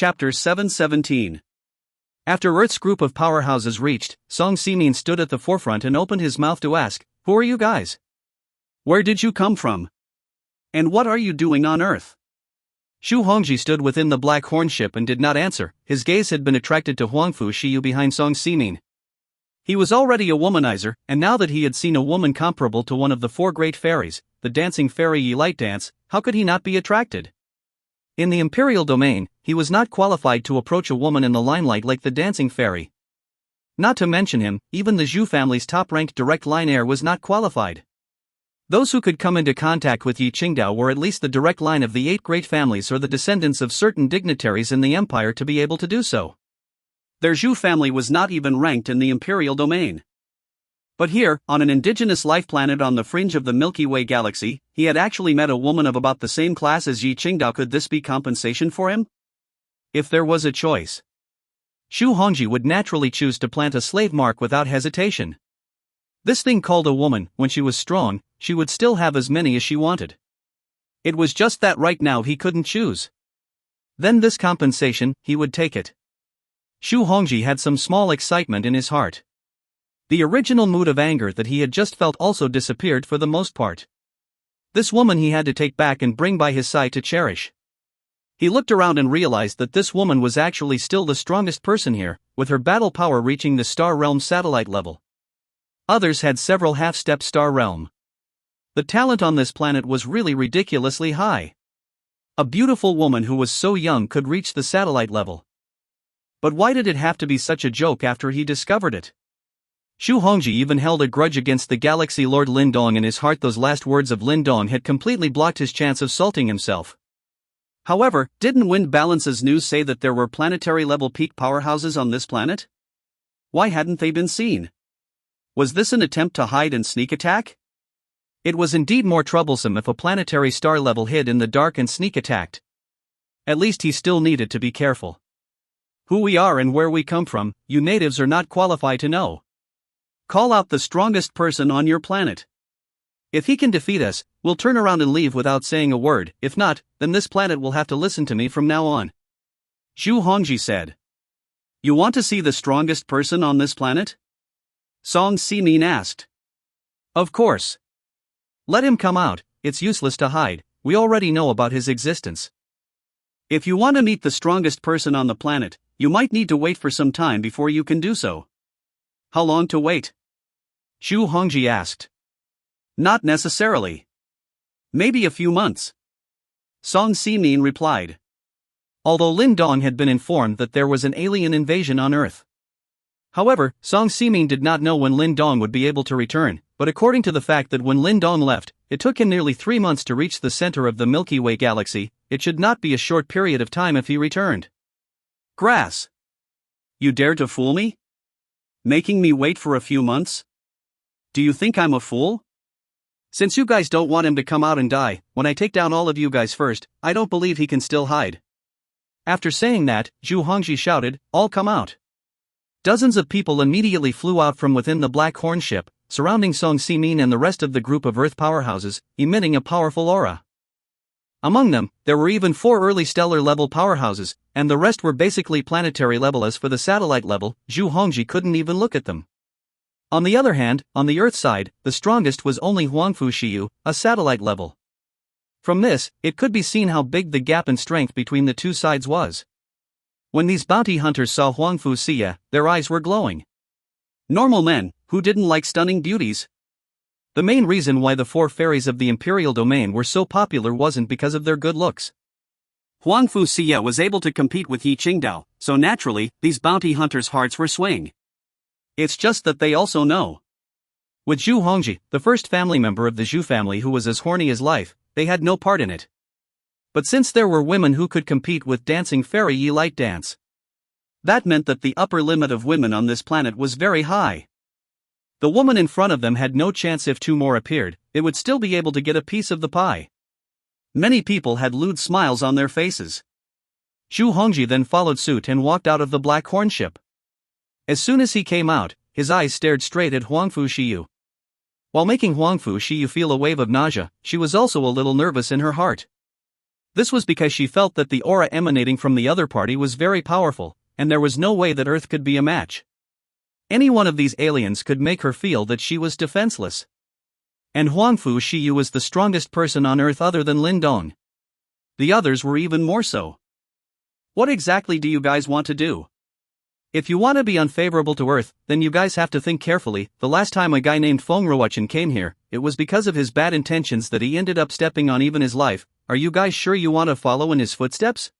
Chapter 717. After Earth's group of powerhouses reached, Song Ximin stood at the forefront and opened his mouth to ask, "Who are you guys? Where did you come from? And what are you doing on Earth?" Xu Hongji stood within the black horn ship and did not answer. His gaze had been attracted to Fu Xiu behind Song Ximin. He was already a womanizer, and now that he had seen a woman comparable to one of the four great fairies, the dancing fairy Yi Light Dance, how could he not be attracted? In the imperial domain, he was not qualified to approach a woman in the limelight like the dancing fairy. Not to mention him, even the Zhu family's top-ranked direct line heir was not qualified. Those who could come into contact with Yi Qingdao were at least the direct line of the 8 great families or the descendants of certain dignitaries in the empire to be able to do so. Their Zhu family was not even ranked in the imperial domain. But here, on an indigenous life planet on the fringe of the Milky Way galaxy, he had actually met a woman of about the same class as Yi Qingdao. Could this be compensation for him? If there was a choice, Xu Hongji would naturally choose to plant a slave mark without hesitation. This thing called a woman, when she was strong, she would still have as many as she wanted. It was just that right now he couldn't choose. Then this compensation, he would take it. Xu Hongji had some small excitement in his heart. The original mood of anger that he had just felt also disappeared for the most part. This woman he had to take back and bring by his side to cherish. He looked around and realized that this woman was actually still the strongest person here, with her battle power reaching the Star Realm satellite level. Others had several half-step Star Realm. The talent on this planet was really ridiculously high. A beautiful woman who was so young could reach the satellite level. But why did it have to be such a joke after he discovered it? Xu Hongji even held a grudge against the Galaxy Lord Lin Dong in his heart. Those last words of Lin Dong had completely blocked his chance of salting himself. However, didn't Wind Balance's news say that there were planetary-level peak powerhouses on this planet? Why hadn't they been seen? Was this an attempt to hide and sneak attack? It was indeed more troublesome if a planetary star level hid in the dark and sneak attacked. At least he still needed to be careful. Who we are and where we come from, you natives are not qualified to know. Call out the strongest person on your planet. If he can defeat us, we'll turn around and leave without saying a word. If not, then this planet will have to listen to me from now on. Xu Hongji said. You want to see the strongest person on this planet? Song Ximin asked. Of course. Let him come out, it's useless to hide, we already know about his existence. If you want to meet the strongest person on the planet, you might need to wait for some time before you can do so. How long to wait? Xu Hongji asked. Not necessarily. Maybe a few months. Song Ximin replied. Although Lin Dong had been informed that there was an alien invasion on Earth. However, Song Ximin did not know when Lin Dong would be able to return, but according to the fact that when Lin Dong left, it took him nearly 3 months to reach the center of the Milky Way galaxy, it should not be a short period of time if he returned. Grass. You dare to fool me? Making me wait for a few months? Do you think I'm a fool? Since you guys don't want him to come out and die, when I take down all of you guys first, I don't believe he can still hide. After saying that, Xu Hongji shouted, all come out. Dozens of people immediately flew out from within the black horn ship, surrounding Song Ximin and the rest of the group of Earth powerhouses, emitting a powerful aura. Among them, there were even 4 early stellar-level powerhouses, and the rest were basically planetary level. As for the satellite level, Xu Hongji couldn't even look at them. On the other hand, on the Earth side, the strongest was only Fu Xiu, a satellite level. From this, it could be seen how big the gap in strength between the two sides was. When these bounty hunters saw Fu Xiu, their eyes were glowing. Normal men, who didn't like stunning beauties. The main reason why the 4 fairies of the imperial domain were so popular wasn't because of their good looks. Fu Xiu was able to compete with Yi Qingdao, so naturally, these bounty hunters' hearts were swaying. It's just that they also know. With Xu Hongji, the first family member of the Zhu family who was as horny as life, they had no part in it. But since there were women who could compete with dancing fairy Yi Light Dance, that meant that the upper limit of women on this planet was very high. The woman in front of them had no chance. If 2 more appeared, it would still be able to get a piece of the pie. Many people had lewd smiles on their faces. Xu Hongji then followed suit and walked out of the black horn ship. As soon as he came out, his eyes stared straight at Fu Xiu. While making Fu Xiu feel a wave of nausea, she was also a little nervous in her heart. This was because she felt that the aura emanating from the other party was very powerful, and there was no way that Earth could be a match. Any one of these aliens could make her feel that she was defenseless. And Fu Xiu was the strongest person on Earth other than Lin Dong. The others were even more so. What exactly do you guys want to do? If you want to be unfavorable to Earth, then you guys have to think carefully. The last time a guy named Feng Ruochen came here, it was because of his bad intentions that he ended up stepping on even his life. Are you guys sure you want to follow in his footsteps?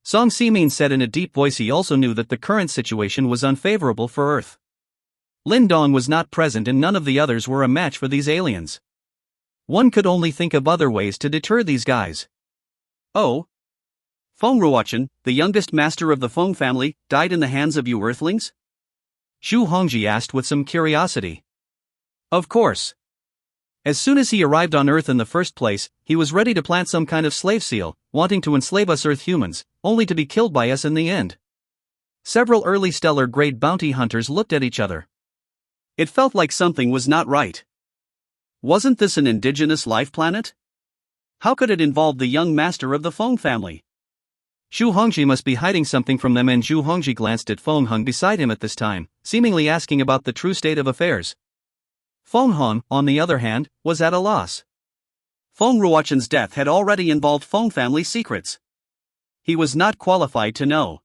Song Ximin said in a deep voice. He also knew that the current situation was unfavorable for Earth. Lin Dong was not present and none of the others were a match for these aliens. One could only think of other ways to deter these guys. Oh? Feng Ruochen, the youngest master of the Feng family, died in the hands of you Earthlings? Xu Hongji asked with some curiosity. Of course. As soon as he arrived on Earth in the first place, he was ready to plant some kind of slave seal, wanting to enslave us Earth humans, only to be killed by us in the end. Several early stellar-grade bounty hunters looked at each other. It felt like something was not right. Wasn't this an indigenous life planet? How could it involve the young master of the Feng family? Xu Hongji must be hiding something from them, and Xu Hongji glanced at Feng Hong beside him at this time, seemingly asking about the true state of affairs. Feng Hong, on the other hand, was at a loss. Feng Ruochen's death had already involved Feng family secrets. He was not qualified to know.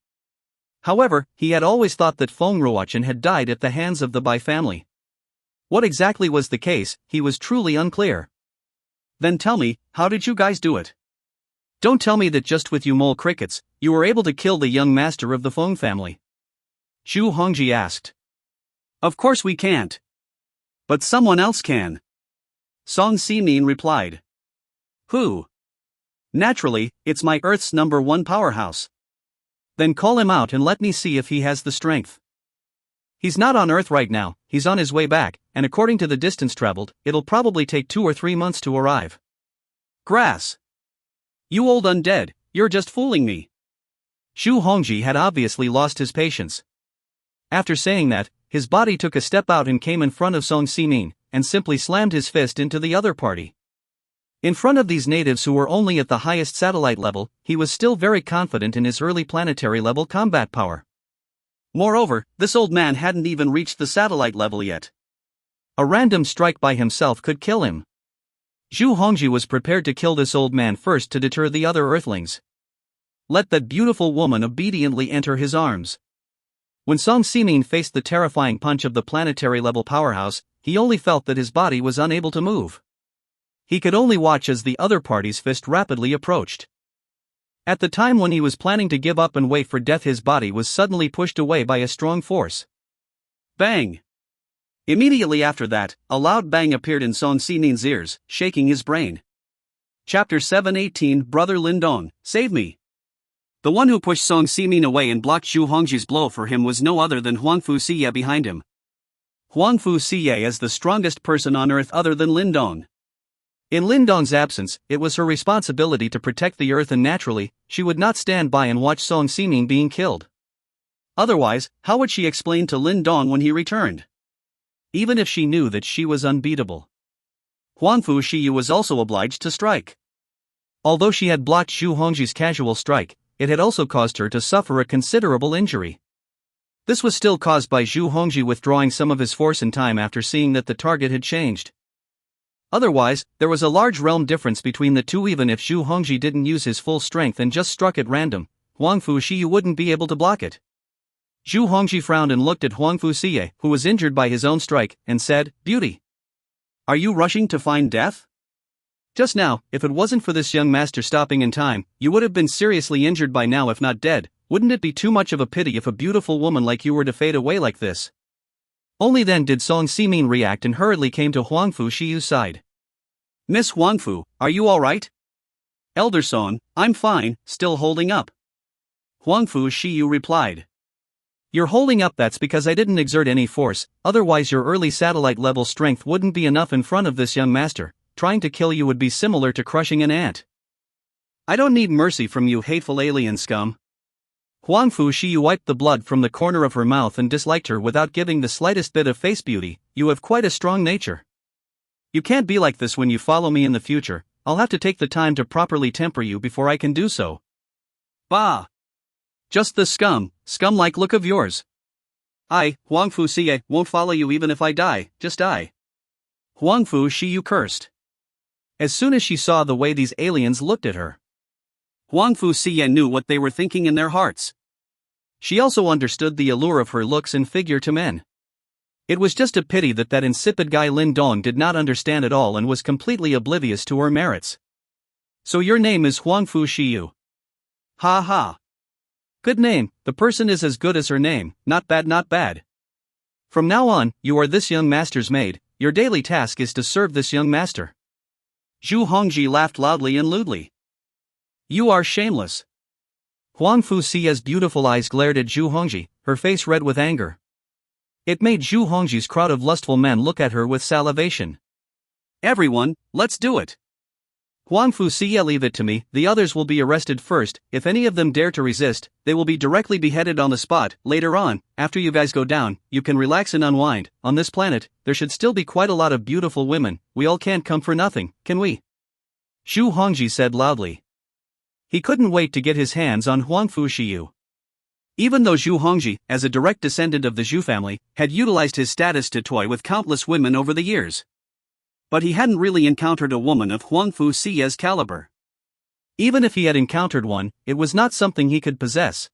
However, he had always thought that Feng Ruochen had died at the hands of the Bai family. What exactly was the case, he was truly unclear. Then tell me, how did you guys do it? Don't tell me that just with you mole crickets, you were able to kill the young master of the Feng family. Xu Hongji asked. Of course we can't. But someone else can. Song Ximin replied. Who? Naturally, it's my Earth's #1 powerhouse. Then call him out and let me see if he has the strength. He's not on Earth right now, he's on his way back, and according to the distance traveled, it'll probably take 2 or 3 months to arrive. Grass. You old undead, you're just fooling me. Xu Hongji had obviously lost his patience. After saying that, his body took a step out and came in front of Song Ximin, and simply slammed his fist into the other party. In front of these natives who were only at the highest satellite level, he was still very confident in his early planetary level combat power. Moreover, this old man hadn't even reached the satellite level yet. A random strike by himself could kill him. Xu Hongji was prepared to kill this old man first to deter the other Earthlings. Let that beautiful woman obediently enter his arms. When Song Ximin faced the terrifying punch of the planetary level powerhouse, he only felt that his body was unable to move. He could only watch as the other party's fist rapidly approached. At the time when he was planning to give up and wait for death, his body was suddenly pushed away by a strong force. Bang! Immediately after that, a loud bang appeared in Song Ximin's ears, shaking his brain. Chapter 718 Brother Lin Dong, save me! The one who pushed Song Ximin away and blocked Xu Hongji's blow for him was no other than Fu Xiu behind him. Fu Xiu is the strongest person on Earth other than Lin Dong. In Lin Dong's absence, it was her responsibility to protect the Earth, and naturally, she would not stand by and watch Song Ximin being killed. Otherwise, how would she explain to Lin Dong when he returned? Even if she knew that she was unbeatable. Fu Xiu was also obliged to strike. Although she had blocked Xu Hongji's casual strike, it had also caused her to suffer a considerable injury. This was still caused by Xu Hongji withdrawing some of his force in time after seeing that the target had changed. Otherwise, there was a large realm difference between the two. Even if Xu Hongji didn't use his full strength and just struck at random, Fu Xiu wouldn't be able to block it. Xu Hongji frowned and looked at Fu Xiu, who was injured by his own strike, and said, "Beauty. Are you rushing to find death? Just now, if it wasn't for this young master stopping in time, you would have been seriously injured by now, if not dead. Wouldn't it be too much of a pity if a beautiful woman like you were to fade away like this?" Only then did Song Ximin react and hurriedly came to Fu Xiu's side. "Miss Fu, are you alright?" "Elder Song, I'm fine, still holding up." Fu Xiu replied. "You're holding up, that's because I didn't exert any force, otherwise your early satellite level strength wouldn't be enough in front of this young master. Trying to kill you would be similar to crushing an ant. I don't need mercy from you hateful alien scum." Fu Xiu wiped the blood from the corner of her mouth and disliked her without giving the slightest bit of face beauty. "You have quite a strong nature. You can't be like this when you follow me in the future. I'll have to take the time to properly temper you before I can do so. Bah! Just the scum-like look of yours. Fu Xiu, won't follow you even if I die, just die. Fu Xiu cursed. As soon as she saw the way these aliens looked at her, Fu Xiu knew what they were thinking in their hearts. She also understood the allure of her looks and figure to men. It was just a pity that insipid guy Lin Dong did not understand at all and was completely oblivious to her merits. So your name is Fu Xiu. Ha ha. Good name, the person is as good as her name, not bad not bad. From now on, you are this young master's maid, your daily task is to serve this young master. Zhu Hongji laughed loudly and lewdly. You are shameless. Fu Xiu's beautiful eyes glared at Zhu Hongji, her face red with anger. It made Zhu Hongji's crowd of lustful men look at her with salivation. Everyone, let's do it. Fu Xiu, leave it to me, the others will be arrested first. If any of them dare to resist, they will be directly beheaded on the spot. Later on, after you guys go down, you can relax and unwind. On this planet, there should still be quite a lot of beautiful women, we all can't come for nothing, can we? Zhu Hongji said loudly. He couldn't wait to get his hands on Fu Xiu. Even though Zhu Hongji, as a direct descendant of the Zhu family, had utilized his status to toy with countless women over the years. But he hadn't really encountered a woman of Fu Xiu's caliber. Even if he had encountered one, it was not something he could possess.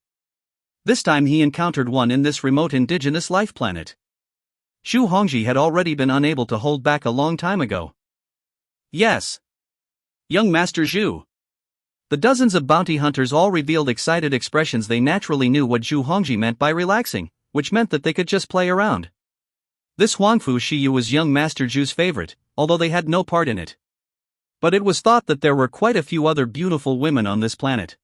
This time he encountered one in this remote indigenous life planet. Zhu Hongji had already been unable to hold back a long time ago. Yes. Young Master Zhu. The dozens of bounty hunters all revealed excited expressions. They naturally knew what Zhu Hongji meant by relaxing, which meant that they could just play around. This Fu Xiu was young Master Zhu's favorite, although they had no part in it. But it was thought that there were quite a few other beautiful women on this planet.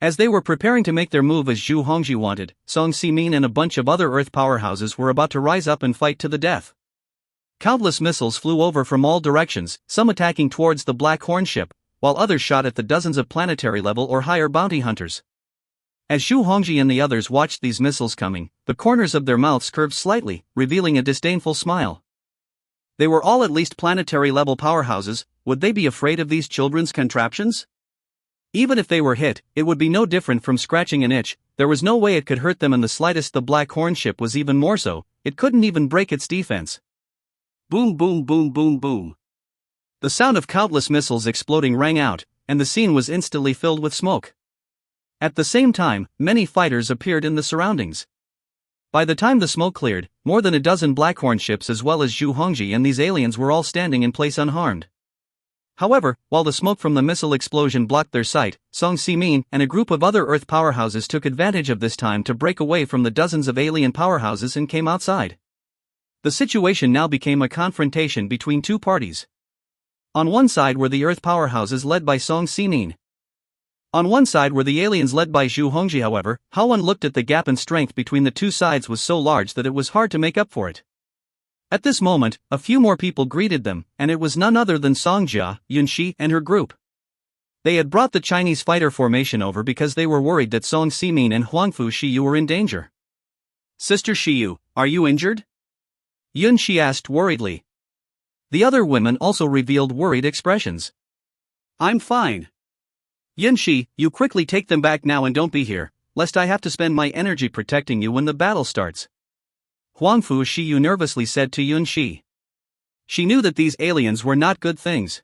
As they were preparing to make their move as Zhu Hongji wanted, Song Ximin and a bunch of other Earth powerhouses were about to rise up and fight to the death. Countless missiles flew over from all directions, some attacking towards the Black Horn ship, while others shot at the dozens of planetary level or higher bounty hunters. As Zhu Hongji and the others watched these missiles coming, the corners of their mouths curved slightly, revealing a disdainful smile. They were all at least planetary-level powerhouses. Would they be afraid of these children's contraptions? Even if they were hit, it would be no different from scratching an itch. There was no way it could hurt them in the slightest. The Black Horn ship was even more so, it couldn't even break its defense. Boom boom boom boom boom. The sound of countless missiles exploding rang out, and the scene was instantly filled with smoke. At the same time, many fighters appeared in the surroundings. By the time the smoke cleared, more than a dozen Blackhorn ships as well as Zhu Hongji and these aliens were all standing in place unharmed. However, while the smoke from the missile explosion blocked their sight, Song Ximin and a group of other Earth powerhouses took advantage of this time to break away from the dozens of alien powerhouses and came outside. The situation now became a confrontation between two parties. On one side were the Earth powerhouses led by Song Ximin. On one side were the aliens led by Zhu Hongji. However, how one looked at the gap in strength between the two sides was so large that it was hard to make up for it. At this moment, a few more people greeted them, and it was none other than Songjia, Yunshi, and her group. They had brought the Chinese fighter formation over because they were worried that Song Ximin and Fu Xiu were in danger. Sister Xiu, are you injured? Yunshi asked worriedly. The other women also revealed worried expressions. I'm fine. Yunshi, you quickly take them back now and don't be here, lest I have to spend my energy protecting you when the battle starts. Fu Xiu nervously said to Yunshi. She knew that these aliens were not good things.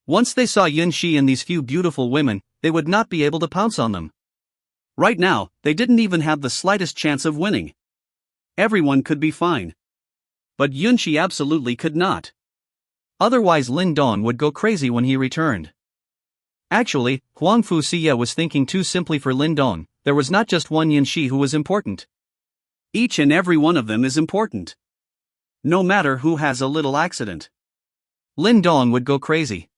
Once they saw Yunshi and these few beautiful women, they would not be able to pounce on them. Right now, they didn't even have the slightest chance of winning. Everyone could be fine. But Yunshi absolutely could not. Otherwise Lin Dong would go crazy when he returned. Actually, Fu Xiu was thinking too simply for Lin Dong. There was not just one Yunshi who was important. Each and every one of them is important. No matter who has a little accident. Lin Dong would go crazy.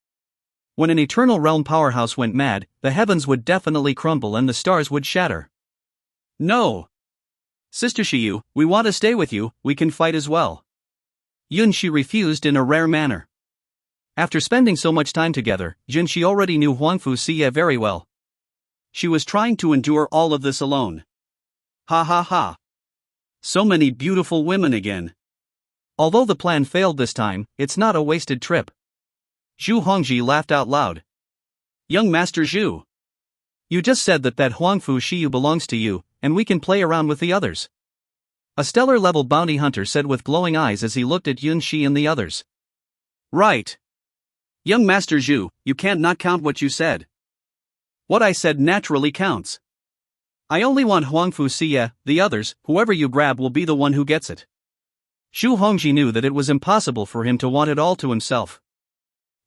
When an Eternal Realm powerhouse went mad, the heavens would definitely crumble and the stars would shatter. No! Sister Xiu, we want to stay with you, we can fight as well. Yunshi refused in a rare manner. After spending so much time together, Yunshi already knew Fu Xiu very well. She was trying to endure all of this alone. Ha ha ha. So many beautiful women again. Although the plan failed this time, it's not a wasted trip. Zhu Hongji laughed out loud. Young Master Zhu. You just said that Fu Xiu belongs to you, and we can play around with the others. A stellar-level bounty hunter said with glowing eyes as he looked at Yunshi and the others. Right. Young Master Zhu, you can't not count what you said. What I said naturally counts. I only want Fu Xiu, the others, whoever you grab will be the one who gets it. Zhu Hongji knew that it was impossible for him to want it all to himself.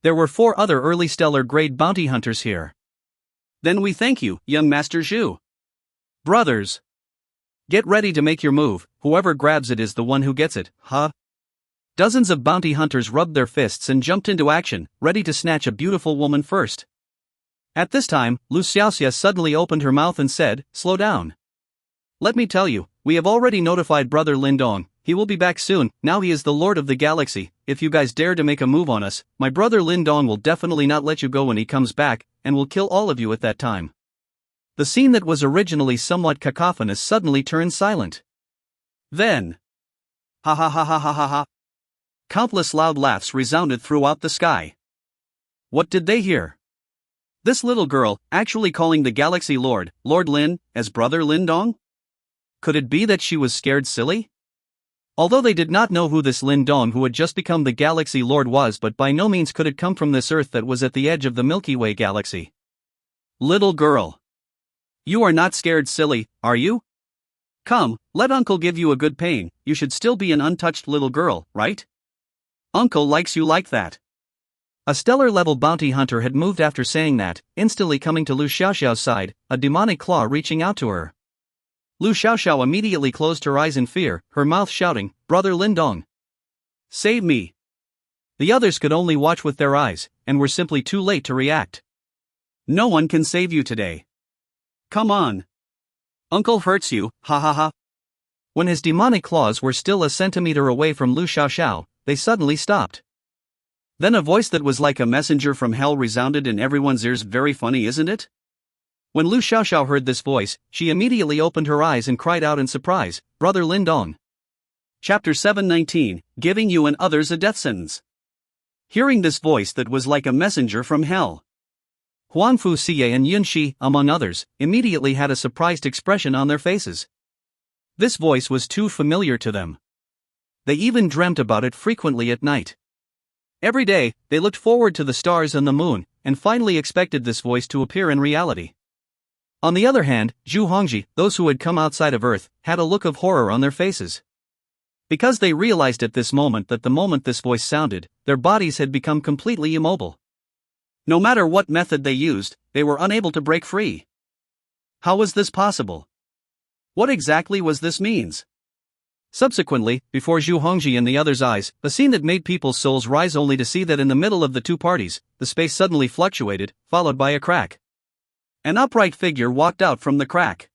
There were 4 other early stellar-grade bounty hunters here. Then we thank you, young Master Zhu. Brothers. Get ready to make your move, whoever grabs it is the one who gets it, huh? Dozens of bounty hunters rubbed their fists and jumped into action, ready to snatch a beautiful woman first. At this time, Lu Xiaoxia suddenly opened her mouth and said, slow down. Let me tell you, we have already notified Brother Lin Dong. He will be back soon. Now he is the Lord of the Galaxy. If you guys dare to make a move on us, my brother Lin Dong will definitely not let you go when he comes back, and will kill all of you at that time. The scene that was originally somewhat cacophonous suddenly turned silent. Then, ha ha ha ha ha ha ha. Countless loud laughs resounded throughout the sky. What did they hear? This little girl, actually calling the Galaxy Lord, Lord Lin, as Brother Lin Dong? Could it be that she was scared silly? Although they did not know who this Lin Dong who had just become the Galaxy Lord was, but by no means could it come from this Earth that was at the edge of the Milky Way galaxy. Little girl. You are not scared silly, are you? Come, let Uncle give you a good pain. You should still be an untouched little girl, right? Uncle likes you like that. A stellar-level bounty hunter had moved after saying that, instantly coming to Lu Xiaoxiao's side, a demonic claw reaching out to her. Lu Xiaoxiao immediately closed her eyes in fear, her mouth shouting, Brother Lin Dong. Save me. The others could only watch with their eyes, and were simply too late to react. No one can save you today. Come on. Uncle hurts you, ha ha ha. When his demonic claws were still a centimeter away from Lu Xiaoxiao, they suddenly stopped. Then a voice that was like a messenger from hell resounded in everyone's ears. Very funny, isn't it? When Lu Xiaoxiao heard this voice, she immediately opened her eyes and cried out in surprise, Brother Lin Dong. Chapter 719, Giving You and Others a Death Sentence. Hearing this voice that was like a messenger from hell, Fu Xiu and Yunshi, among others, immediately had a surprised expression on their faces. This voice was too familiar to them. They even dreamt about it frequently at night. Every day, they looked forward to the stars and the moon, and finally expected this voice to appear in reality. On the other hand, Zhu Hongji, those who had come outside of Earth, had a look of horror on their faces. Because they realized at this moment that the moment this voice sounded, their bodies had become completely immobile. No matter what method they used, they were unable to break free. How was this possible? What exactly was this means? Subsequently, before Zhu Hongji and the others' eyes, a scene that made people's souls rise only to see that in the middle of the two parties, the space suddenly fluctuated, followed by a crack. An upright figure walked out from the crack.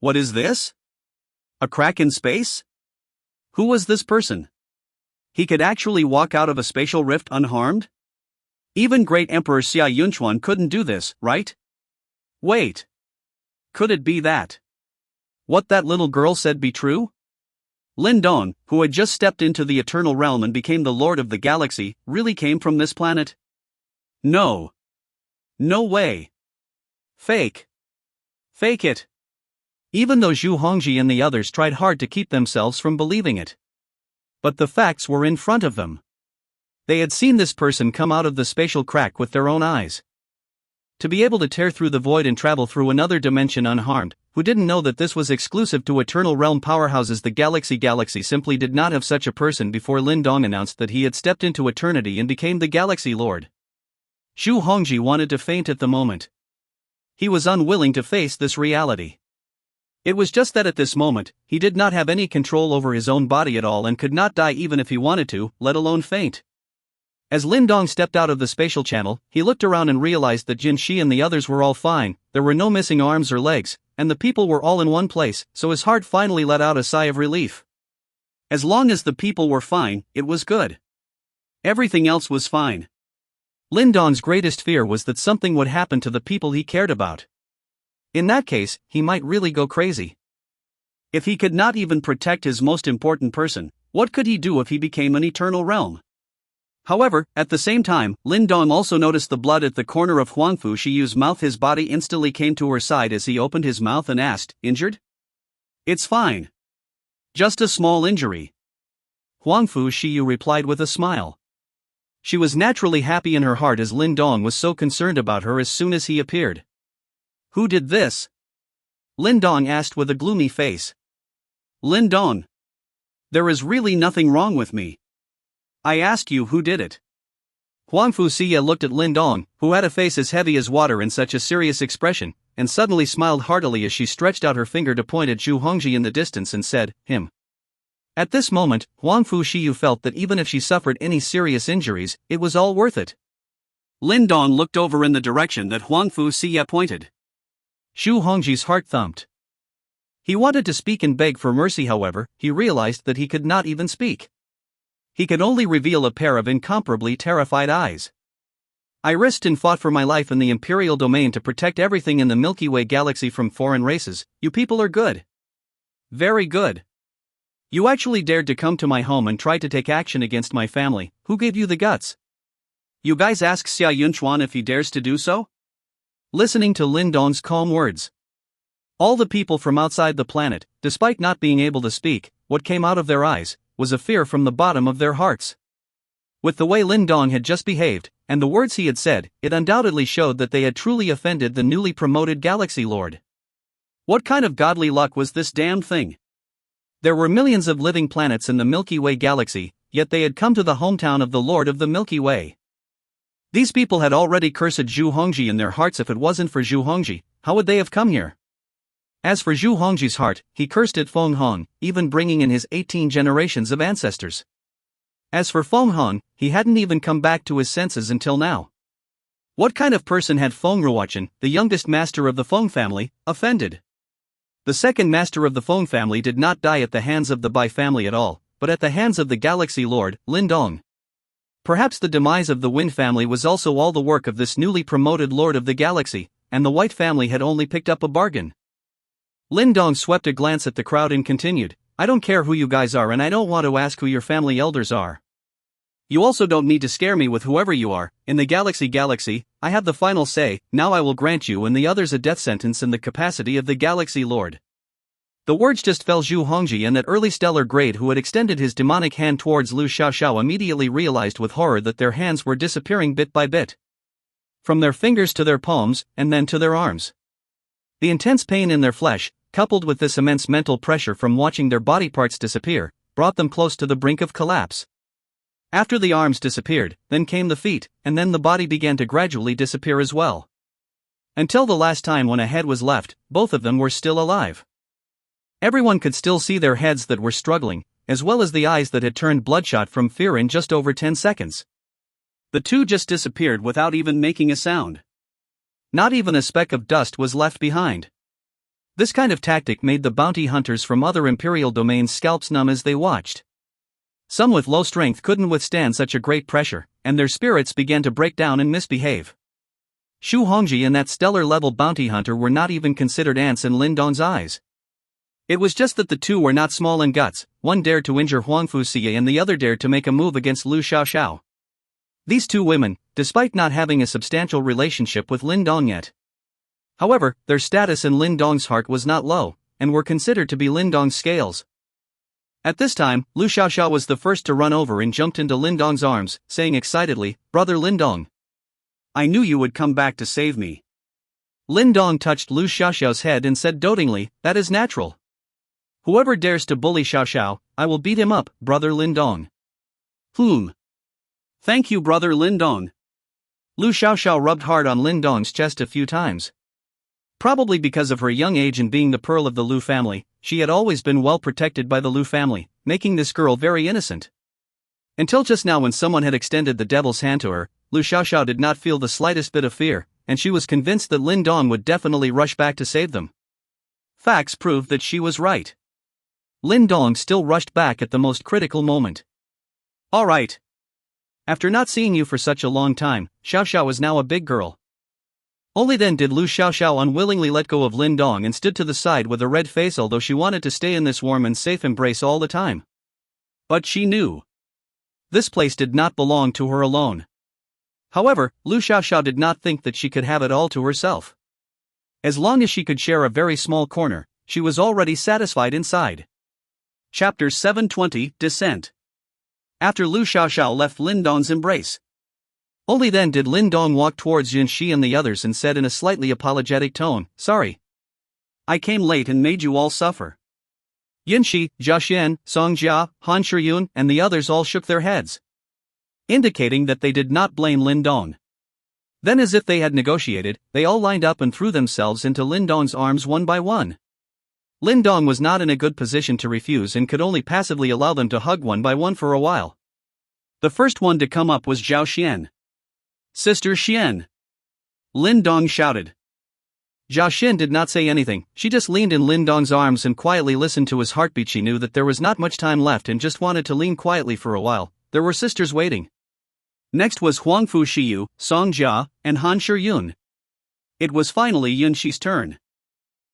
What is this? A crack in space? Who was this person? He could actually walk out of a spatial rift unharmed? Even Great Emperor Xia Yunchuan couldn't do this, right? Wait. Could it be that what that little girl said be true? Lin Dong, who had just stepped into the eternal realm and became the Lord of the Galaxy, really came from this planet? No. No way. Fake. Fake it. Even though Zhu Hongji and the others tried hard to keep themselves from believing it. But the facts were in front of them. They had seen this person come out of the spatial crack with their own eyes. To be able to tear through the void and travel through another dimension unharmed, who didn't know that this was exclusive to eternal realm powerhouses? The Galaxy simply did not have such a person before Lin Dong announced that he had stepped into eternity and became the Galaxy Lord. Zhu Hongji wanted to faint at the moment. He was unwilling to face this reality. It was just that at this moment, he did not have any control over his own body at all and could not die even if he wanted to, let alone faint. As Lin Dong stepped out of the spatial channel, he looked around and realized that Jin Shi and the others were all fine, there were no missing arms or legs, and the people were all in one place, so his heart finally let out a sigh of relief. As long as the people were fine, it was good. Everything else was fine. Lin Dong's greatest fear was that something would happen to the people he cared about. In that case, he might really go crazy. If he could not even protect his most important person, what could he do if he became an eternal realm? However, at the same time, Lin Dong also noticed the blood at the corner of Fu Xiu's mouth. His body instantly came to her side as he opened his mouth and asked, "Injured?" "It's fine. Just a small injury." Fu Xiu replied with a smile. She was naturally happy in her heart as Lin Dong was so concerned about her as soon as he appeared. "Who did this?" Lin Dong asked with a gloomy face. "Lin Dong. There is really nothing wrong with me. I ask you who did it." Fu Xiu looked at Lin Dong, who had a face as heavy as water and such a serious expression, and suddenly smiled heartily as she stretched out her finger to point at Zhu Hongji in the distance and said, "Him." At this moment, Fu Xiu felt that even if she suffered any serious injuries, it was all worth it. Lin Dong looked over in the direction that Fu Xiu pointed. Zhu Hongji's heart thumped. He wanted to speak and beg for mercy, however, he realized that he could not even speak. He could only reveal a pair of incomparably terrified eyes. "I risked and fought for my life in the Imperial domain to protect everything in the Milky Way galaxy from foreign races. You people are good. Very good. You actually dared to come to my home and try to take action against my family. Who gave you the guts? You guys ask Xia Yunchuan if he dares to do so?" Listening to Lin Dong's calm words, all the people from outside the planet, despite not being able to speak, what came out of their eyes was a fear from the bottom of their hearts. With the way Lin Dong had just behaved, and the words he had said, it undoubtedly showed that they had truly offended the newly promoted Galaxy Lord. What kind of godly luck was this damn thing? There were millions of living planets in the Milky Way galaxy, yet they had come to the hometown of the Lord of the Milky Way. These people had already cursed Zhu Hongji in their hearts. If it wasn't for Zhu Hongji, how would they have come here? As for Zhu Hongji's heart, he cursed at Feng Hong, even bringing in his 18 generations of ancestors. As for Feng Hong, he hadn't even come back to his senses until now. What kind of person had Feng Ruochen, the youngest master of the Feng family, offended? The second master of the Feng family did not die at the hands of the Bai family at all, but at the hands of the Galaxy Lord, Lin Dong. Perhaps the demise of the Wind family was also all the work of this newly promoted Lord of the Galaxy, and the White family had only picked up a bargain. Lin Dong swept a glance at the crowd and continued, "I don't care who you guys are, and I don't want to ask who your family elders are. You also don't need to scare me with whoever you are. In the galaxy, I have the final say. Now I will grant you and the others a death sentence in the capacity of the Galaxy Lord." The words just fell. Zhu Hongji and that early stellar grade who had extended his demonic hand towards Lu Xiaoxiao immediately realized with horror that their hands were disappearing bit by bit. From their fingers to their palms, and then to their arms. The intense pain in their flesh, coupled with this immense mental pressure from watching their body parts disappear, brought them close to the brink of collapse. After the arms disappeared, then came the feet, and then the body began to gradually disappear as well. Until the last time when a head was left, both of them were still alive. Everyone could still see their heads that were struggling, as well as the eyes that had turned bloodshot from fear in just over 10 seconds. The two just disappeared without even making a sound. Not even a speck of dust was left behind. This kind of tactic made the bounty hunters from other imperial domains scalps numb as they watched. Some with low strength couldn't withstand such a great pressure, and their spirits began to break down and misbehave. Zhu Hongji and that stellar-level bounty hunter were not even considered ants in Lin Dong's eyes. It was just that the two were not small in guts. One dared to injure Fu Xiu and the other dared to make a move against Lu Xiaoxiao. These two women, despite not having a substantial relationship with Lin Dong yet. However, their status in Lin Dong's heart was not low, and were considered to be Lin Dong's scales. At this time, Lu Xiaoxiao was the first to run over and jumped into Lin Dong's arms, saying excitedly, "Brother Lin Dong. I knew you would come back to save me." Lin Dong touched Lu Xiaoxiao's head and said dotingly, "That is natural. Whoever dares to bully Xiaoxiao, I will beat him up, Brother Lin Dong." Thank you, Brother Lin Dong." Lu Xiaoxiao rubbed hard on Lin Dong's chest a few times. Probably because of her young age and being the pearl of the Lu family, she had always been well protected by the Lu family, making this girl very innocent. Until just now when someone had extended the devil's hand to her, Lu Xiaoxiao did not feel the slightest bit of fear, and she was convinced that Lin Dong would definitely rush back to save them. Facts proved that she was right. Lin Dong still rushed back at the most critical moment. "All right. After not seeing you for such a long time, Xiaoxiao is now a big girl." Only then did Lu Xiaoxiao unwillingly let go of Lin Dong and stood to the side with a red face, although she wanted to stay in this warm and safe embrace all the time. But she knew. This place did not belong to her alone. However, Lu Xiaoxiao did not think that she could have it all to herself. As long as she could share a very small corner, she was already satisfied inside. Chapter 720 Descent. After Lu Xiaoxiao left Lin Dong's embrace, only then did Lin Dong walk towards Yunshi and the others and said in a slightly apologetic tone, "Sorry. I came late and made you all suffer." Yunshi, Jia Xian, Song Jia, Han Shiyun, and the others all shook their heads, indicating that they did not blame Lin Dong. Then, as if they had negotiated, they all lined up and threw themselves into Lin Dong's arms one by one. Lin Dong was not in a good position to refuse and could only passively allow them to hug one by one for a while. The first one to come up was Zhao Xian. "Sister Xian!" Lin Dong shouted. Zhao Xian did not say anything, she just leaned in Lin Dong's arms and quietly listened to his heartbeat. She knew that there was not much time left and just wanted to lean quietly for a while. There were sisters waiting. Next was Fu Xiu, Song Jia, and Han Shiyun. It was finally Yunshi's turn.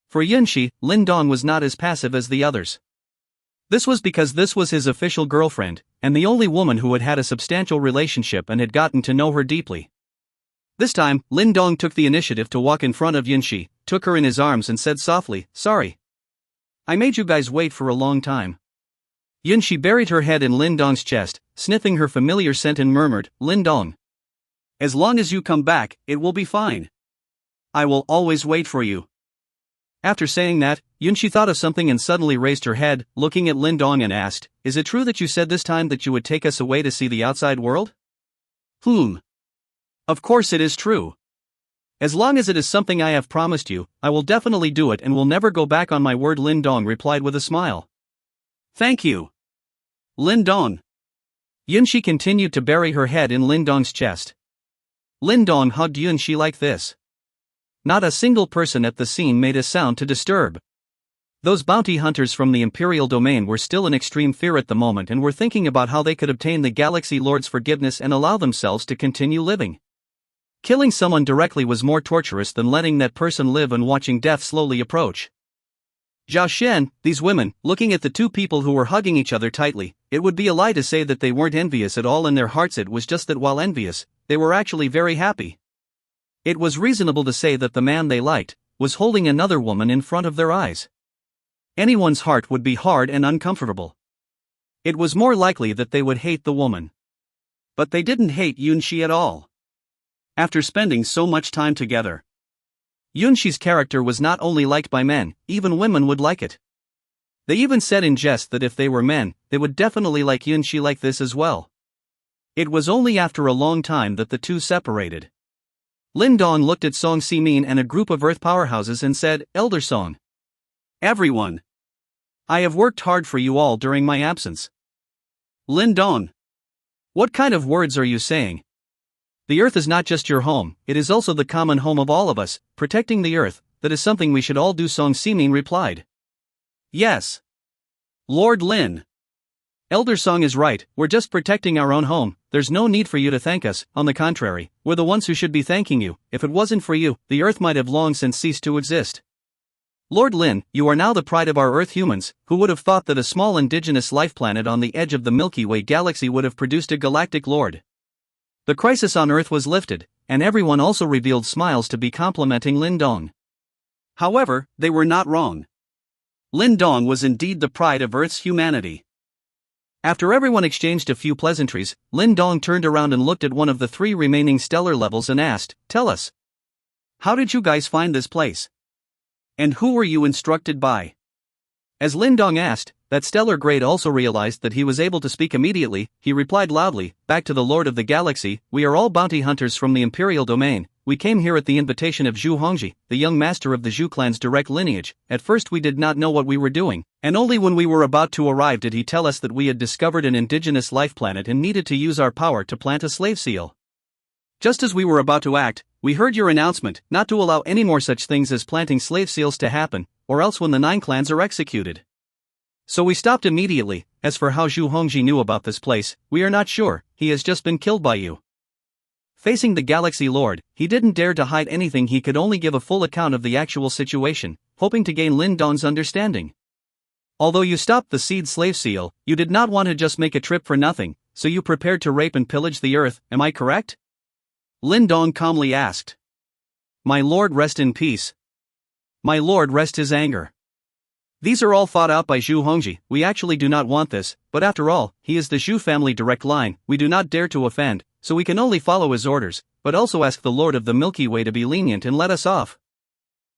For Yunshi, Lin Dong was not as passive as the others. This was because this was his official girlfriend, and the only woman who had had a substantial relationship and had gotten to know her deeply. This time, Lin Dong took the initiative to walk in front of Yunshi, took her in his arms and said softly, "Sorry. I made you guys wait for a long time." Yunshi buried her head in Lin Dong's chest, sniffing her familiar scent and murmured, "Lin Dong. As long as you come back, it will be fine. I will always wait for you." After saying that, Yunshi thought of something and suddenly raised her head, looking at Lin Dong and asked, "Is it true that you said this time that you would take us away to see the outside world?" Of course it is true. As long as it is something I have promised you, I will definitely do it and will never go back on my word," Lin Dong replied with a smile. "Thank you, Lin Dong." Yunshi continued to bury her head in Lin Dong's chest. Lin Dong hugged Yunshi like this. Not a single person at the scene made a sound to disturb. Those bounty hunters from the Imperial domain were still in extreme fear at the moment and were thinking about how they could obtain the Galaxy Lord's forgiveness and allow themselves to continue living. Killing someone directly was more torturous than letting that person live and watching death slowly approach. Zhao Xian, these women, looking at the two people who were hugging each other tightly, it would be a lie to say that they weren't envious at all in their hearts. It was just that while envious, they were actually very happy. It was reasonable to say that the man they liked was holding another woman in front of their eyes. Anyone's heart would be hard and uncomfortable. It was more likely that they would hate the woman. But they didn't hate Yunshi at all. After spending so much time together, Yunshi's character was not only liked by men, even women would like it. They even said in jest that if they were men, they would definitely like Yunshi like this as well. It was only after a long time that the two separated. Lin Dong looked at Song Simin and a group of Earth powerhouses and said, "Elder Song. Everyone. I have worked hard for you all during my absence." Lin Dong. What kind of words are you saying? The Earth is not just your home, it is also the common home of all of us. Protecting the Earth, that is something we should all do, Song Simin replied. Yes. Lord Lin. Elder Song is right, we're just protecting our own home, there's no need for you to thank us, on the contrary, we're the ones who should be thanking you. If it wasn't for you, the Earth might have long since ceased to exist. Lord Lin, you are now the pride of our Earth humans. Who would have thought that a small indigenous life planet on the edge of the Milky Way galaxy would have produced a galactic lord? The crisis on Earth was lifted, and everyone also revealed smiles to be complimenting Lin Dong. However, they were not wrong. Lin Dong was indeed the pride of Earth's humanity. After everyone exchanged a few pleasantries, Lin Dong turned around and looked at one of the 3 remaining stellar levels and asked, "Tell us. How did you guys find this place? And who were you instructed by?" As Lin Dong asked, that stellar grade also realized that he was able to speak immediately. He replied loudly, "Back to the Lord of the Galaxy, we are all bounty hunters from the Imperial domain. We came here at the invitation of Zhu Hongji, the young master of the Zhu clan's direct lineage. At first we did not know what we were doing, and only when we were about to arrive did he tell us that we had discovered an indigenous life planet and needed to use our power to plant a slave seal. Just as we were about to act, we heard your announcement not to allow any more such things as planting slave seals to happen, or else when the 9 clans are executed. So we stopped immediately. As for how Zhu Hongji knew about this place, we are not sure, he has just been killed by you." Facing the Galaxy Lord, he didn't dare to hide anything. He could only give a full account of the actual situation, hoping to gain Lin Dong's understanding. "Although you stopped the seed slave seal, you did not want to just make a trip for nothing. so you prepared to rape and pillage the earth, am I correct? Lin Dong calmly asked. My lord, rest in peace. My lord, rest his anger. These are all thought out by Zhu Hongji. We actually do not want this, but after all, he is the Zhu family direct line, we do not dare to offend, so we can only follow his orders, but also ask the Lord of the Milky Way to be lenient and let us off.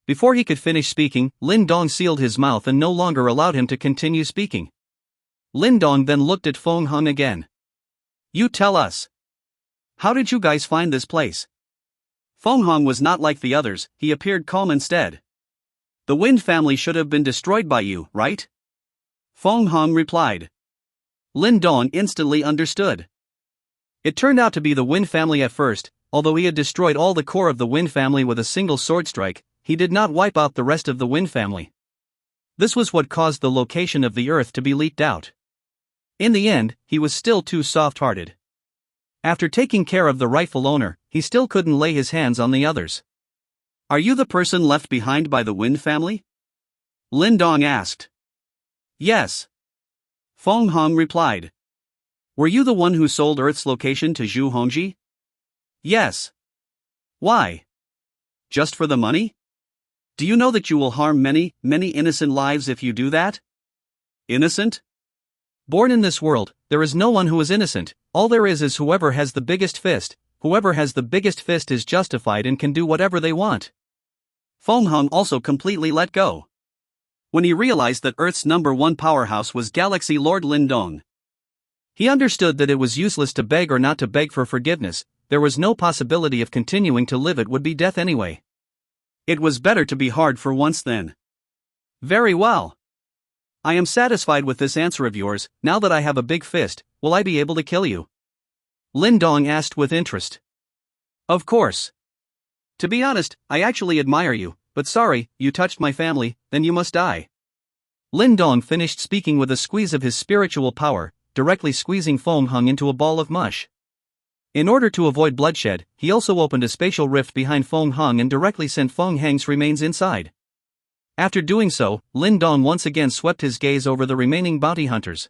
Before he could finish speaking, Lin Dong sealed his mouth and no longer allowed him to continue speaking. Lin Dong then looked at Feng Heng again. You tell us. How did you guys find this place? Feng Heng was not like the others, he appeared calm instead. The Wind family should have been destroyed by you, right? Feng Heng replied. Lin Dong instantly understood. It turned out to be the Wind family at first, although he had destroyed all the core of the Wind family with a single sword strike, he did not wipe out the rest of the Wind family. This was what caused the location of the Earth to be leaked out. In the end, he was still too soft-hearted. After taking care of the rightful owner, he still couldn't lay his hands on the others. Are you the person left behind by the Wind family? Lin Dong asked. Yes. Feng Heng replied. Were you the one who sold Earth's location to Zhu Hongji? Yes. Why? Just for the money? Do you know that you will harm many, many innocent lives if you do that? Innocent? Born in this world, there is no one who is innocent, all there is whoever has the biggest fist. Whoever has the biggest fist is justified and can do whatever they want. Feng Heng also completely let go. When he realized that Earth's #1 powerhouse was Galaxy Lord Lin Dong, he understood that it was useless to beg or not to beg for forgiveness, there was no possibility of continuing to live, it would be death anyway. It was better to be hard for once then. Very well. I am satisfied with this answer of yours, now that I have a big fist, will I be able to kill you? Lin Dong asked with interest. Of course. To be honest, I actually admire you, but sorry, you touched my family, then you must die. Lin Dong finished speaking with a squeeze of his spiritual power, directly squeezing Feng Heng into a ball of mush. In order to avoid bloodshed, he also opened a spatial rift behind Feng Heng and directly sent Feng Heng's remains inside. After doing so, Lin Dong once again swept his gaze over the remaining bounty hunters.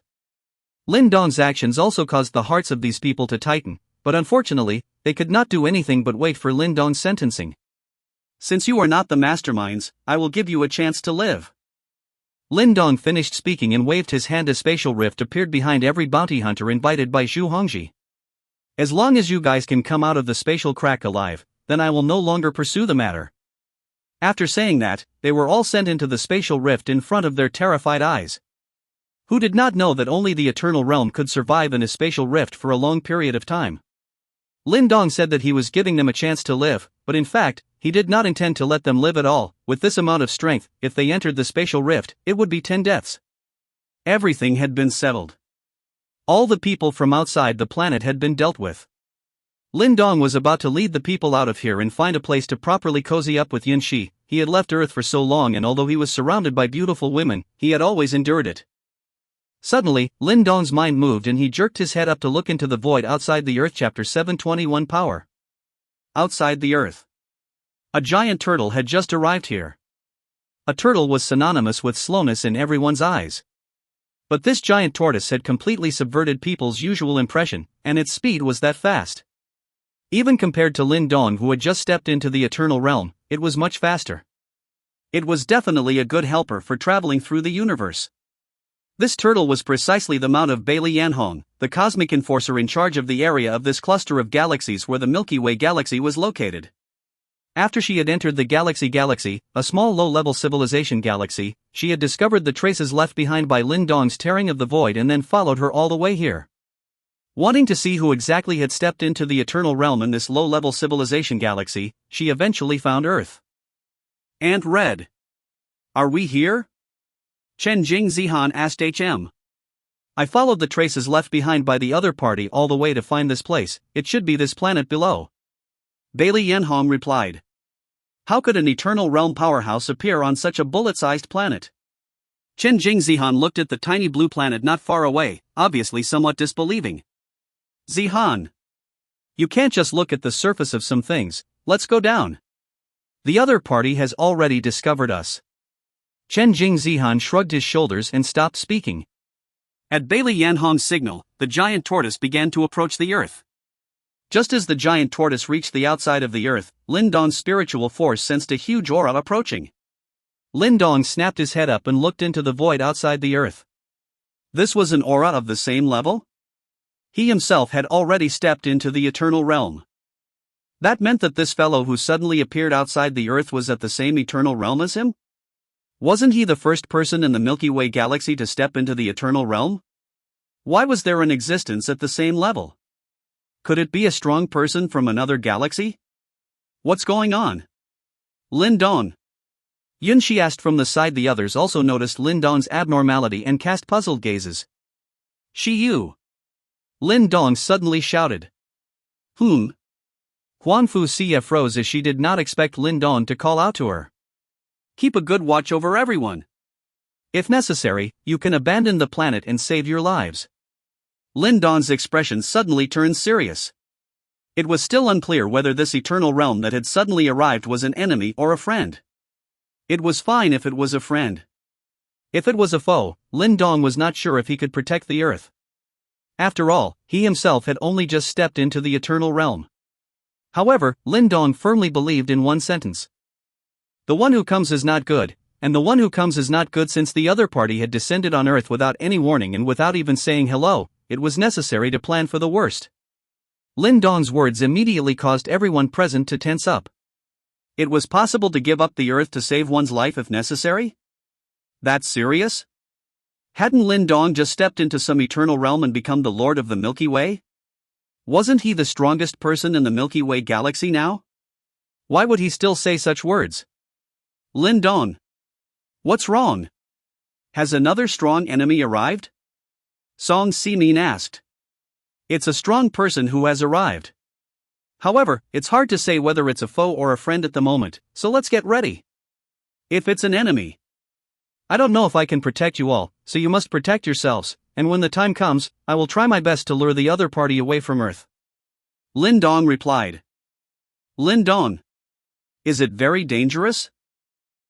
Lin Dong's actions also caused the hearts of these people to tighten, but unfortunately, they could not do anything but wait for Lin Dong's sentencing. Since you are not the masterminds, I will give you a chance to live. Lin Dong finished speaking and waved his hand. A spatial rift appeared behind every bounty hunter invited by Zhu Hongji. As long as you guys can come out of the spatial crack alive, then I will no longer pursue the matter. After saying that, they were all sent into the spatial rift in front of their terrified eyes. Who did not know that only the eternal realm could survive in a spatial rift for a long period of time? Lin Dong said that he was giving them a chance to live, but in fact, he did not intend to let them live at all. With this amount of strength, if they entered the spatial rift, it would be 10 deaths. Everything had been settled. All the people from outside the planet had been dealt with. Lin Dong was about to lead the people out of here and find a place to properly cozy up with Yunshi. He had left Earth for so long, and although he was surrounded by beautiful women, he had always endured it. Suddenly, Lin Dong's mind moved and he jerked his head up to look into the void outside the Earth. Chapter 721 Power. Outside the Earth. A giant turtle had just arrived here. A turtle was synonymous with slowness in everyone's eyes. But this giant tortoise had completely subverted people's usual impression, and its speed was that fast. Even compared to Lin Dong, who had just stepped into the eternal realm, it was much faster. It was definitely a good helper for traveling through the universe. This turtle was precisely the mount of Bailey Yanhong, the cosmic enforcer in charge of the area of this cluster of galaxies where the Milky Way galaxy was located. After she had entered the galaxy, a small low-level civilization galaxy, she had discovered the traces left behind by Lin Dong's tearing of the void and then followed her all the way here. Wanting to see who exactly had stepped into the eternal realm in this low-level civilization galaxy, she eventually found Earth. And read. Are we here? Chen Jing Zihan asked HM. I followed the traces left behind by the other party all the way to find this place. It should be this planet below. Bailey Yanhong replied. How could an eternal realm powerhouse appear on such a bullet-sized planet? Chen Jing Zihan looked at the tiny blue planet not far away, obviously somewhat disbelieving. Zihan. You can't just look at the surface of some things, let's go down. The other party has already discovered us. Chen Jing Zihan shrugged his shoulders and stopped speaking. At Bailey Yanhong's signal, the giant tortoise began to approach the Earth. Just as the giant tortoise reached the outside of the Earth, Lin Dong's spiritual force sensed a huge aura approaching. Lin Dong snapped his head up and looked into the void outside the Earth. This was an aura of the same level? He himself had already stepped into the eternal realm. That meant that this fellow who suddenly appeared outside the Earth was at the same eternal realm as him? Wasn't he the first person in the Milky Way galaxy to step into the eternal realm? Why was there an existence at the same level? Could it be a strong person from another galaxy? What's going on? Lin Dong. Yunshi asked from the side. The others also noticed Lin Dong's abnormality and cast puzzled gazes. Fu. Lin Dong suddenly shouted. Fu Xiu froze as she did not expect Lin Dong to call out to her. Keep a good watch over everyone. If necessary, you can abandon the planet and save your lives. Lin Dong's expression suddenly turned serious. It was still unclear whether this eternal realm that had suddenly arrived was an enemy or a friend. It was fine if it was a friend. If it was a foe, Lin Dong was not sure if he could protect the Earth. After all, he himself had only just stepped into the eternal realm. However, Lin Dong firmly believed in one sentence. The one who comes is not good, and the one who comes is not good. Since the other party had descended on Earth without any warning and without even saying hello, it was necessary to plan for the worst. Lin Dong's words immediately caused everyone present to tense up. It was possible to give up the Earth to save one's life if necessary? That's serious? Hadn't Lin Dong just stepped into some eternal realm and become the Lord of the Milky Way? Wasn't he the strongest person in the Milky Way galaxy now? Why would he still say such words? Lin Dong. What's wrong? Has another strong enemy arrived? Song Simin asked. It's a strong person who has arrived. However, it's hard to say whether it's a foe or a friend at the moment, so let's get ready. If it's an enemy, I don't know if I can protect you all, so you must protect yourselves, and when the time comes, I will try my best to lure the other party away from Earth. Lin Dong replied. Lin Dong. Is it very dangerous?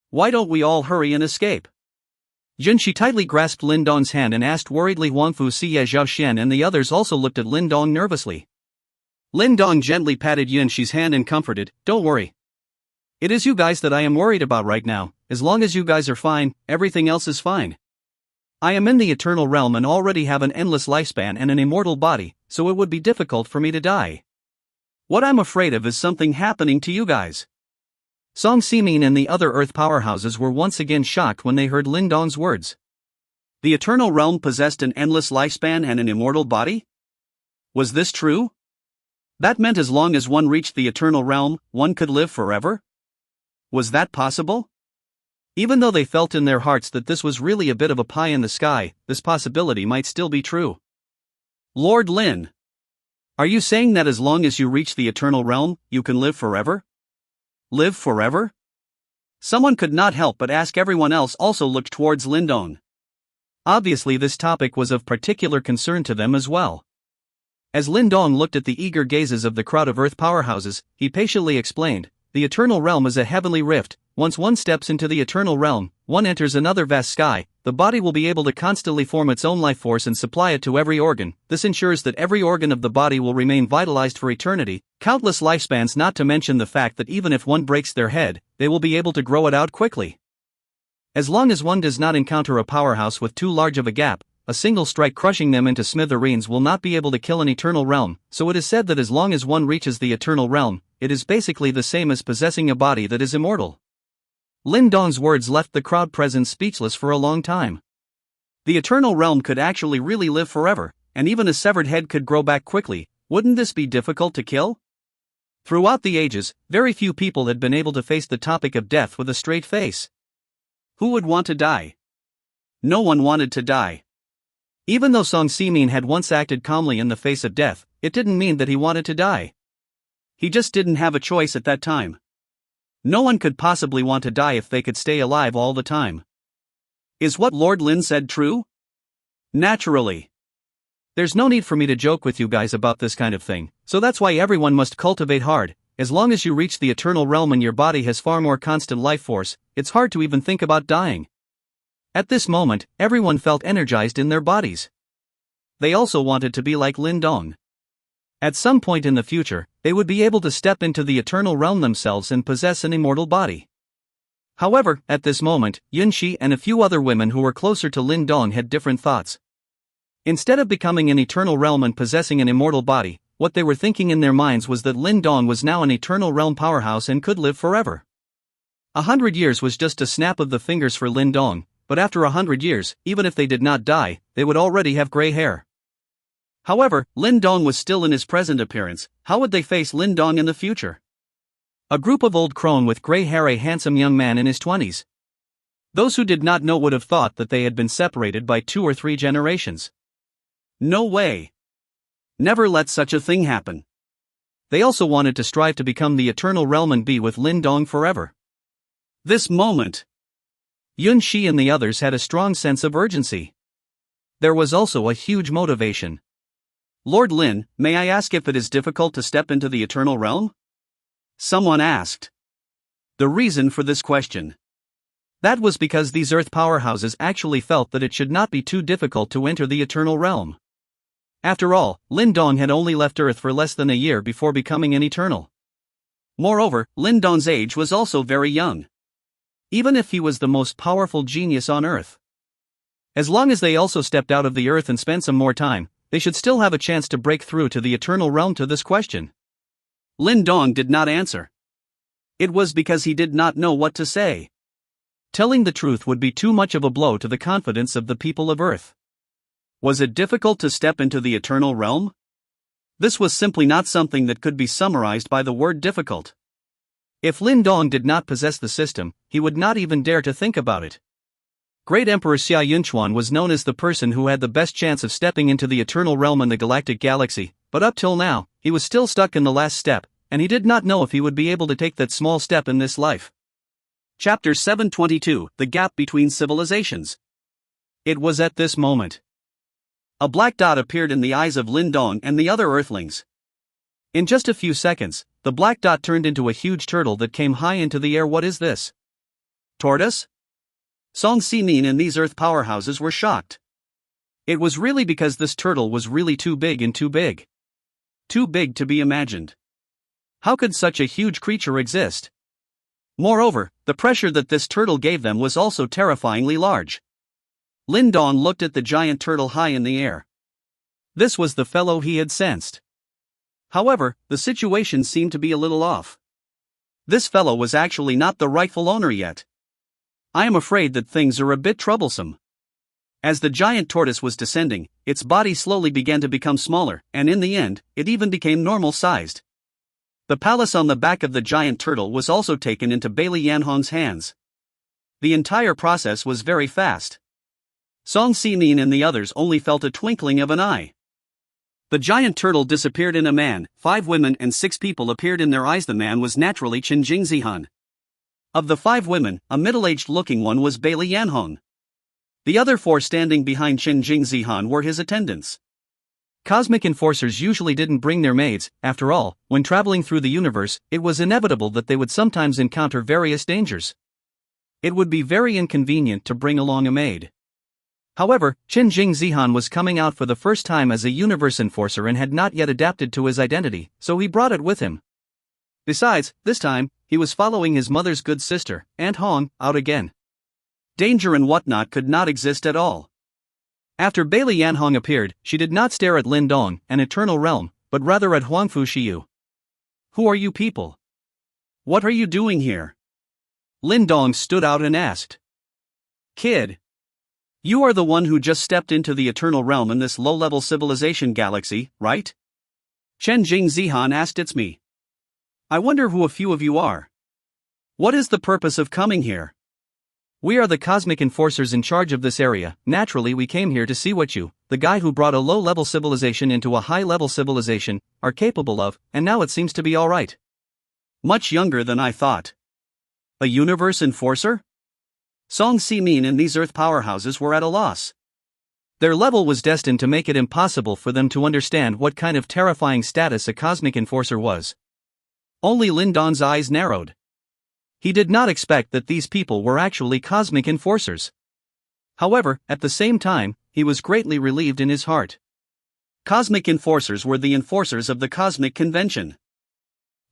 Why don't we all hurry and escape? Yunshi tightly grasped Lin Dong's hand and asked worriedly. Fu Xiu, Zhao Xian and the others also looked at Lin Dong nervously. Lin Dong gently patted Yunshi's hand and comforted, Don't worry. It is you guys that I am worried about right now. As long as you guys are fine, everything else is fine. I am in the eternal realm and already have an endless lifespan and an immortal body, so it would be difficult for me to die. What I'm afraid of is something happening to you guys. Song Simin and the other Earth powerhouses were once again shocked when they heard Lin Dong's words. The eternal realm possessed an endless lifespan and an immortal body? Was this true? That meant as long as one reached the eternal realm, one could live forever? Was that possible? Even though they felt in their hearts that this was really a bit of a pie in the sky, this possibility might still be true. Lord Lin. Are you saying that as long as you reach the eternal realm, you can live forever? Live forever? Someone could not help but ask. Everyone else also looked towards Lin Dong. Obviously this topic was of particular concern to them as well. As Lin Dong looked at the eager gazes of the crowd of Earth powerhouses, he patiently explained, The eternal realm is a heavenly rift. Once one steps into the eternal realm, one enters another vast sky. The body will be able to constantly form its own life force and supply it to every organ. This ensures that every organ of the body will remain vitalized for eternity, countless lifespans, not to mention the fact that even if one breaks their head, they will be able to grow it out quickly. As long as one does not encounter a powerhouse with too large of a gap, a single strike crushing them into smithereens will not be able to kill an eternal realm, so it is said that as long as one reaches the eternal realm, it is basically the same as possessing a body that is immortal. Lin Dong's words left the crowd present speechless for a long time. The eternal realm could actually really live forever, and even a severed head could grow back quickly. Wouldn't this be difficult to kill? Throughout the ages, very few people had been able to face the topic of death with a straight face. Who would want to die? No one wanted to die. Even though Song Simin had once acted calmly in the face of death, it didn't mean that he wanted to die. He just didn't have a choice at that time. No one could possibly want to die if they could stay alive all the time. Is what Lord Lin said true? Naturally. There's no need for me to joke with you guys about this kind of thing, so that's why everyone must cultivate hard. As long as you reach the eternal realm and your body has far more constant life force, it's hard to even think about dying. At this moment, everyone felt energized in their bodies. they also wanted to be like Lin Dong. At some point in the future, they would be able to step into the eternal realm themselves and possess an immortal body. However, at this moment, Yunshi and a few other women who were closer to Lin Dong had different thoughts. Instead of becoming an eternal realm and possessing an immortal body, what they were thinking in their minds was that Lin Dong was now an eternal realm powerhouse and could live forever. 100 years was just a snap of the fingers for Lin Dong, but after 100 years, even if they did not die, they would already have gray hair. However, Lin Dong was still in his present appearance. How would they face Lin Dong in the future? A group of old crone with gray hair, a handsome young man in his 20s. Those who did not know would have thought that they had been separated by 2 or 3 generations. No way. Never let such a thing happen. They also wanted to strive to become the eternal realm and be with Lin Dong forever. This moment, Yunshi and the others had a strong sense of urgency. There was also a huge motivation. Lord Lin, may I ask if it is difficult to step into the eternal realm? Someone asked. The reason for this question. That was because these earth powerhouses actually felt that it should not be too difficult to enter the eternal realm. After all, Lin Dong had only left Earth for less than a year before becoming an eternal. Moreover, Lin Dong's age was also very young. Even if he was the most powerful genius on Earth. As long as they also stepped out of the Earth and spent some more time, they should still have a chance to break through to the eternal realm. To this question, Lin Dong did not answer. It was because he did not know what to say. Telling the truth would be too much of a blow to the confidence of the people of Earth. Was it difficult to step into the eternal realm? This was simply not something that could be summarized by the word difficult. If Lin Dong did not possess the system, he would not even dare to think about it. Great Emperor Xia Yunchuan was known as the person who had the best chance of stepping into the eternal realm in the galactic galaxy, but up till now, he was still stuck in the last step, and he did not know if he would be able to take that small step in this life. Chapter 722, The Gap Between Civilizations. It was at this moment. A black dot appeared in the eyes of Lin Dong and the other Earthlings. In just a few seconds, the black dot turned into a huge turtle that came high into the air. What is this? Tortoise? Song Simin and these Earth powerhouses were shocked. It was really because this turtle was really too big and too big. Too big to be imagined. How could such a huge creature exist? Moreover, the pressure that this turtle gave them was also terrifyingly large. Lin Dong looked at the giant turtle high in the air. This was the fellow he had sensed. However, the situation seemed to be a little off. This fellow was actually not the rightful owner yet. I am afraid that things are a bit troublesome. As the giant tortoise was descending, its body slowly began to become smaller, and in the end, it even became normal-sized. The palace on the back of the giant turtle was also taken into Bailey Yanhong's hands. The entire process was very fast. Song Simin and the others only felt a twinkling of an eye. The giant turtle disappeared in a man, 5 women and 6 people appeared in their eyes. The man was naturally Qingxue. Of the 5 women, a middle-aged looking one was Bailey Yanhong. The other 4 standing behind Qingxue were his attendants. Cosmic enforcers usually didn't bring their maids. After all, when traveling through the universe, it was inevitable that they would sometimes encounter various dangers. It would be very inconvenient to bring along a maid. However, Qingxue was coming out for the first time as a universe enforcer and had not yet adapted to his identity, so he brought it with him. Besides, this time, he was following his mother's good sister, Aunt Hong, out again. Danger and whatnot could not exist at all. After Bailey Yanhong appeared, she did not stare at Lin Dong, an eternal realm, but rather at Fu Xiu. Who are you people? What are you doing here? Lin Dong stood out and asked. Kid. You are the one who just stepped into the eternal realm in this low-level civilization galaxy, right? Qingxue asked. It's me. I wonder who a few of you are. What is the purpose of coming here? We are the cosmic enforcers in charge of this area. Naturally we came here to see what you, the guy who brought a low-level civilization into a high-level civilization, are capable of, and now it seems to be alright. Much younger than I thought. A universe enforcer? Song Simin and these Earth powerhouses were at a loss. Their level was destined to make it impossible for them to understand what kind of terrifying status a cosmic enforcer was. Only Lin Dong's eyes narrowed. He did not expect that these people were actually cosmic enforcers. However, at the same time, he was greatly relieved in his heart. Cosmic enforcers were the enforcers of the cosmic convention.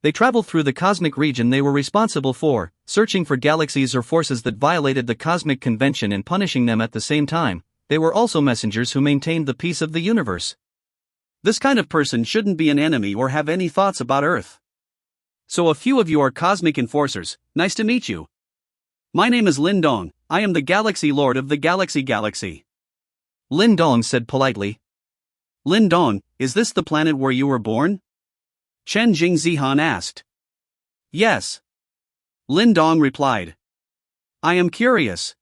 They traveled through the cosmic region they were responsible for, searching for galaxies or forces that violated the cosmic convention and punishing them at the same time. They were also messengers who maintained the peace of the universe. This kind of person shouldn't be an enemy or have any thoughts about Earth. So a few of you are cosmic enforcers. Nice to meet you. My name is Lin Dong. I am the Galaxy Lord of the Galaxy. Lin Dong said politely. Lin Dong, is this the planet where you were born? Chen Jingzihan asked. Yes. Lin Dong replied. I am curious.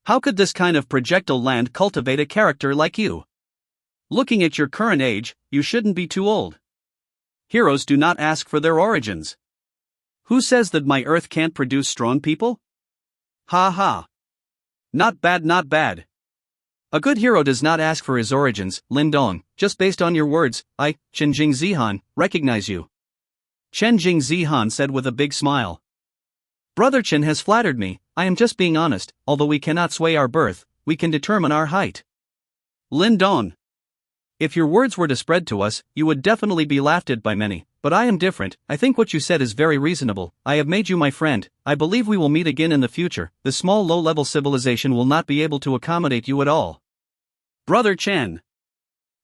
How could this kind of projectile land cultivate a character like you? Looking at your current age, you shouldn't be too old. Heroes do not ask for their origins. Who says that my Earth can't produce strong people? Ha ha. Not bad. A good hero does not ask for his origins, Lin Dong. Just based on your words, I, Chen Jingzihan, recognize you. Chen Jingzihan said with a big smile. Brother Chen has flattered me. I am just being honest. Although we cannot sway our birth, we can determine our height. Lin Dong. If your words were to spread to us, you would definitely be laughed at by many, but I am different. I think what you said is very reasonable. I have made you my friend. I believe we will meet again in the future. The small low-level civilization will not be able to accommodate you at all. Brother Chen.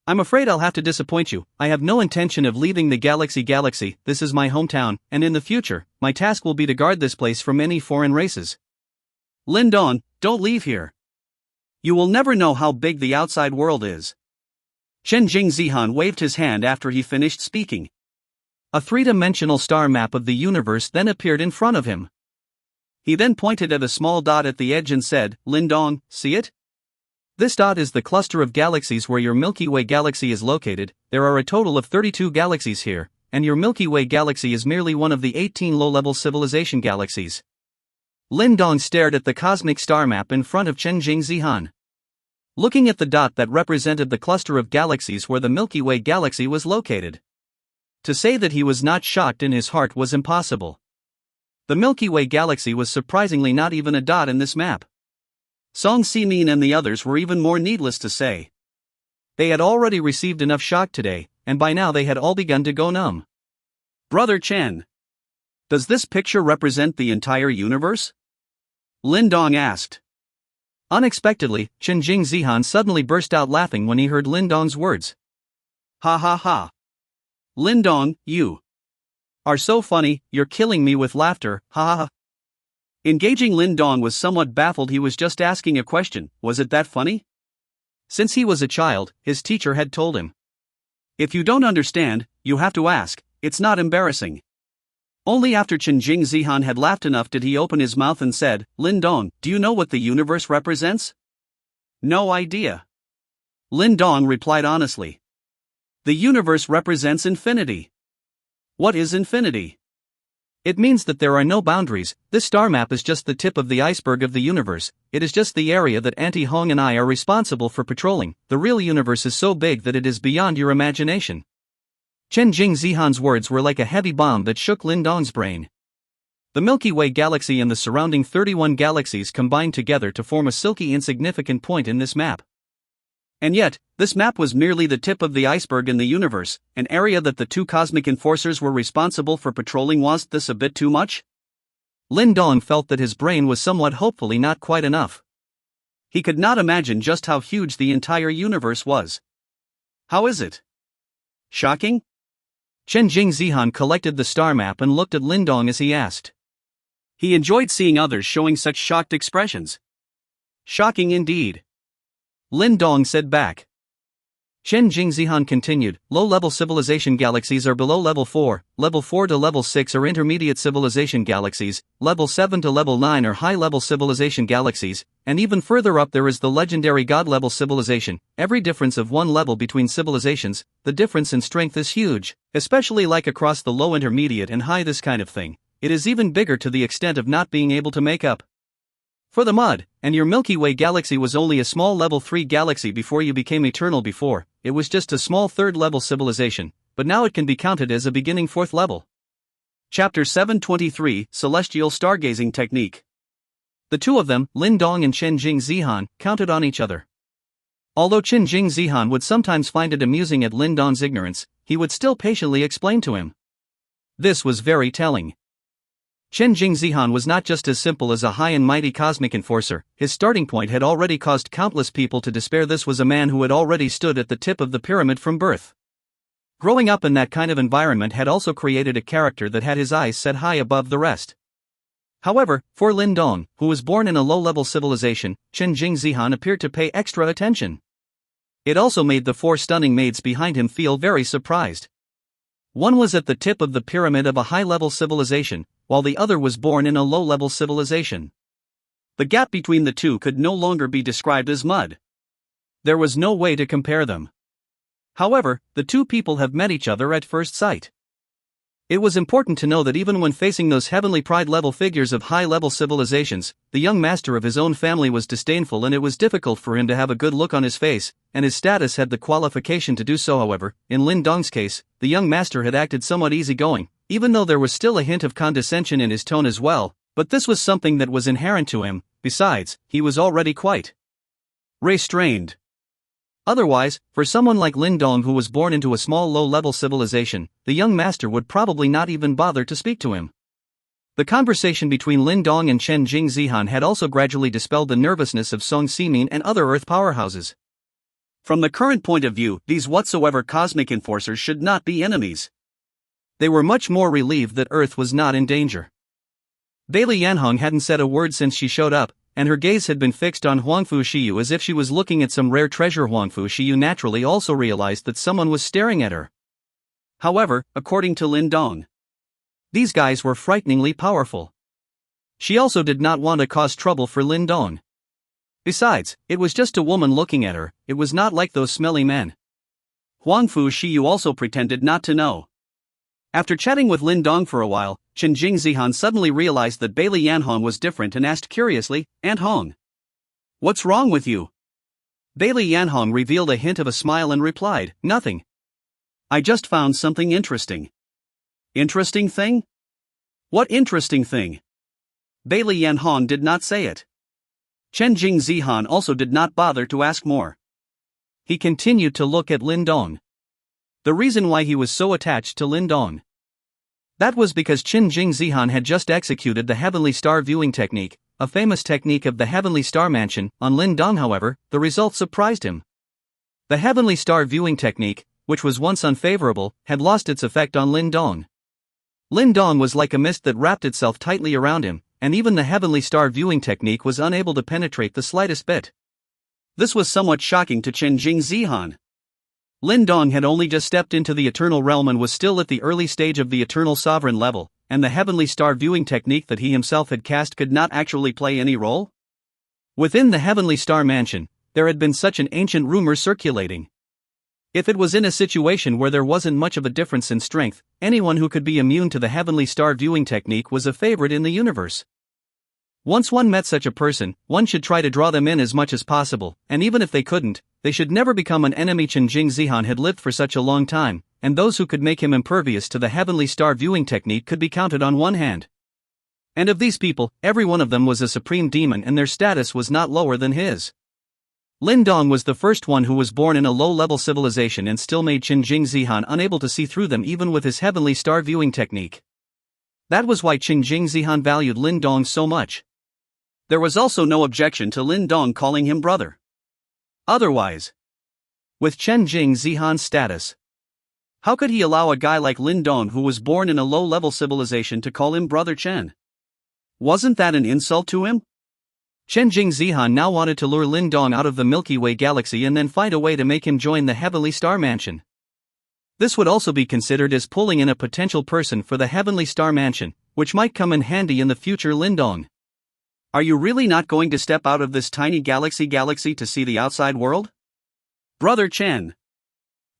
I'm afraid I'll have to disappoint you. I have no intention of leaving the galaxy. This is my hometown, and in the future, my task will be to guard this place from any foreign races. Lin Dong, don't leave here. You will never know how big the outside world is. Chen Jingzihan waved his hand after he finished speaking. A three-dimensional star map of the universe then appeared in front of him. He then pointed at a small dot at the edge and said, Lin Dong, see it? This dot is the cluster of galaxies where your Milky Way galaxy is located. There are a total of 32 galaxies here, and your Milky Way galaxy is merely one of the 18 low-level civilization galaxies. Lin Dong stared at the cosmic star map in front of Chen Jingzihan. Looking at the dot that represented the cluster of galaxies where the Milky Way galaxy was located. To say that he was not shocked in his heart was impossible. The Milky Way galaxy was surprisingly not even a dot in this map. Song Ximin and the others were even more needless to say. They had already received enough shock today, and by now they had all begun to go numb. Brother Chen. Does this picture represent the entire universe? Lin Dong asked. Unexpectedly, Chen Jingzihan suddenly burst out laughing when he heard Lin Dong's words. Ha ha ha. Lin Dong, you are so funny, you're killing me with laughter, ha ha ha. Engaging Lin Dong was somewhat baffled. He was just asking a question. Was it that funny? Since he was a child, his teacher had told him. If you don't understand, you have to ask. It's not embarrassing. Only after Chen Jingzihan had laughed enough did he open his mouth and said, Lin Dong, do you know what the universe represents? No idea. Lin Dong replied honestly. The universe represents infinity. What is infinity? It means that there are no boundaries. This star map is just the tip of the iceberg of the universe. It is just the area that Auntie Hong and I are responsible for patrolling. The real universe is so big that it is beyond your imagination. Chen Jingzihan's words were like a heavy bomb that shook Lin Dong's brain. The Milky Way galaxy and the surrounding 31 galaxies combined together to form a silky insignificant point in this map. And yet, this map was merely the tip of the iceberg in the universe, an area that the two cosmic enforcers were responsible for patrolling. Wasn't this a bit too much? Lin Dong felt that his brain was somewhat hopefully not quite enough. He could not imagine just how huge the entire universe was. How is it? Shocking? Chen Jingzihan collected the star map and looked at Lin Dong as he asked. He enjoyed seeing others showing such shocked expressions. Shocking indeed. Lin Dong said back. Chen Jingzihan continued, low-level civilization galaxies are below level 4 to level 6 are intermediate civilization galaxies, level 7 to level 9 are high-level civilization galaxies, and even further up there is the legendary god-level civilization. Every difference of one level between civilizations, the difference in strength is huge, especially like across the low, intermediate and high this kind of thing. It is even bigger to the extent of not being able to make up for the mud, and your Milky Way galaxy was only a small level 3 galaxy before you became eternal. Before, it was just a small 3rd level civilization, but now it can be counted as a beginning 4th level. Chapter 723, Celestial Stargazing Technique. The two of them, Lin Dong and Chen Jingzihan, counted on each other. Although Qingxue Zihan would sometimes find it amusing at Lin Dong's ignorance, he would still patiently explain to him. This was very telling. Qingxue Zihan was not just as simple as a high and mighty cosmic enforcer, his starting point had already caused countless people to despair. This was a man who had already stood at the tip of the pyramid from birth. Growing up in that kind of environment had also created a character that had his eyes set high above the rest. However, for Lin Dong, who was born in a low-level civilization, Qingxue Zihan appeared to pay extra attention. It also made the 4 stunning maids behind him feel very surprised. One was at the tip of the pyramid of a high-level civilization, while the other was born in a low-level civilization. The gap between the two could no longer be described as mud. There was no way to compare them. However, the two people have met each other at first sight. It was important to know that even when facing those heavenly pride-level figures of high-level civilizations, the young master of his own family was disdainful, and it was difficult for him to have a good look on his face, and his status had the qualification to do so. However, in Lin Dong's case, the young master had acted somewhat easygoing, even though there was still a hint of condescension in his tone as well, but this was something that was inherent to him. Besides, he was already quite restrained. Otherwise, for someone like Lin Dong who was born into a small low-level civilization, the young master would probably not even bother to speak to him. The conversation between Lin Dong and Qingxue Zihan had also gradually dispelled the nervousness of Song Ximin and other Earth powerhouses. From the current point of view, these whatsoever cosmic enforcers should not be enemies. They were much more relieved that Earth was not in danger. Bailey Yanhong hadn't said a word since she showed up, and her gaze had been fixed on Fu Xiu as if she was looking at some rare treasure. Fu Xiu naturally also realized that someone was staring at her. However, according to Lin Dong, these guys were frighteningly powerful. She also did not want to cause trouble for Lin Dong. Besides, it was just a woman looking at her, it was not like those smelly men. Fu Xiu also pretended not to know. After chatting with Lin Dong for a while, Qingxue Zihan suddenly realized that Bailey Yanhong was different and asked curiously, "Aunt Hong, what's wrong with you?" Bailey Yanhong revealed a hint of a smile and replied, "Nothing. I just found something interesting." "Interesting thing? What interesting thing?" Bailey Yanhong did not say it. Qingxue Zihan also did not bother to ask more. He continued to look at Lin Dong. The reason why he was so attached to Lin Dong, that was because Qingxue Zihan had just executed the Heavenly Star Viewing Technique, a famous technique of the Heavenly Star Mansion, on Lin Dong. However, the result surprised him. The Heavenly Star Viewing Technique, which was once unfavorable, had lost its effect on Lin Dong. Lin Dong was like a mist that wrapped itself tightly around him, and even the Heavenly Star Viewing Technique was unable to penetrate the slightest bit. This was somewhat shocking to Qingxue Zihan. Lin Dong had only just stepped into the Eternal Realm and was still at the early stage of the Eternal Sovereign level, and the Heavenly Star Viewing Technique that he himself had cast could not actually play any role? Within the Heavenly Star Mansion, there had been such an ancient rumor circulating. If it was in a situation where there wasn't much of a difference in strength, anyone who could be immune to the Heavenly Star Viewing Technique was a favorite in the universe. Once one met such a person, one should try to draw them in as much as possible, and even if they couldn't, they should never become an enemy. Qingxue Zihan had lived for such a long time, and those who could make him impervious to the Heavenly Star Viewing Technique could be counted on one hand. And of these people, every one of them was a supreme demon, and their status was not lower than his. Lin Dong was the first one who was born in a low-level civilization and still made Qingxue Zihan unable to see through them even with his Heavenly Star Viewing Technique. That was why Qingxue Zihan valued Lin Dong so much. There was also no objection to Lin Dong calling him brother. Otherwise, with Qingxue Zihan's status, how could he allow a guy like Lin Dong who was born in a low-level civilization to call him Brother Chen? Wasn't that an insult to him? Qingxue Zihan now wanted to lure Lin Dong out of the Milky Way galaxy and then find a way to make him join the Heavenly Star Mansion. This would also be considered as pulling in a potential person for the Heavenly Star Mansion, which might come in handy in the future. Lin Dong, are you really not going to step out of this tiny galaxy to see the outside world? Brother Chen,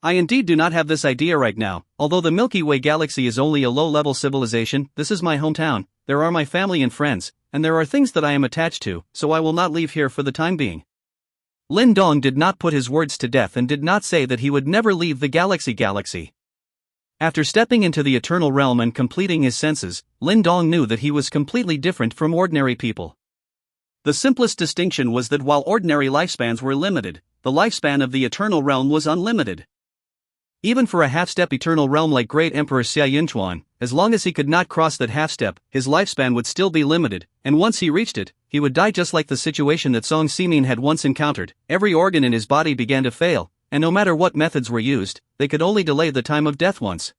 I indeed do not have this idea right now. Although the Milky Way galaxy is only a low-level civilization, this is my hometown, there are my family and friends, and there are things that I am attached to, so I will not leave here for the time being. Lin Dong did not put his words to death and did not say that he would never leave the galaxy. After stepping into the Eternal Realm and completing his senses, Lin Dong knew that he was completely different from ordinary people. The simplest distinction was that while ordinary lifespans were limited, the lifespan of the Eternal Realm was unlimited. Even for a half-step Eternal Realm like Great Emperor Xia Yunchuan, as long as he could not cross that half-step, his lifespan would still be limited, and once he reached it, he would die just like the situation that Song Ximin had once encountered. Every organ in his body began to fail, and no matter what methods were used, they could only delay the time of death once.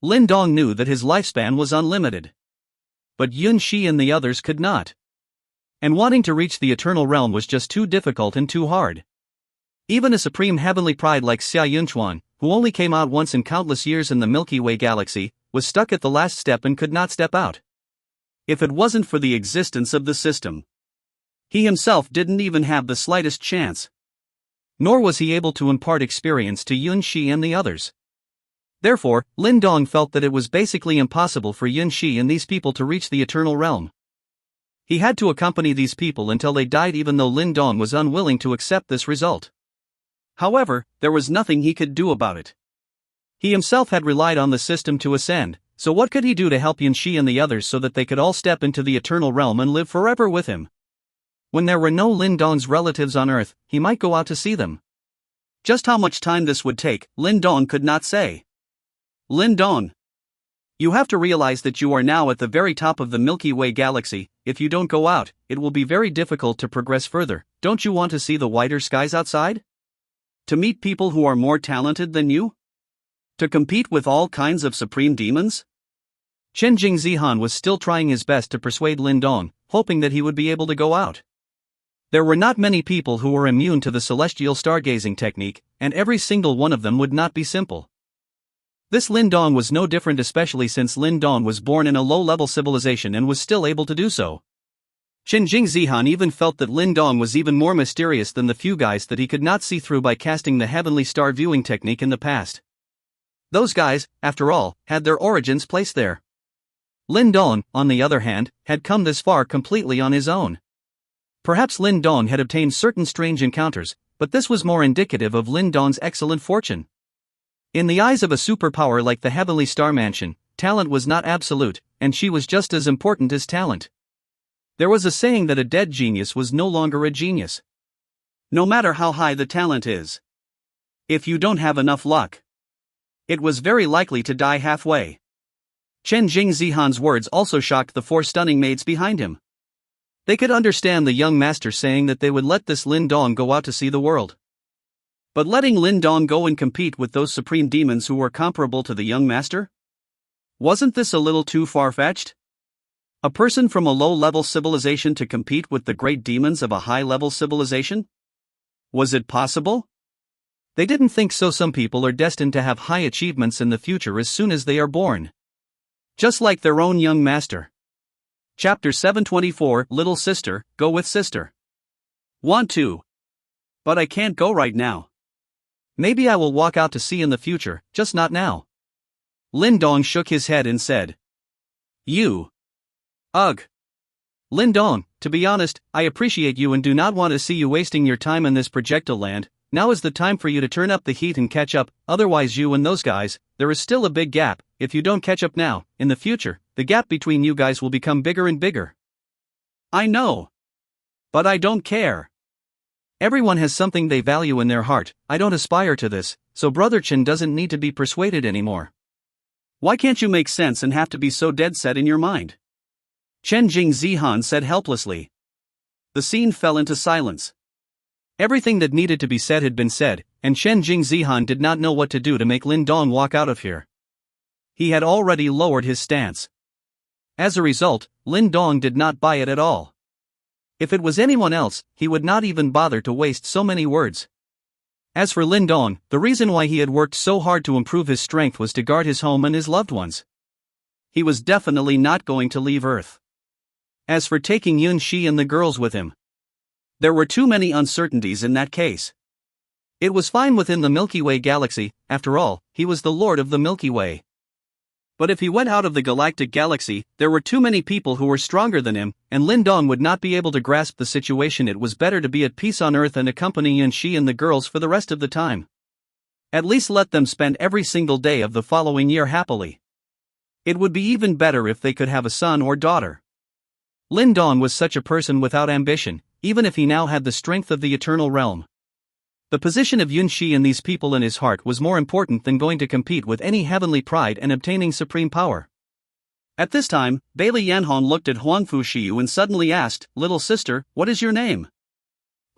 Lin Dong knew that his lifespan was unlimited. But Yunshi and the others could not. And wanting to reach the Eternal Realm was just too difficult and too hard. Even a supreme heavenly pride like Xia Yunchuan, who only came out once in countless years in the Milky Way galaxy, was stuck at the last step and could not step out. If it wasn't for the existence of the system, he himself didn't even have the slightest chance. Nor was he able to impart experience to Yunshi and the others. Therefore, Lin Dong felt that it was basically impossible for Yunshi and these people to reach the Eternal Realm. He had to accompany these people until they died, even though Lin Dong was unwilling to accept this result. However, there was nothing he could do about it. He himself had relied on the system to ascend, so what could he do to help Yunshi and the others so that they could all step into the Eternal Realm and live forever with him? When there were no Lin Dong's relatives on Earth, he might go out to see them. Just how much time this would take, Lin Dong could not say. Lin Dong, you have to realize that you are now at the very top of the Milky Way galaxy. If you don't go out, it will be very difficult to progress further. Don't you want to see the wider skies outside? To meet people who are more talented than you? To compete with all kinds of supreme demons? Chen Jingzihan was still trying his best to persuade Lin Dong, hoping that he would be able to go out. There were not many people who were immune to the celestial stargazing technique, and every single one of them would not be simple. This Lin Dong was no different, especially since Lin Dong was born in a low-level civilization and was still able to do so. Chen Jingzihan even felt that Lin Dong was even more mysterious than the few guys that he could not see through by casting the heavenly star viewing technique in the past. Those guys, after all, had their origins placed there. Lin Dong, on the other hand, had come this far completely on his own. Perhaps Lin Dong had obtained certain strange encounters, but this was more indicative of Lin Dong's excellent fortune. In the eyes of a superpower like the Heavenly Star Mansion, talent was not absolute, and she was just as important as talent. There was a saying that a dead genius was no longer a genius. No matter how high the talent is, if you don't have enough luck, it was very likely to die halfway. Chen Jingzihan's words also shocked the four stunning maids behind him. They could understand the young master saying that they would let this Lin Dong go out to see the world. But letting Lin Dong go and compete with those supreme demons who were comparable to the young master? Wasn't this a little too far-fetched? A person from a low-level civilization to compete with the great demons of a high-level civilization? Was it possible? They didn't think so. Some people are destined to have high achievements in the future as soon as they are born. Just like their own young master. Chapter 724, Little Sister, Go with Sister. Want to. But I can't go right now. Maybe I will walk out to sea in the future, just not now. Lin Dong shook his head and said. You. Ugh. Lin Dong, to be honest, I appreciate you and do not want to see you wasting your time in this projectile land. Now is the time for you to turn up the heat and catch up, otherwise you and those guys, there is still a big gap. If you don't catch up now, in the future, the gap between you guys will become bigger and bigger. I know. But I don't care. Everyone has something they value in their heart. I don't aspire to this, so Brother Chen doesn't need to be persuaded anymore. Why can't you make sense and have to be so dead set in your mind? Chen Jingzihan said helplessly. The scene fell into silence. Everything that needed to be said had been said, and Chen Jingzihan did not know what to do to make Lin Dong walk out of here. He had already lowered his stance. As a result, Lin Dong did not buy it at all. If it was anyone else, he would not even bother to waste so many words. As for Lin Dong, the reason why he had worked so hard to improve his strength was to guard his home and his loved ones. He was definitely not going to leave Earth. As for taking Yunshi and the girls with him, there were too many uncertainties in that case. It was fine within the Milky Way galaxy, after all, he was the Lord of the Milky Way. But if he went out of the galactic galaxy, there were too many people who were stronger than him, and Lin Dong would not be able to grasp the situation. It was better to be at peace on Earth and accompany Yunshi and the girls for the rest of the time. At least let them spend every single day of the following year happily. It would be even better if they could have a son or daughter. Lin Dong was such a person without ambition, even if he now had the strength of the Eternal Realm. The position of Yunshi and these people in his heart was more important than going to compete with any heavenly pride and obtaining supreme power. At this time, Bailey Yanhong looked at Fu Xiu and suddenly asked, "Little sister, what is your name?"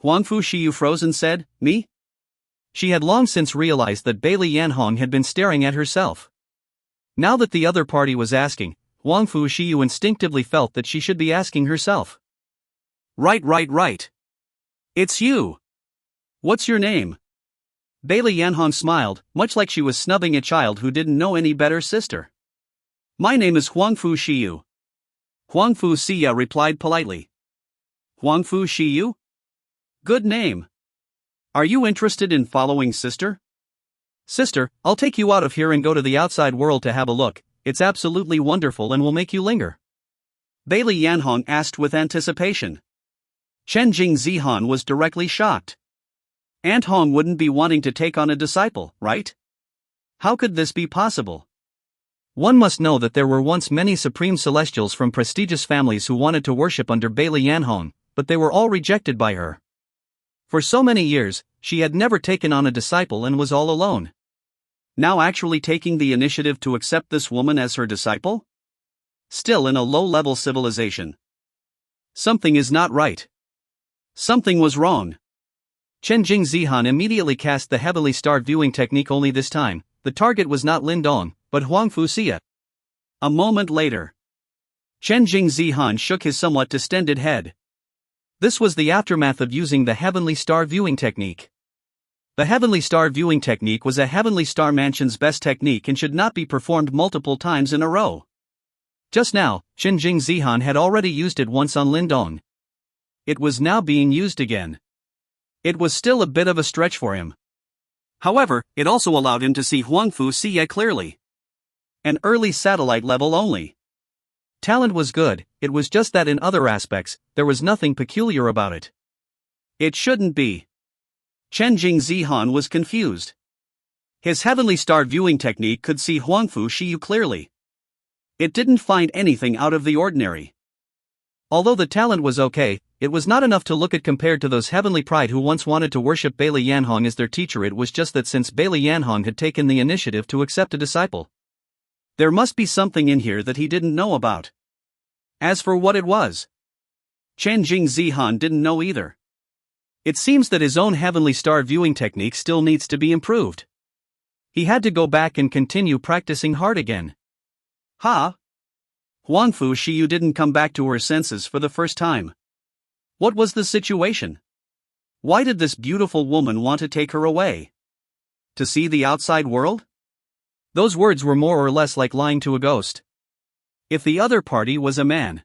Fu Xiu froze and said, "Me?" She had long since realized that Bailey Yanhong had been staring at herself. Now that the other party was asking, Fu Xiu instinctively felt that she should be asking herself. Right. It's you. What's your name? Bailey Yanhong smiled, much like she was snubbing a child who didn't know any better sister. My name is Fu Xiu. Fu Xiu replied politely. Fu Xiu? Good name. Are you interested in following sister? Sister, I'll take you out of here and go to the outside world to have a look. It's absolutely wonderful and will make you linger. Bailey Yanhong asked with anticipation. Qingxue was directly shocked. Aunt Hong wouldn't be wanting to take on a disciple, right? How could this be possible? One must know that there were once many supreme celestials from prestigious families who wanted to worship under Bailey Yanhong, but they were all rejected by her. For so many years, she had never taken on a disciple and was all alone. Now actually taking the initiative to accept this woman as her disciple? Still in a low-level civilization. Something is not right. Something was wrong. Qingxue immediately cast the heavenly star viewing technique, only this time, the target was not Lin Dong, but Fu Xiu. A moment later, Qingxue shook his somewhat distended head. This was the aftermath of using the heavenly star viewing technique. The heavenly star viewing technique was a heavenly star mansion's best technique and should not be performed multiple times in a row. Just now, Qingxue had already used it once on Lin Dong. It was now being used again. It was still a bit of a stretch for him. However, it also allowed him to see Fu Xiu clearly. An early satellite level only. Talent was good, it was just that in other aspects, there was nothing peculiar about it. It shouldn't be. Qingxue was confused. His heavenly star viewing technique could see Fu Xiu clearly. It didn't find anything out of the ordinary. Although the talent was okay, it was not enough to look at compared to those heavenly pride who once wanted to worship Bailey Yanhong as their teacher. It was just that since Bailey Yanhong had taken the initiative to accept a disciple, there must be something in here that he didn't know about. As for what it was, Qingxue didn't know either. It seems that his own heavenly star viewing technique still needs to be improved. He had to go back and continue practicing hard again. Fu Xiu didn't come back to her senses for the first time. What was the situation? Why did this beautiful woman want to take her away? To see the outside world? Those words were more or less like lying to a ghost. If the other party was a man,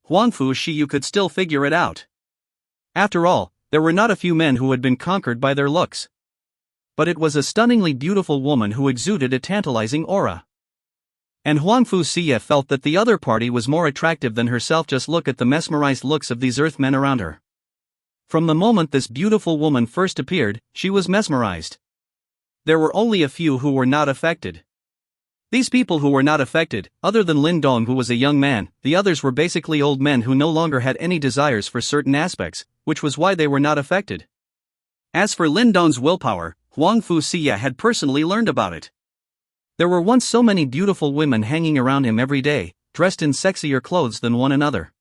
Fu Xiu could still figure it out. After all, there were not a few men who had been conquered by their looks. But it was a stunningly beautiful woman who exuded a tantalizing aura. And Fu Xiu felt that the other party was more attractive than herself. Just look at the mesmerized looks of these earthmen around her. From the moment this beautiful woman first appeared, she was mesmerized. There were only a few who were not affected. These people who were not affected, other than Lin Dong who was a young man, the others were basically old men who no longer had any desires for certain aspects, which was why they were not affected. As for Lin Dong's willpower, Fu Xiu had personally learned about it. There were once so many beautiful women hanging around him every day, dressed in sexier clothes than one another.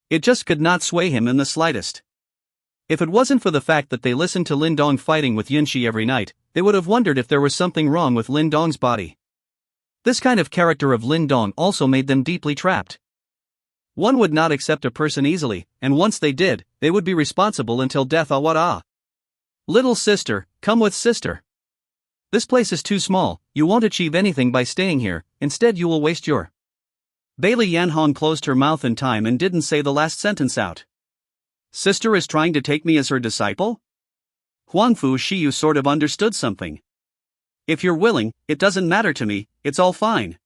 It just could not sway him in the slightest. If it wasn't for the fact that they listened to Lin Dong fighting with Yunshi every night, they would have wondered if there was something wrong with Lin Dong's body. This kind of character of Lin Dong also made them deeply trapped. One would not accept a person easily, and once they did, they would be responsible until death. Little sister, come with sister. This place is too small, you won't achieve anything by staying here, instead you will waste your. Bailey Yanhong closed her mouth in time and didn't say the last sentence out. Sister is trying to take me as her disciple? Fu Xiu sort of understood something. If you're willing, it doesn't matter to me, it's all fine.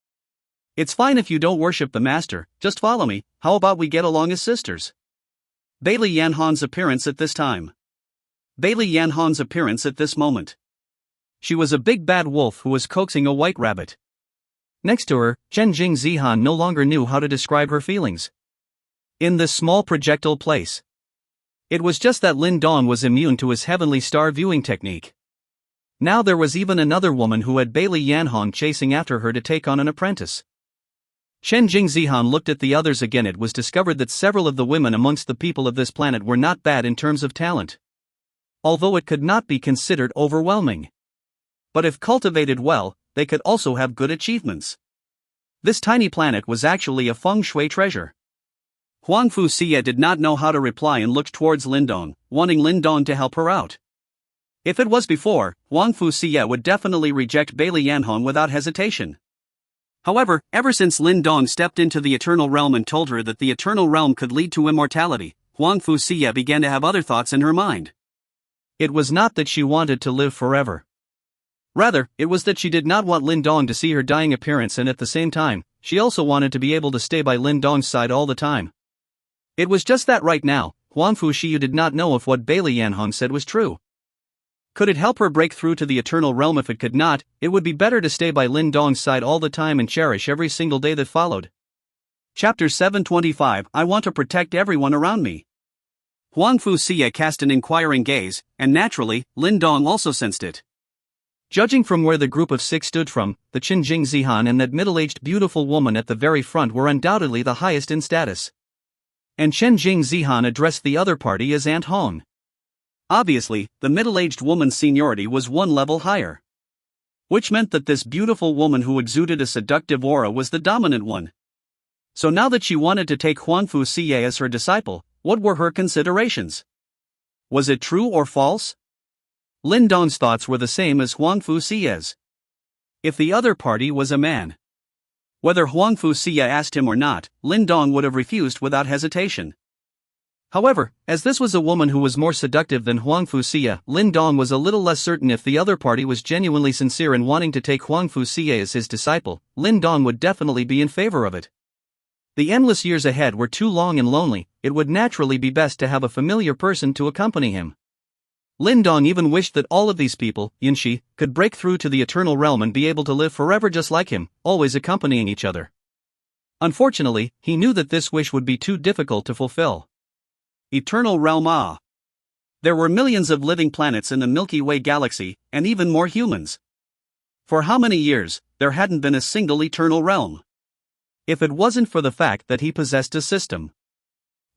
It's fine if you don't worship the master, just follow me, how about we get along as sisters? Bailey Yanhong's appearance at this time. Bailey Yanhong's appearance at this moment. She was a big bad wolf who was coaxing a white rabbit. Next to her, Qingxue no longer knew how to describe her feelings. In this small projectile place, It was just that Lin Dong was immune to his heavenly star viewing technique. Now there was even another woman who had Bailey Yanhong chasing after her to take on an apprentice. Chen Jingzihan looked at the others again. It was discovered that several of the women amongst the people of this planet were not bad in terms of talent, although it could not be considered overwhelming. But if cultivated well, they could also have good achievements. This tiny planet was actually a feng shui treasure. Fu Xiu did not know how to reply and looked towards Lin Dong, wanting Lin Dong to help her out. If it was before, Fu Xiu would definitely reject Bailey Yanhong without hesitation. However, ever since Lin Dong stepped into the Eternal Realm and told her that the Eternal Realm could lead to immortality, Fu Xiu began to have other thoughts in her mind. It was not that she wanted to live forever. Rather, it was that she did not want Lin Dong to see her dying appearance, and at the same time, she also wanted to be able to stay by Lin Dong's side all the time. It was just that right now, Fu Xiu did not know if what Bailey Yanhong said was true. Could it help her break through to the Eternal Realm? If it could not, it would be better to stay by Lin Dong's side all the time and cherish every single day that followed. Chapter 725. I want to protect everyone around me. Fu Xiu cast an inquiring gaze, and naturally, Lin Dong also sensed it. Judging from where the group of six stood from, the Chen Jingzihan and that middle-aged beautiful woman at the very front were undoubtedly the highest in status. And Chen Jingzihan addressed the other party as Aunt Hong. Obviously, the middle-aged woman's seniority was one level higher, which meant that this beautiful woman who exuded a seductive aura was the dominant one. So now that she wanted to take Fu Xiu as her disciple, what were her considerations? Was it true or false? Lin Dong's thoughts were the same as Fu Xiu's. If the other party was a man, whether Fu Xiu asked him or not, Lin Dong would have refused without hesitation. However, as this was a woman who was more seductive than Fu Xiu, Lin Dong was a little less certain if the other party was genuinely sincere in wanting to take Fu Xiu as his disciple. Lin Dong would definitely be in favor of it. The endless years ahead were too long and lonely. It would naturally be best to have a familiar person to accompany him. Lin Dong even wished that all of these people, Yunshi, could break through to the Eternal Realm and be able to live forever just like him, always accompanying each other. Unfortunately, he knew that this wish would be too difficult to fulfill. Eternal Realm. There were millions of living planets in the Milky Way galaxy, and even more humans. For how many years, there hadn't been a single Eternal Realm. If it wasn't for the fact that he possessed a system,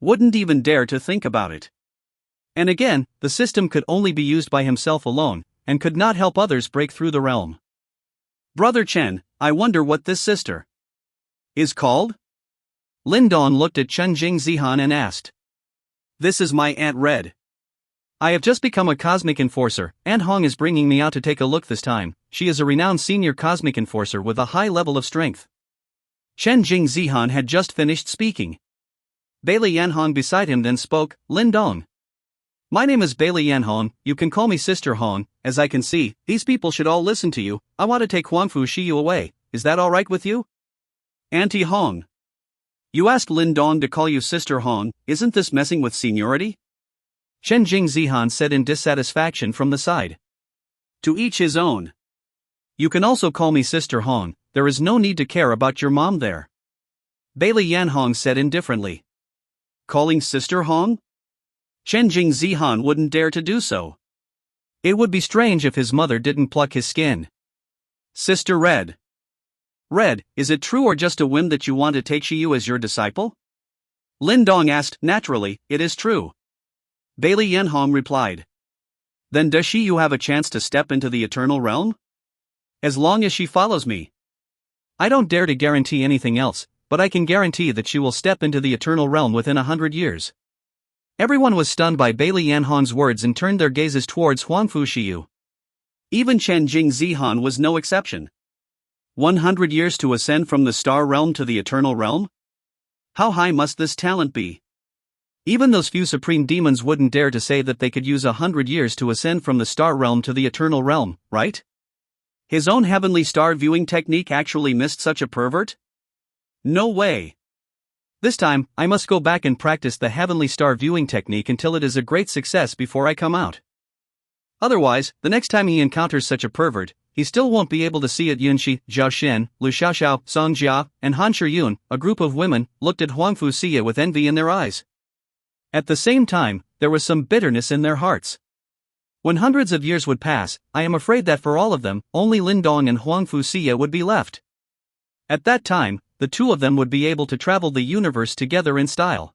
wouldn't even dare to think about it. And again, the system could only be used by himself alone, and could not help others break through the realm. Brother Chen, I wonder what this sister is called? Lin Dong looked at Chen Jingzihan and asked. This is my Aunt Red. I have just become a cosmic enforcer. Aunt Hong is bringing me out to take a look this time. She is a renowned senior cosmic enforcer with a high level of strength. Chen Jingzihan had just finished speaking. Bailey Yanhong beside him then spoke. Lin Dong. My name is Bailey Yanhong, you can call me Sister Hong. As I can see, these people should all listen to you. I want to take Fu Xiu away. Is that alright with you? Auntie Hong. You asked Lin Dong to call you Sister Hong, isn't this messing with seniority? Chen Jingzihan said in dissatisfaction from the side. To each his own. You can also call me Sister Hong, there is no need to care about your mom there. Bailey Yanhong said indifferently. Calling Sister Hong? Chen Jingzihan wouldn't dare to do so. It would be strange if his mother didn't pluck his skin. Sister Red. Red, is it true or just a whim that you want to take Xiu as your disciple? Lin Dong asked. Naturally, it is true. Bailey Yanhong replied. Then does Xiu have a chance to step into the Eternal Realm? As long as she follows me. I don't dare to guarantee anything else, but I can guarantee that she will step into the Eternal Realm within 100 years. Everyone was stunned by Bailey Yanhong's words and turned their gazes towards Fu Xiu. Even Chen Jingzihan was no exception. 100 years to ascend from the Star Realm to the Eternal Realm? How high must this talent be? Even those few supreme demons wouldn't dare to say that they could use 100 years to ascend from the Star Realm to the Eternal Realm, right? His own heavenly star viewing technique actually missed such a pervert? No way. This time, I must go back and practice the heavenly star viewing technique until it is a great success before I come out. Otherwise, the next time he encounters such a pervert, he still won't be able to see it. Yunshi, Zhao Shen, Lu Xiaoxiao, Song Jia, and Han Shiyun, a group of women, looked at Fu Xiu with envy in their eyes. At the same time, there was some bitterness in their hearts. When hundreds of years would pass, I am afraid that for all of them, only Lin Dong and Fu Xiu would be left. At that time, the two of them would be able to travel the universe together in style.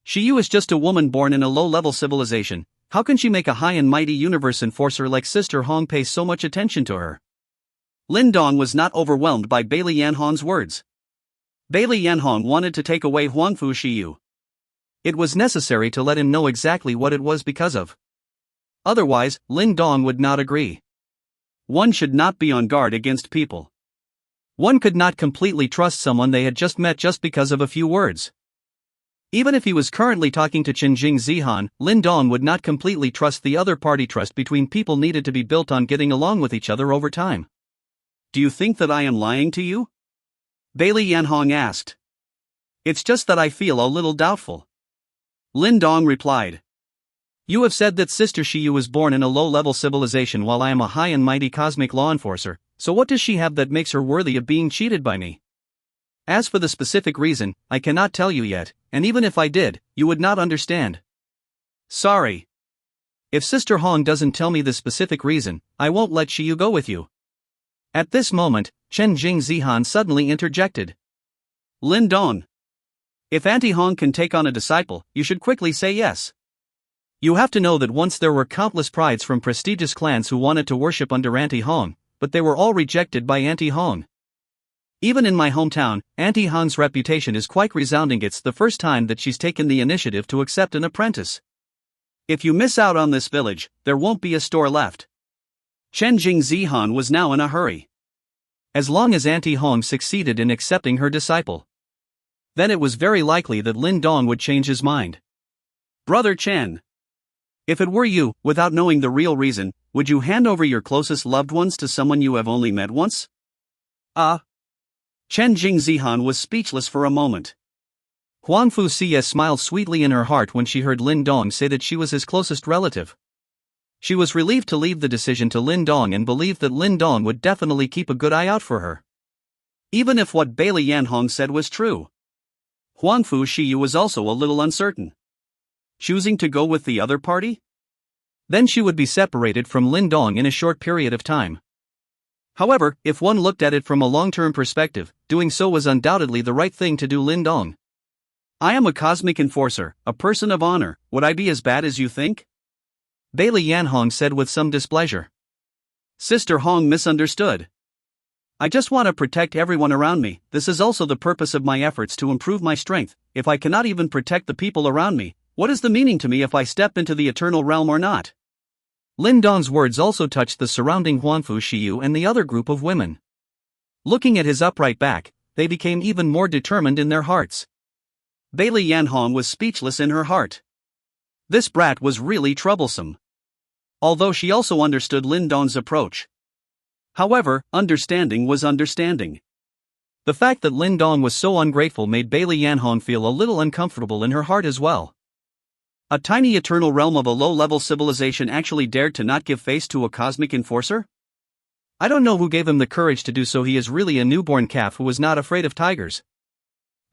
Xiu is just a woman born in a low-level civilization. How can she make a high and mighty universe enforcer like Sister Hong pay so much attention to her? Lin Dong was not overwhelmed by Bailey Yanhong's words. Bailey Yanhong wanted to take away Fu Xiu. It was necessary to let him know exactly what it was because of. Otherwise, Lin Dong would not agree. One should not be on guard against people. One could not completely trust someone they had just met just because of a few words. Even if he was currently talking to Qingxue Zihan, Lin Dong would not completely trust the other party. Trust between people needed to be built on getting along with each other over time. Do you think that I am lying to you? Bailey Yanhong asked. It's just that I feel a little doubtful. Lin Dong replied. You have said that Sister Xiu was born in a low-level civilization while I am a high and mighty cosmic law enforcer, so what does she have that makes her worthy of being cheated by me? As for the specific reason, I cannot tell you yet, and even if I did, you would not understand. Sorry. If Sister Hong doesn't tell me the specific reason, I won't let Xiu go with you. At this moment, Qingxue Zihan suddenly interjected. Lin Dong. If Auntie Hong can take on a disciple, you should quickly say yes. You have to know that once there were countless prides from prestigious clans who wanted to worship under Auntie Hong, but they were all rejected by Auntie Hong. Even in my hometown, Auntie Hong's reputation is quite resounding. It's the first time that she's taken the initiative to accept an apprentice. If you miss out on this village, there won't be a store left. Qingxue Zihan was now in a hurry. As long as Auntie Hong succeeded in accepting her disciple, then it was very likely that Lin Dong would change his mind. Brother Chen. If it were you, without knowing the real reason, would you hand over your closest loved ones to someone you have only met once? Qingxue Zihan was speechless for a moment. Fu Xiu smiled sweetly in her heart when she heard Lin Dong say that she was his closest relative. She was relieved to leave the decision to Lin Dong and believed that Lin Dong would definitely keep a good eye out for her. Even if what Bailey Yanhong said was true. Fu Xiu was also a little uncertain. Choosing to go with the other party? Then she would be separated from Lin Dong in a short period of time. However, if one looked at it from a long-term perspective, doing so was undoubtedly the right thing to do. Lin Dong. I am a cosmic enforcer, a person of honor. Would I be as bad as you think? Bailey Yanhong said with some displeasure. Sister Hong misunderstood. I just want to protect everyone around me. This is also the purpose of my efforts to improve my strength. If I cannot even protect the people around me, what is the meaning to me if I step into the eternal realm or not? Lin Dong's words also touched the surrounding Fu Xiu and the other group of women. Looking at his upright back, they became even more determined in their hearts. Bailey Yanhong was speechless in her heart. This brat was really troublesome. Although she also understood Lin Dong's approach. However, understanding was understanding. The fact that Lin Dong was so ungrateful made Bailey Yanhong feel a little uncomfortable in her heart as well. A tiny eternal realm of a low-level civilization actually dared to not give face to a cosmic enforcer? I don't know who gave him the courage to do so. He is really a newborn calf who was not afraid of tigers.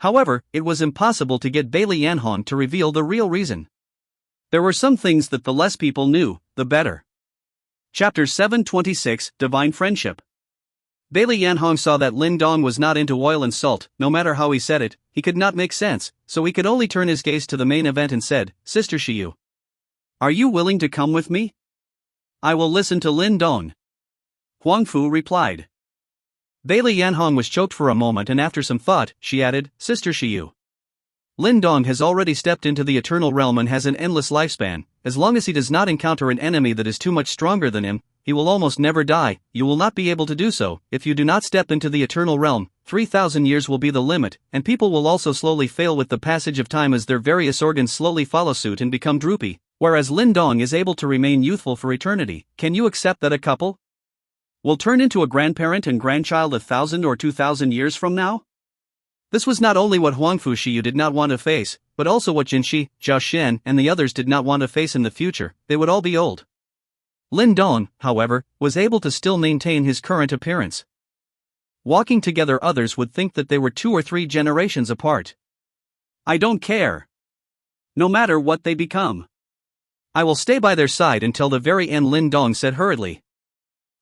However, it was impossible to get Bailey Yanhong to reveal the real reason. There were some things that the less people knew, the better. Chapter 726, Divine Friendship. Bailey Yanhong saw that Lin Dong was not into oil and salt. No matter how he said it, he could not make sense, so he could only turn his gaze to the main event and said, Sister Xiu, are you willing to come with me? I will listen to Lin Dong. Fu replied. Bailey Yanhong was choked for a moment and after some thought, she added, Sister Xiu, Lin Dong has already stepped into the eternal realm and has an endless lifespan. As long as he does not encounter an enemy that is too much stronger than him, he will almost never die. You will not be able to do so. If you do not step into the eternal realm, 3,000 years will be the limit, and people will also slowly fail with the passage of time as their various organs slowly follow suit and become droopy, whereas Lin Dong is able to remain youthful for eternity. Can you accept that a couple will turn into a grandparent and grandchild 1,000 or 2,000 years from now? This was not only what Fu Xiu did not want to face, but also what Jinshi, Zhao Shen, and the others did not want to face in the future. They would all be old. Lin Dong, however, was able to still maintain his current appearance. Walking together, others would think that they were 2 or 3 generations apart. I don't care. no matter what they become. I will stay by their side until the very end, Lin Dong said hurriedly.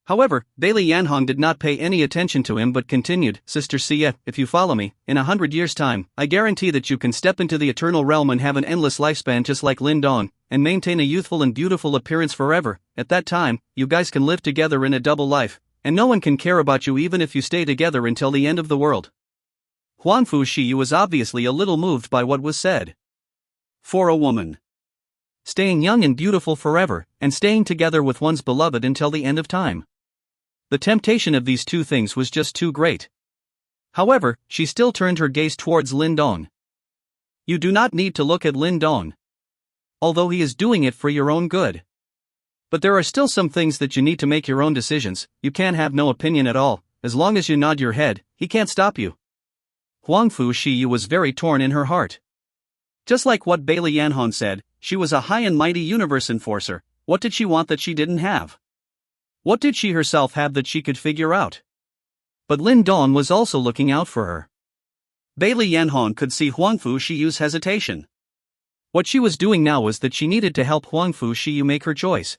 However, Bailey Yanhong did not pay any attention to him but continued, Sister Xie, if you follow me, in 100 years' time, I guarantee that you can step into the eternal realm and have an endless lifespan just like Lin Dong, and maintain a youthful and beautiful appearance forever. At that time, you guys can live together in a double life, and no one can care about you even if you stay together until the end of the world. Fu Xiu was obviously a little moved by what was said. For a woman, staying young and beautiful forever, and staying together with one's beloved until the end of time. The temptation of these two things was just too great. However, she still turned her gaze towards Lin Dong. You do not need to look at Lin Dong, although he is doing it for your own good. But there are still some things that you need to make your own decisions. You can't have no opinion at all. As long as you nod your head, he can't stop you. Fu Xiu was very torn in her heart. Just like what Bailey Yanhong said, she was a high and mighty universe enforcer. What did she want that she didn't have? What did she herself have that she could figure out? But Lin Dong was also looking out for her. Bailey Yanhong could see Fu Xiu's hesitation. What she was doing now was that she needed to help Fu Xiu make her choice.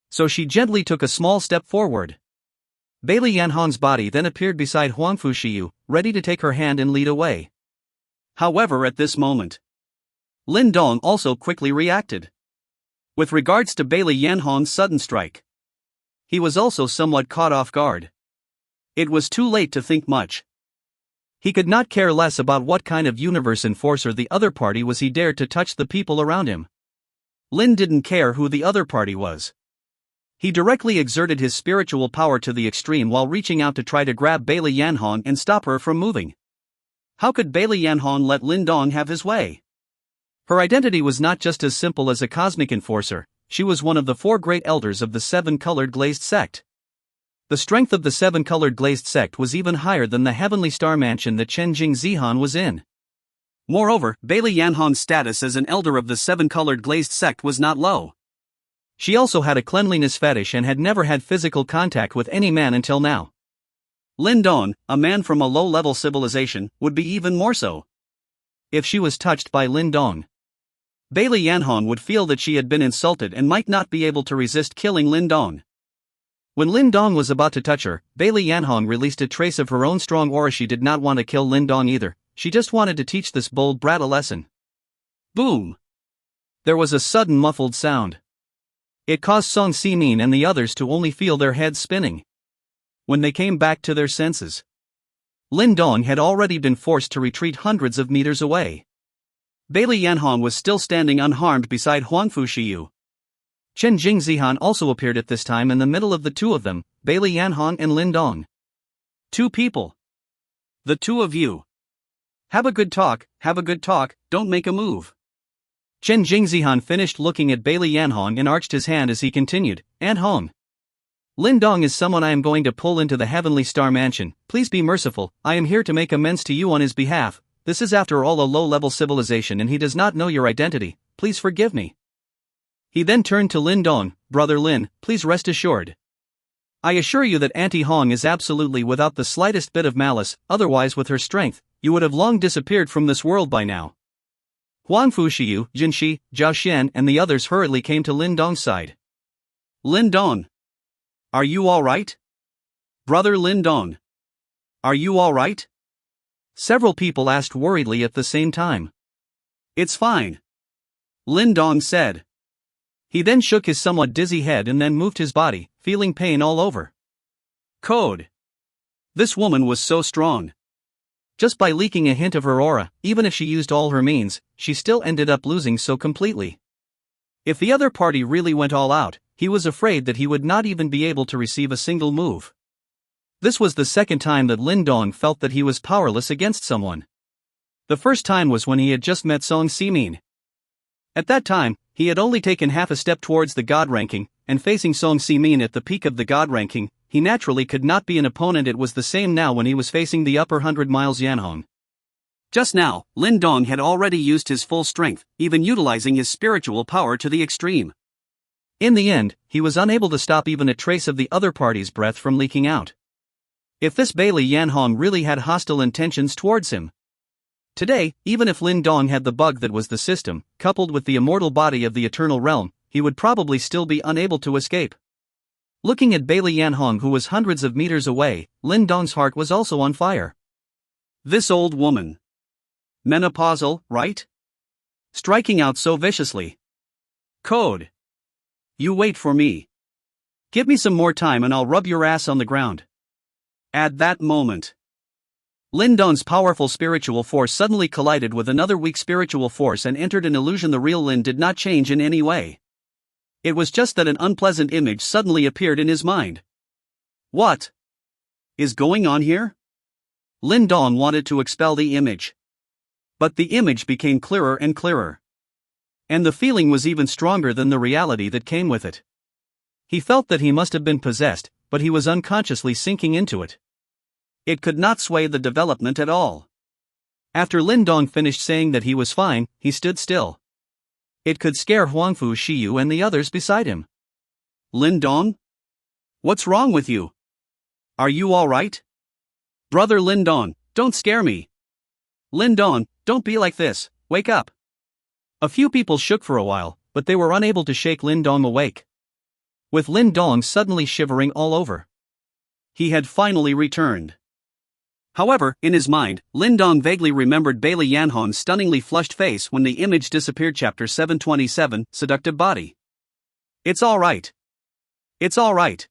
So she gently took a small step forward. Bailey Yanhong's body then appeared beside Fu Xiu, ready to take her hand and lead away. However, at this moment, Lin Dong also quickly reacted. With regards to Bailey Yanhong's sudden strike, he was also somewhat caught off guard. It was too late to think much. He could not care less about what kind of universe enforcer the other party was. He dared to touch the people around him. Lin didn't care who the other party was. He directly exerted his spiritual power to the extreme while reaching out to try to grab Bailey Yanhong and stop her from moving. How could Bailey Yanhong let Lin Dong have his way? Her identity was not just as simple as a cosmic enforcer. She was one of the 4 great elders of the 7-colored glazed sect. The strength of the 7-colored glazed sect was even higher than the heavenly star mansion that Qingxue was in. Moreover, Bailey Yanhong's status as an elder of the 7-colored glazed sect was not low. She also had a cleanliness fetish and had never had physical contact with any man until now. Lin Dong, a man from a low-level civilization, would be even more so. If she was touched by Lin Dong, Bailey Yanhong would feel that she had been insulted and might not be able to resist killing Lin Dong. When Lin Dong was about to touch her, Bailey Yanhong released a trace of her own strong aura. She did not want to kill Lin Dong either, she just wanted to teach this bold brat a lesson. Boom! There was a sudden muffled sound. It caused Song Ximin and the others to only feel their heads spinning. When they came back to their senses, Lin Dong had already been forced to retreat hundreds of meters away. Bailey Yanhong was still standing unharmed beside Fu Xiu. Qingxue also appeared at this time in the middle of the two of them, Bailey Yanhong and Lin Dong. 2 people. The 2 of you. Have a good talk, don't make a move. Qingxue finished looking at Bailey Yanhong and arched his hand as he continued, Yanhong, Lin Dong is someone I am going to pull into the heavenly star mansion. Please be merciful, I am here to make amends to you on his behalf. This is after all a low-level civilization and he does not know your identity, please forgive me. He then turned to Lin Dong, Brother Lin, please rest assured. I assure you that Auntie Hong is absolutely without the slightest bit of malice, otherwise with her strength, you would have long disappeared from this world by now. Fu Xiu, Yunshi, Zhao Xian and the others hurriedly came to Lin Dong's side. Lin Dong, are you alright? Brother Lin Dong, are you alright? Several people asked worriedly at the same time. It's fine, Lin Dong said. He then shook his somewhat dizzy head and then moved his body, feeling pain all over. Code. This woman was so strong. Just by leaking a hint of her aura, even if she used all her means, she still ended up losing so completely. If the other party really went all out, he was afraid that he would not even be able to receive a single move. This was the second time that Lin Dong felt that he was powerless against someone. The first time was when he had just met Song Ximin. At that time, he had only taken half a step towards the god ranking, and facing Song Ximin at the peak of the god ranking, he naturally could not be an opponent. It was the same now when he was facing the upper 100 miles Yanhong. Just now, Lin Dong had already used his full strength, even utilizing his spiritual power to the extreme. In the end, he was unable to stop even a trace of the other party's breath from leaking out. If this Bailey Yanhong really had hostile intentions towards him, Today, even if Lin Dong had the bug that was the system, coupled with the immortal body of the eternal realm, he would probably still be unable to escape. Looking at Bailey Yanhong, who was hundreds of meters away, Lin Dong's heart was also on fire. This old woman. Menopausal, right? Striking out so viciously. Code. You wait for me. Give me some more time and I'll rub your ass on the ground. At that moment, Lin Dong's powerful spiritual force suddenly collided with another weak spiritual force and entered an illusion. The real Lin did not change in any way. It was just that an unpleasant image suddenly appeared in his mind. What is going on here? Lin Dong wanted to expel the image. But the image became clearer and clearer. And the feeling was even stronger than the reality that came with it. He felt that he must have been possessed, but he was unconsciously sinking into it. It could not sway the development at all. After Lin Dong finished saying that he was fine, he stood still. It could scare Fu Xiu and the others beside him. Lin Dong? What's wrong with you? Are you alright? Brother Lin Dong, don't scare me. Lin Dong, don't be like this, wake up. A few people shook for a while, but they were unable to shake Lin Dong awake. With Lin Dong suddenly shivering all over. He had finally returned. However, in his mind, Lin Dong vaguely remembered Bailey Yanhong's stunningly flushed face when the image disappeared. Chapter 727, Seductive Body. It's alright. It's alright.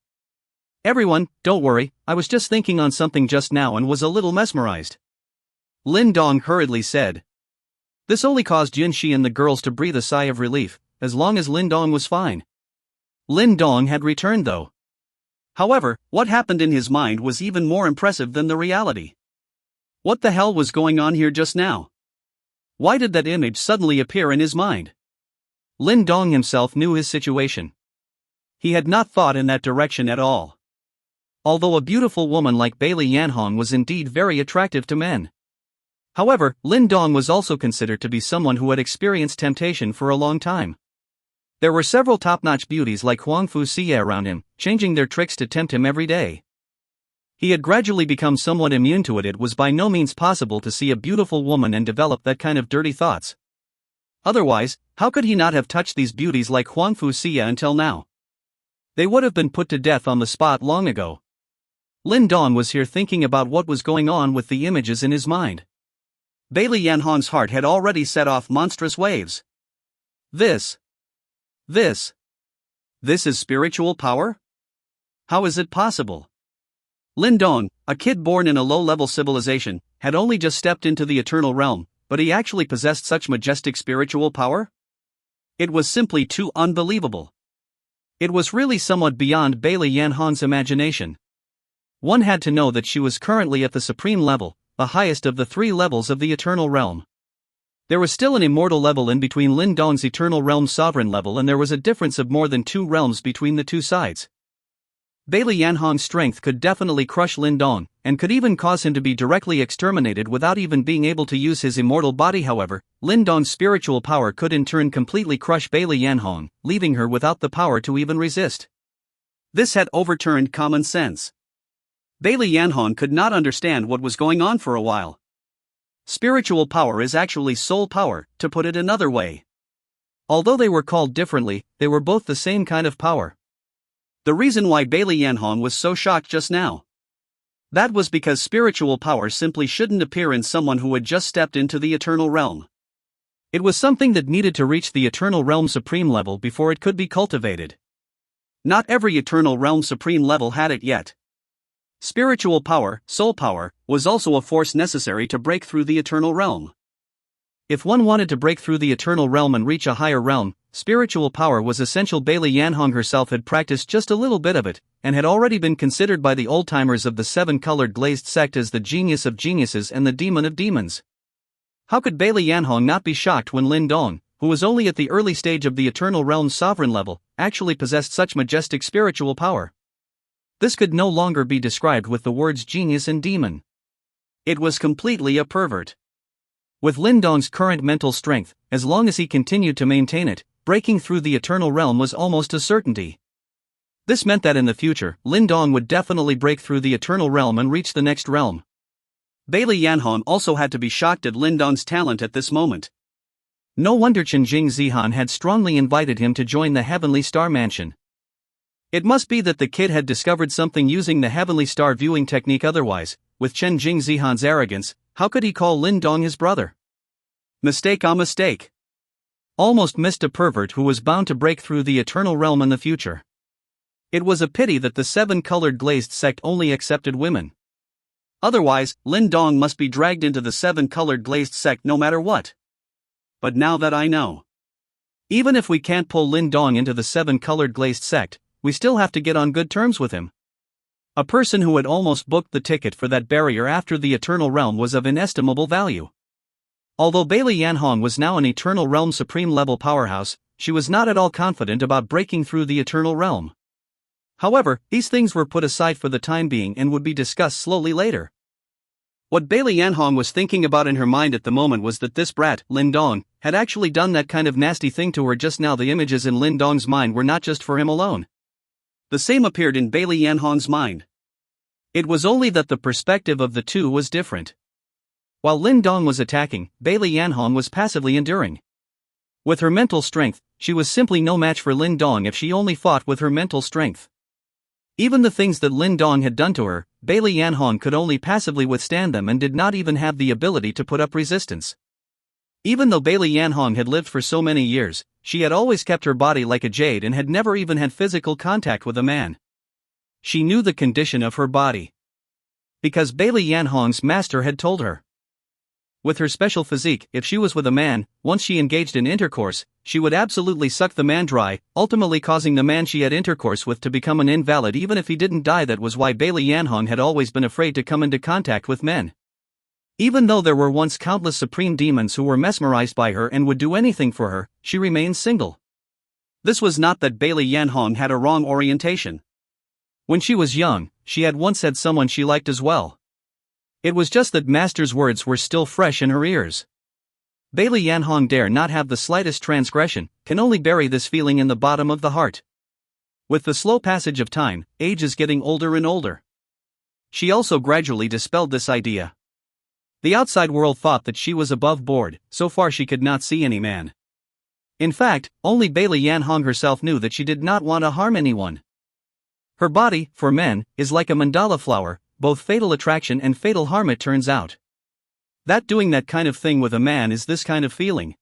Everyone, don't worry, I was just thinking on something just now and was a little mesmerized. Lin Dong hurriedly said. This only caused Yunshi and the girls to breathe a sigh of relief, as long as Lin Dong was fine. Lin Dong had returned though. However, what happened in his mind was even more impressive than the reality. What the hell was going on here just now? Why did that image suddenly appear in his mind? Lin Dong himself knew his situation. He had not thought in that direction at all. Although a beautiful woman like Bailey Yanhong was indeed very attractive to men. However, Lin Dong was also considered to be someone who had experienced temptation for a long time. There were several top-notch beauties like Fu Xiu around him, changing their tricks to tempt him every day. He had gradually become somewhat immune to it. It was by no means possible to see a beautiful woman and develop that kind of dirty thoughts. Otherwise, how could he not have touched these beauties like Fu Xiu until now? They would have been put to death on the spot long ago. Lin Dong was here thinking about what was going on with the images in his mind. Bailey Yanhong's heart had already set off monstrous waves. This is spiritual power? How is it possible? Lin Dong, a kid born in a low-level civilization, had only just stepped into the eternal realm, but he actually possessed such majestic spiritual power? It was simply too unbelievable. It was really somewhat beyond Bailey Yanhong's imagination. One had to know that she was currently at the supreme level, the highest of the 3 levels of the eternal realm. There was still an immortal level in between Lin Dong's eternal realm sovereign level, and there was a difference of more than 2 realms between the two sides. Bailey Yanhong's strength could definitely crush Lin Dong, and could even cause him to be directly exterminated without even being able to use his immortal body. However, Lin Dong's spiritual power could in turn completely crush Bailey Yanhong, leaving her without the power to even resist. This had overturned common sense. Bailey Yanhong could not understand what was going on for a while. Spiritual power is actually soul power, to put it another way. Although they were called differently, they were both the same kind of power. The reason why Bailey Yanhong was so shocked just now. That was because spiritual power simply shouldn't appear in someone who had just stepped into the eternal realm. It was something that needed to reach the eternal realm supreme level before it could be cultivated. Not every eternal realm supreme level had it yet. Spiritual power, soul power, was also a force necessary to break through the eternal realm. If one wanted to break through the eternal realm and reach a higher realm, spiritual power was essential. Bailey Yanhong herself had practiced just a little bit of it, and had already been considered by the old-timers of the 7-colored glazed sect as the genius of geniuses and the demon of demons. How could Bailey Yanhong not be shocked when Lin Dong, who was only at the early stage of the eternal realm's sovereign level, actually possessed such majestic spiritual power? This could no longer be described with the words genius and demon. It was completely a pervert. With Lin Dong's current mental strength, as long as he continued to maintain it, breaking through the eternal realm was almost a certainty. This meant that in the future, Lin Dong would definitely break through the eternal realm and reach the next realm. Bailey Yanhong also had to be shocked at Lin Dong's talent at this moment. No wonder Qingxue had strongly invited him to join the Heavenly Star Mansion. It must be that the kid had discovered something using the Heavenly Star viewing technique, otherwise, with Chen Jingzihan's arrogance, how could he call Lin Dong his brother? Mistake on mistake. Almost missed a pervert who was bound to break through the eternal realm in the future. It was a pity that the seven-colored glazed sect only accepted women. Otherwise, Lin Dong must be dragged into the seven-colored glazed sect no matter what. But now that I know. Even if we can't pull Lin Dong into the seven-colored glazed sect, we still have to get on good terms with him. A person who had almost booked the ticket for that barrier after the Eternal Realm was of inestimable value. Although Bailey Yanhong was now an Eternal Realm supreme-level powerhouse, she was not at all confident about breaking through the Eternal Realm. However, these things were put aside for the time being and would be discussed slowly later. What Bailey Yanhong was thinking about in her mind at the moment was that this brat, Lin Dong, had actually done that kind of nasty thing to her just now. The images in Lin Dong's mind were not just for him alone. The same appeared in Bailey Yanhong's mind. It was only that the perspective of the two was different. While Lin Dong was attacking, Bailey Yanhong was passively enduring. With her mental strength, she was simply no match for Lin Dong if she only fought with her mental strength. Even the things that Lin Dong had done to her, Bailey Yanhong could only passively withstand them and did not even have the ability to put up resistance. Even though Bailey Yanhong had lived for so many years, she had always kept her body like a jade and had never even had physical contact with a man. She knew the condition of her body. Because Bailey Yanhong's master had told her. With her special physique, if she was with a man, once she engaged in intercourse, she would absolutely suck the man dry, ultimately causing the man she had intercourse with to become an invalid even if he didn't die. That was why Bailey Yanhong had always been afraid to come into contact with men. Even though there were once countless supreme demons who were mesmerized by her and would do anything for her, she remained single. This was not that Bailey Yanhong had a wrong orientation. When she was young, she had once had someone she liked as well. It was just that Master's words were still fresh in her ears. Bailey Yanhong dare not have the slightest transgression, can only bury this feeling in the bottom of the heart. With the slow passage of time, age is getting older and older. She also gradually dispelled this idea. The outside world thought that she was above board, so far she could not see any man. In fact, only Bailey Yanhong herself knew that she did not want to harm anyone. Her body, for men, is like a mandala flower, both fatal attraction and fatal harm it turns out. That doing that kind of thing with a man is this kind of feeling.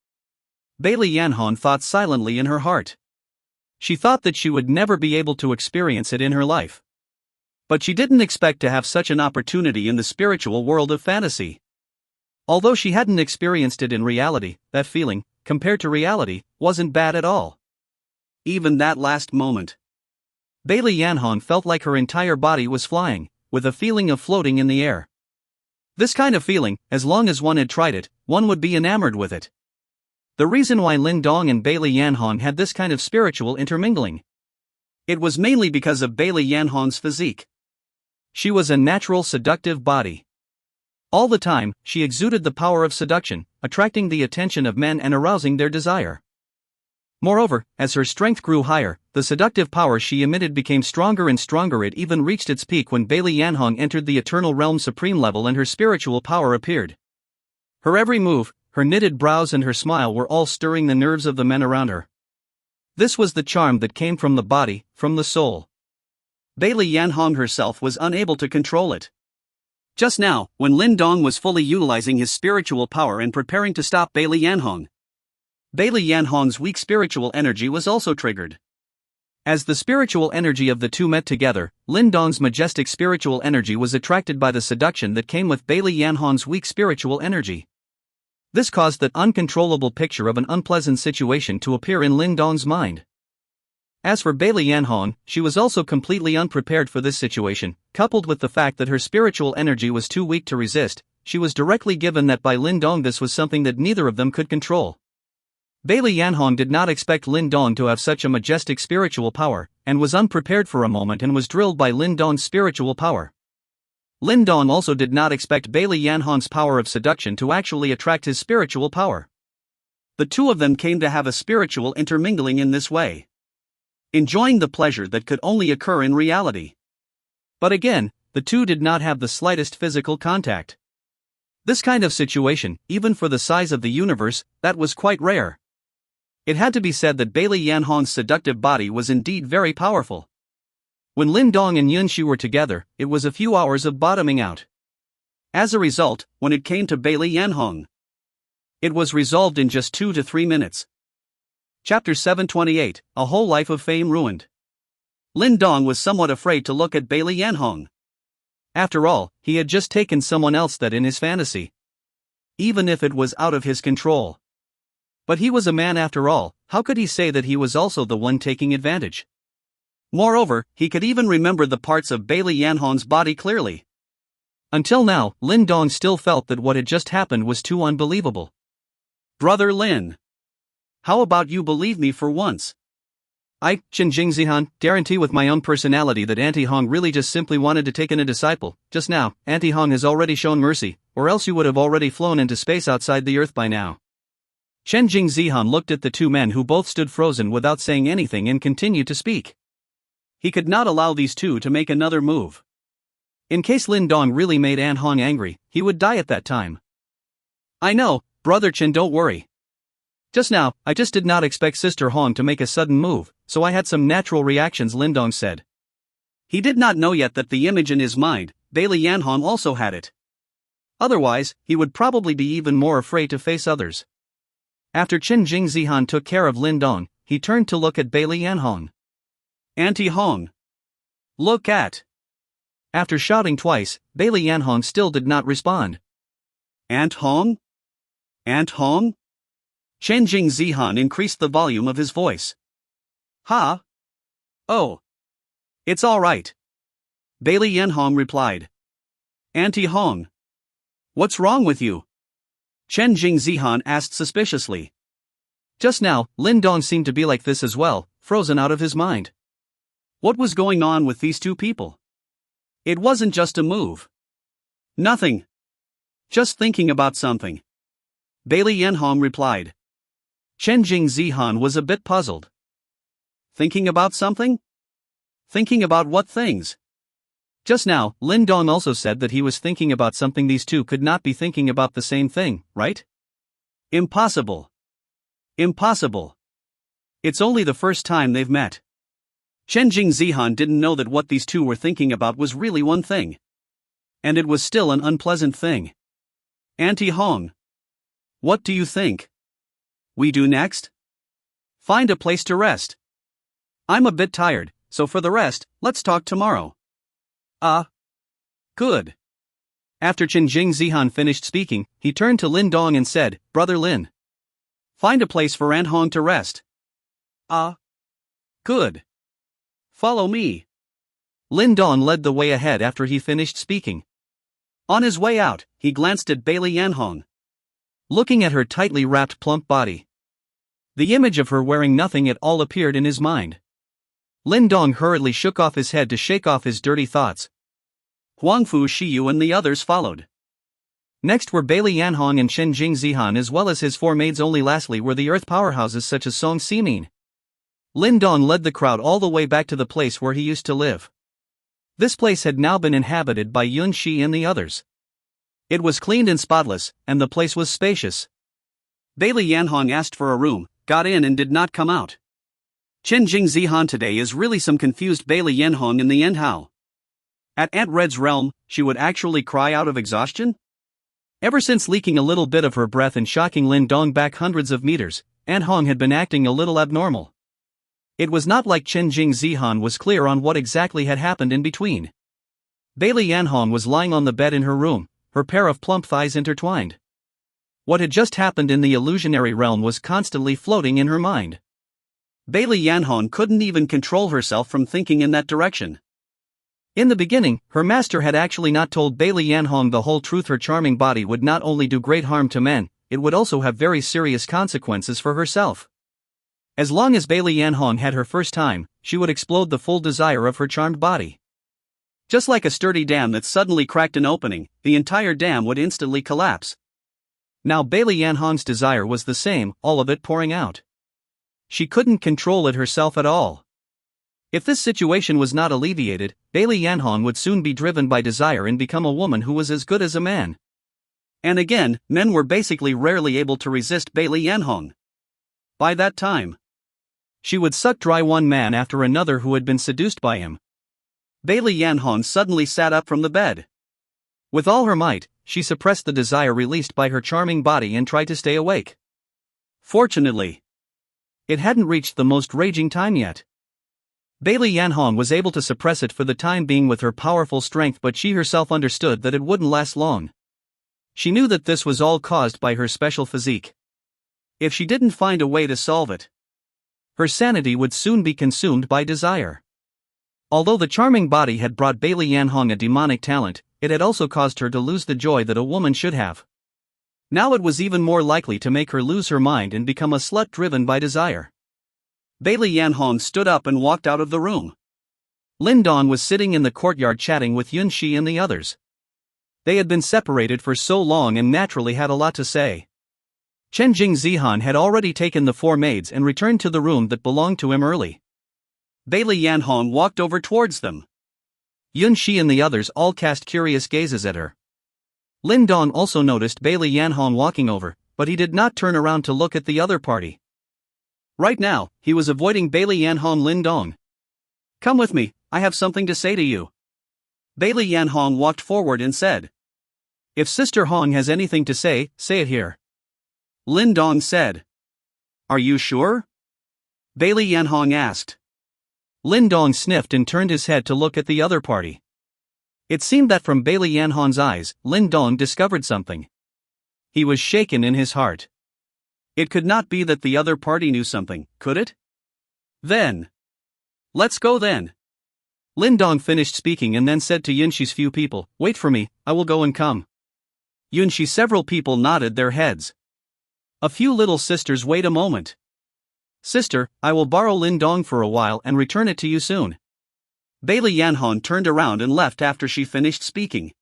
Bailey Yanhong thought silently in her heart. She thought that she would never be able to experience it in her life. But she didn't expect to have such an opportunity in the spiritual world of fantasy. Although she hadn't experienced it in reality, that feeling, compared to reality, wasn't bad at all. Even that last moment. Bailey Yanhong felt like her entire body was flying, with a feeling of floating in the air. This kind of feeling, as long as one had tried it, one would be enamored with it. The reason why Lin Dong and Bailey Yanhong had this kind of spiritual intermingling. It was mainly because of Bailey Yanhong's physique. She was a natural seductive body. All the time, she exuded the power of seduction, attracting the attention of men and arousing their desire. Moreover, as her strength grew higher, the seductive power she emitted became stronger and stronger. It even reached its peak when Bailey Yanhong entered the Eternal Realm Supreme level and her spiritual power appeared. Her every move, her knitted brows and her smile were all stirring the nerves of the men around her. This was the charm that came from the body, from the soul. Bailey Yanhong herself was unable to control it. Just now, when Lin Dong was fully utilizing his spiritual power and preparing to stop Bailey Yanhong, Bailey Yanhong's weak spiritual energy was also triggered. As the spiritual energy of the two met together, Lin Dong's majestic spiritual energy was attracted by the seduction that came with Bailey Yanhong's weak spiritual energy. This caused that uncontrollable picture of an unpleasant situation to appear in Lin Dong's mind. As for Bailey Yanhong, she was also completely unprepared for this situation, coupled with the fact that her spiritual energy was too weak to resist. She was directly given that by Lin Dong. This was something that neither of them could control. Bailey Yanhong did not expect Lin Dong to have such a majestic spiritual power, and was unprepared for a moment and was drilled by Lin Dong's spiritual power. Lin Dong also did not expect Bailey Yanhong's power of seduction to actually attract his spiritual power. The two of them came to have a spiritual intermingling in this way, enjoying the pleasure that could only occur in reality. But again, the two did not have the slightest physical contact. This kind of situation, even for the size of the universe, that was quite rare. It had to be said that Bailey Yanhong's seductive body was indeed very powerful. When Lin Dong and Yunshi were together, it was a few hours of bottoming out. As a result, when it came to Bailey Yanhong, it was resolved in just 2 to 3 minutes. Chapter 728, A Whole Life of Fame Ruined. Lin Dong was somewhat afraid to look at Bailey Yanhong. After all, he had just taken someone else that in his fantasy. Even if it was out of his control. But he was a man after all, how could he say that he was also the one taking advantage? Moreover, he could even remember the parts of Bailey Yanhong's body clearly. Until now, Lin Dong still felt that what had just happened was too unbelievable. Brother Lin. How about you believe me for once? I, Qingxue, guarantee with my own personality that Auntie Hong really just simply wanted to take in a disciple. Just now, Auntie Hong has already shown mercy, or else you would have already flown into space outside the Earth by now. Qingxue looked at the two men who both stood frozen without saying anything and continued to speak. He could not allow these two to make another move. In case Lin Dong really made Aunt Hong angry, he would die at that time. I know, Brother Chen, don't worry. Just now, I just did not expect Sister Hong to make a sudden move, so I had some natural reactions, Lin Dong said. He did not know yet that the image in his mind, Bailey Yanhong also had it. Otherwise, he would probably be even more afraid to face others. After Qingxue took care of Lin Dong, he turned to look at Bailey Yanhong. Auntie Hong. Look at. After shouting twice, Bailey Yanhong still did not respond. Aunt Hong? Aunt Hong? Qingxue increased the volume of his voice. Ha? Oh. It's all right. Bailey Yanhong replied. Auntie Hong. What's wrong with you? Qingxue asked suspiciously. Just now, Lin Dong seemed to be like this as well, frozen out of his mind. What was going on with these two people? It wasn't just a move. Nothing. Just thinking about something. Bailey Yanhong replied. Qingxue was a bit puzzled. Thinking about something? Thinking about what things? Just now, Lin Dong also said that he was thinking about something. These two could not be thinking about the same thing, right? Impossible. Impossible. It's only the first time they've met. Qingxue didn't know that what these two were thinking about was really one thing. And it was still an unpleasant thing. Auntie Hong. What do you think? We do next? Find a place to rest. I'm a bit tired, so for the rest, let's talk tomorrow. Good. After Qingxue finished speaking, he turned to Lin Dong and said, Brother Lin. Find a place for Aunt Hong to rest. Good. Follow me. Lin Dong led the way ahead after he finished speaking. On his way out, he glanced at Bailey Yanhong. Looking at her tightly wrapped plump body. The image of her wearing nothing at all appeared in his mind. Lin Dong hurriedly shook off his head to shake off his dirty thoughts. Fu Xiu and the others followed. Next were Bailey Yanhong and Qingxue as well as his four maids. Only lastly were the earth powerhouses such as Song Ximin. Lin Dong led the crowd all the way back to the place where he used to live. This place had now been inhabited by Yunshi and the others. It was clean and spotless, and the place was spacious. Bailey Yanhong asked for a room, got in and did not come out. Qingxue today is really some confused Bailey Yanhong in the end. How? At Aunt Red's realm, she would actually cry out of exhaustion? Ever since leaking a little bit of her breath and shocking Lin Dong back hundreds of meters, Aunt Hong had been acting a little abnormal. It was not like Qingxue was clear on what exactly had happened in between. Bailey Yanhong was lying on the bed in her room, her pair of plump thighs intertwined. What had just happened in the illusionary realm was constantly floating in her mind. Bailey Yanhong couldn't even control herself from thinking in that direction. In the beginning, her master had actually not told Bailey Yanhong the whole truth. Her charming body would not only do great harm to men, it would also have very serious consequences for herself. As long as Bailey Yanhong had her first time, she would explode the full desire of her charmed body. Just like a sturdy dam that suddenly cracked an opening, the entire dam would instantly collapse. Now Bailey Yanhong's desire was the same, all of it pouring out. She couldn't control it herself at all. If this situation was not alleviated, Bailey Yanhong would soon be driven by desire and become a woman who was as good as a man. And again, men were basically rarely able to resist Bailey Yanhong. By that time, she would suck dry one man after another who had been seduced by him. Bailey Yanhong suddenly sat up from the bed. With all her might, she suppressed the desire released by her charming body and tried to stay awake. Fortunately, it hadn't reached the most raging time yet. Bailey Yanhong was able to suppress it for the time being with her powerful strength, but she herself understood that it wouldn't last long. She knew that this was all caused by her special physique. If she didn't find a way to solve it, her sanity would soon be consumed by desire. Although the charming body had brought Bailey Yanhong a demonic talent, it had also caused her to lose the joy that a woman should have. Now it was even more likely to make her lose her mind and become a slut driven by desire. Bailey Yanhong stood up and walked out of the room. Lin Dong was sitting in the courtyard chatting with Yunshi and the others. They had been separated for so long and naturally had a lot to say. Chen Jingzihan had already taken the 4 maids and returned to the room that belonged to him early. Bailey Yanhong walked over towards them. Yunshi and the others all cast curious gazes at her. Lin Dong also noticed Bailey Yanhong walking over, but he did not turn around to look at the other party. Right now, he was avoiding Bailey Yanhong. Lin Dong. Come with me, I have something to say to you. Bailey Yanhong walked forward and said. If Sister Hong has anything to say it here. Lin Dong said. Are you sure? Bailey Yanhong asked. Lin Dong sniffed and turned his head to look at the other party. It seemed that from Bailey Yanhong's eyes, Lin Dong discovered something. He was shaken in his heart. It could not be that the other party knew something, could it? Then. Let's go then. Lin Dong finished speaking and then said to Yunshi's few people, wait for me, I will go and come. Yunshi several people nodded their heads. A few little sisters wait a moment. Sister, I will borrow Lin Dong for a while and return it to you soon. Bailey Yanhong turned around and left after she finished speaking.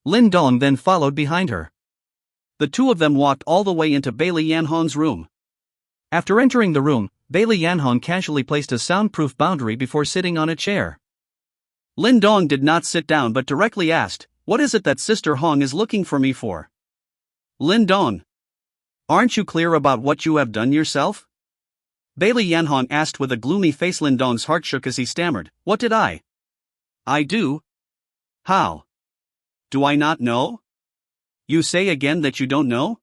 Lin Dong then followed behind her. The two of them walked all the way into Bailey Yanhong's room. After entering the room, Bailey Yanhong casually placed a soundproof boundary before sitting on a chair. Lin Dong did not sit down but directly asked, what is it that Sister Hong is looking for me for? Lin Dong. Aren't you clear about what you have done yourself? Bailey Yanhong asked with a gloomy face. Lin Dong's heart shook as he stammered, what did I do? How? Do I not know? You say again that you don't know?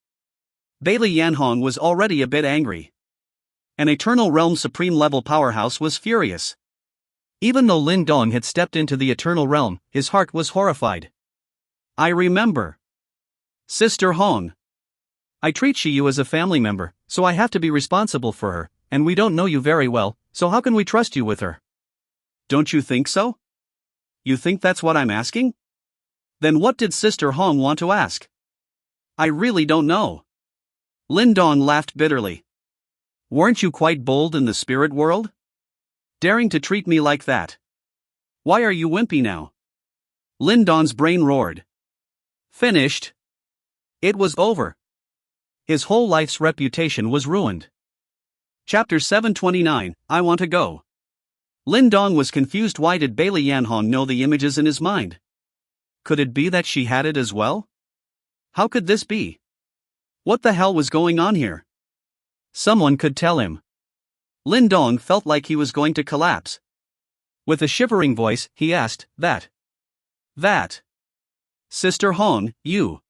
Bailey Yanhong was already a bit angry. An Eternal Realm Supreme level powerhouse was furious. Even though Lin Dong had stepped into the Eternal Realm, his heart was horrified. I remember. Sister Hong. I treat Xiu as a family member, so I have to be responsible for her, and we don't know you very well, so how can we trust you with her? Don't you think so? You think that's what I'm asking? Then what did Sister Hong want to ask? I really don't know. Lin Dong laughed bitterly. Weren't you quite bold in the spirit world? Daring to treat me like that. Why are you wimpy now? Lin Dong's brain roared. Finished. It was over. His whole life's reputation was ruined. Chapter 729, I Want to Go. Lin Dong was confused. Why did Bailey Yanhong know the images in his mind? Could it be that she had it as well? How could this be? What the hell was going on here? Someone could tell him. Lin Dong felt like he was going to collapse. With a shivering voice, he asked, That. Sister Hong, you.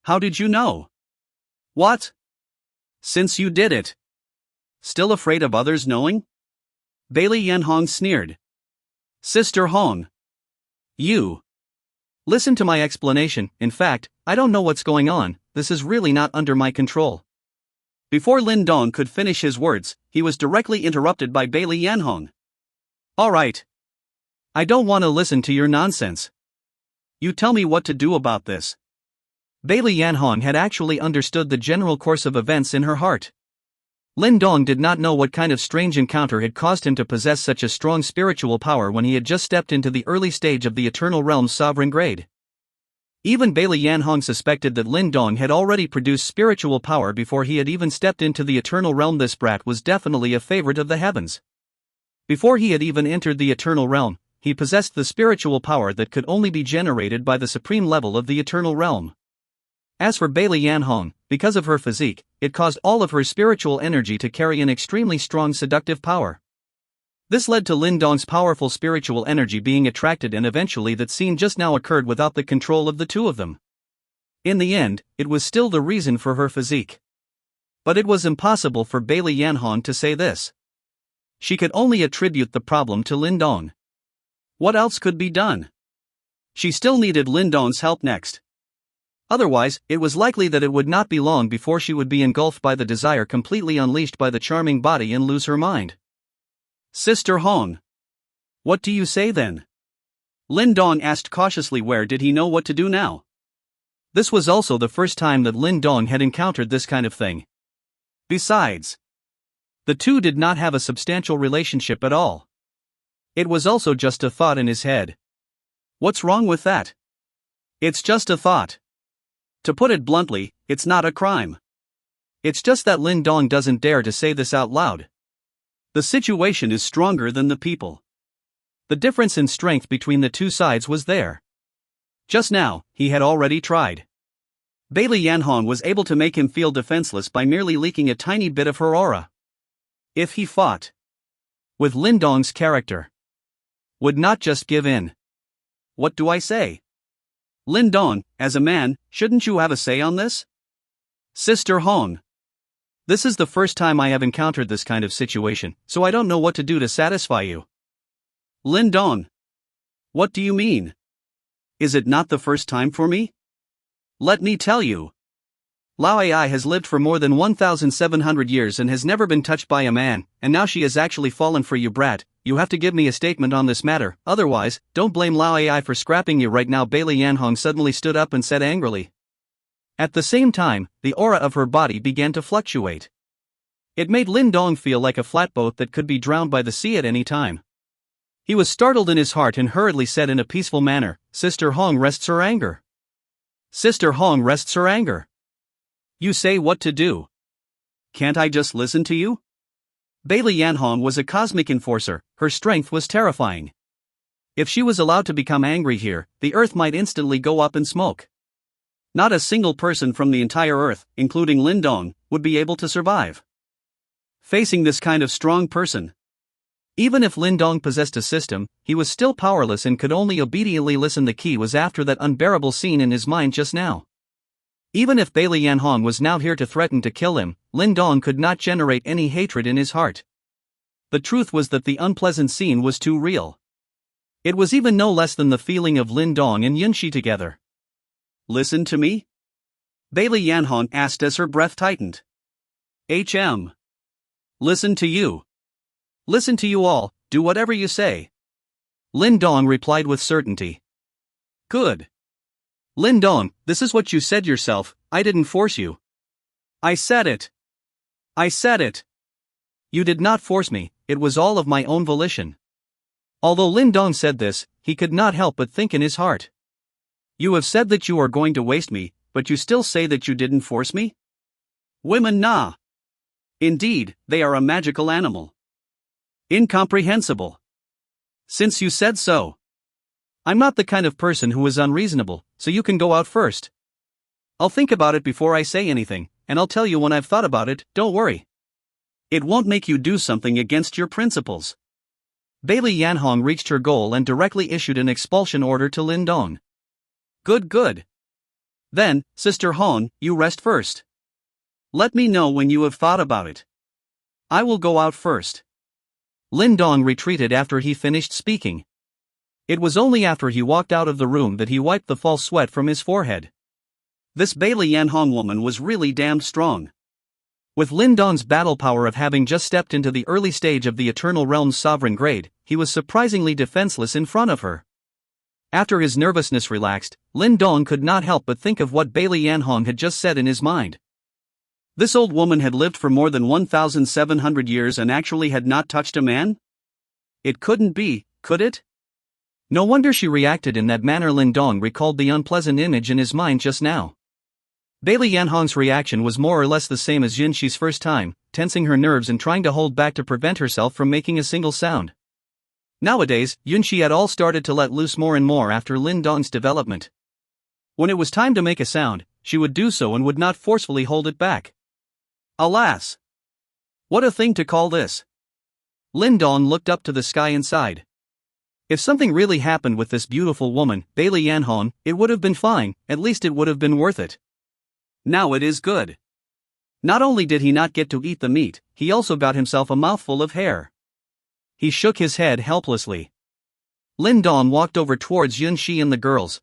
How did you know? What? Since you did it. Still afraid of others knowing? Bailey Yanhong sneered. Sister Hong. You. Listen to my explanation. In fact, I don't know what's going on, this is really not under my control. Before Lin Dong could finish his words, he was directly interrupted by Bailey Yanhong. Alright. I don't want to listen to your nonsense. You tell me what to do about this. Bailey Yanhong had actually understood the general course of events in her heart. Lin Dong did not know what kind of strange encounter had caused him to possess such a strong spiritual power when he had just stepped into the early stage of the Eternal Realm's sovereign grade. Even Bailey Yanhong suspected that Lin Dong had already produced spiritual power before he had even stepped into the Eternal Realm. This brat was definitely a favorite of the heavens. Before he had even entered the Eternal Realm, he possessed the spiritual power that could only be generated by the supreme level of the eternal realm. As for Bailey Yanhong, because of her physique, it caused all of her spiritual energy to carry an extremely strong seductive power. This led to Lin Dong's powerful spiritual energy being attracted, and eventually that scene just now occurred without the control of the two of them. In the end, it was still the reason for her physique. But it was impossible for Bailey Yanhong to say this. She could only attribute the problem to Lin Dong. What else could be done? She still needed Lin Dong's help next. Otherwise, it was likely that it would not be long before she would be engulfed by the desire completely unleashed by the charming body and lose her mind. Sister Hong. What do you say then? Lin Dong asked cautiously. Where did he know what to do now? This was also the first time that Lin Dong had encountered this kind of thing. Besides, the two did not have a substantial relationship at all. It was also just a thought in his head. What's wrong with that? It's just a thought. To put it bluntly, it's not a crime. It's just that Lin Dong doesn't dare to say this out loud. The situation is stronger than the people. The difference in strength between the two sides was there. Just now, he had already tried. Bailey Yanhong was able to make him feel defenseless by merely leaking a tiny bit of her aura. If he fought with Lin Dong's character, would not just give in. What do I say? Lin Dong, as a man, shouldn't you have a say on this? Sister Hong. This is the first time I have encountered this kind of situation, so I don't know what to do to satisfy you. Lin Dong. What do you mean? Is it not the first time for me? Let me tell you. Lao Ai has lived for more than 1,700 years and has never been touched by a man, and now she has actually fallen for you, brat. You have to give me a statement on this matter, otherwise, don't blame Lao Ai for scrapping you right now. Bailey Yanhong suddenly stood up and said angrily. At the same time, the aura of her body began to fluctuate. It made Lin Dong feel like a flatboat that could be drowned by the sea at any time. He was startled in his heart and hurriedly said in a peaceful manner, Sister Hong rests her anger. Sister Hong rests her anger. You say what to do. Can't I just listen to you? Bailey Yanhong was a cosmic enforcer, her strength was terrifying. If she was allowed to become angry here, the earth might instantly go up in smoke. Not a single person from the entire earth, including Lin Dong, would be able to survive facing this kind of strong person. Even if Lin Dong possessed a system, he was still powerless and could only obediently listen. The key was after that unbearable scene in his mind just now. Even if Bailey Yanhong was now here to threaten to kill him, Lin Dong could not generate any hatred in his heart. The truth was that the unpleasant scene was too real. It was even no less than the feeling of Lin Dong and Yunshi together. Listen to me? Bailey Yanhong asked as her breath tightened. Listen to you. Listen to you all, do whatever you say. Lin Dong replied with certainty. Good. Lin Dong, this is what you said yourself, I didn't force you. I said it. I said it. You did not force me, it was all of my own volition. Although Lin Dong said this, he could not help but think in his heart. You have said that you are going to waste me, but you still say that you didn't force me? Women nah. Indeed, they are a magical animal. Incomprehensible. Since you said so. I'm not the kind of person who is unreasonable, so you can go out first. I'll think about it before I say anything, and I'll tell you when I've thought about it, don't worry. It won't make you do something against your principles. Bailey Yanhong reached her goal and directly issued an expulsion order to Lin Dong. Good. Then, Sister Hong, you rest first. Let me know when you have thought about it. I will go out first. Lin Dong retreated after he finished speaking. It was only after he walked out of the room that he wiped the false sweat from his forehead. This Bailey Yanhong woman was really damned strong. With Lin Dong's battle power of having just stepped into the early stage of the Eternal Realm's sovereign grade, he was surprisingly defenseless in front of her. After his nervousness relaxed, Lin Dong could not help but think of what Bailey Yanhong had just said in his mind. This old woman had lived for more than 1,700 years and actually had not touched a man? It couldn't be, could it? No wonder she reacted in that manner. Lin Dong recalled the unpleasant image in his mind just now. Bailey Yanhong's reaction was more or less the same as Yunshi's first time, tensing her nerves and trying to hold back to prevent herself from making a single sound. Nowadays, Yunshi had all started to let loose more and more after Lin Dong's development. When it was time to make a sound, she would do so and would not forcefully hold it back. Alas! What a thing to call this! Lin Dong looked up to the sky and sighed. If something really happened with this beautiful woman, Bailey Yanhong, it would have been fine, at least it would have been worth it. Now it is good. Not only did he not get to eat the meat, he also got himself a mouthful of hair. He shook his head helplessly. Lin Dong walked over towards Yunshi and the girls.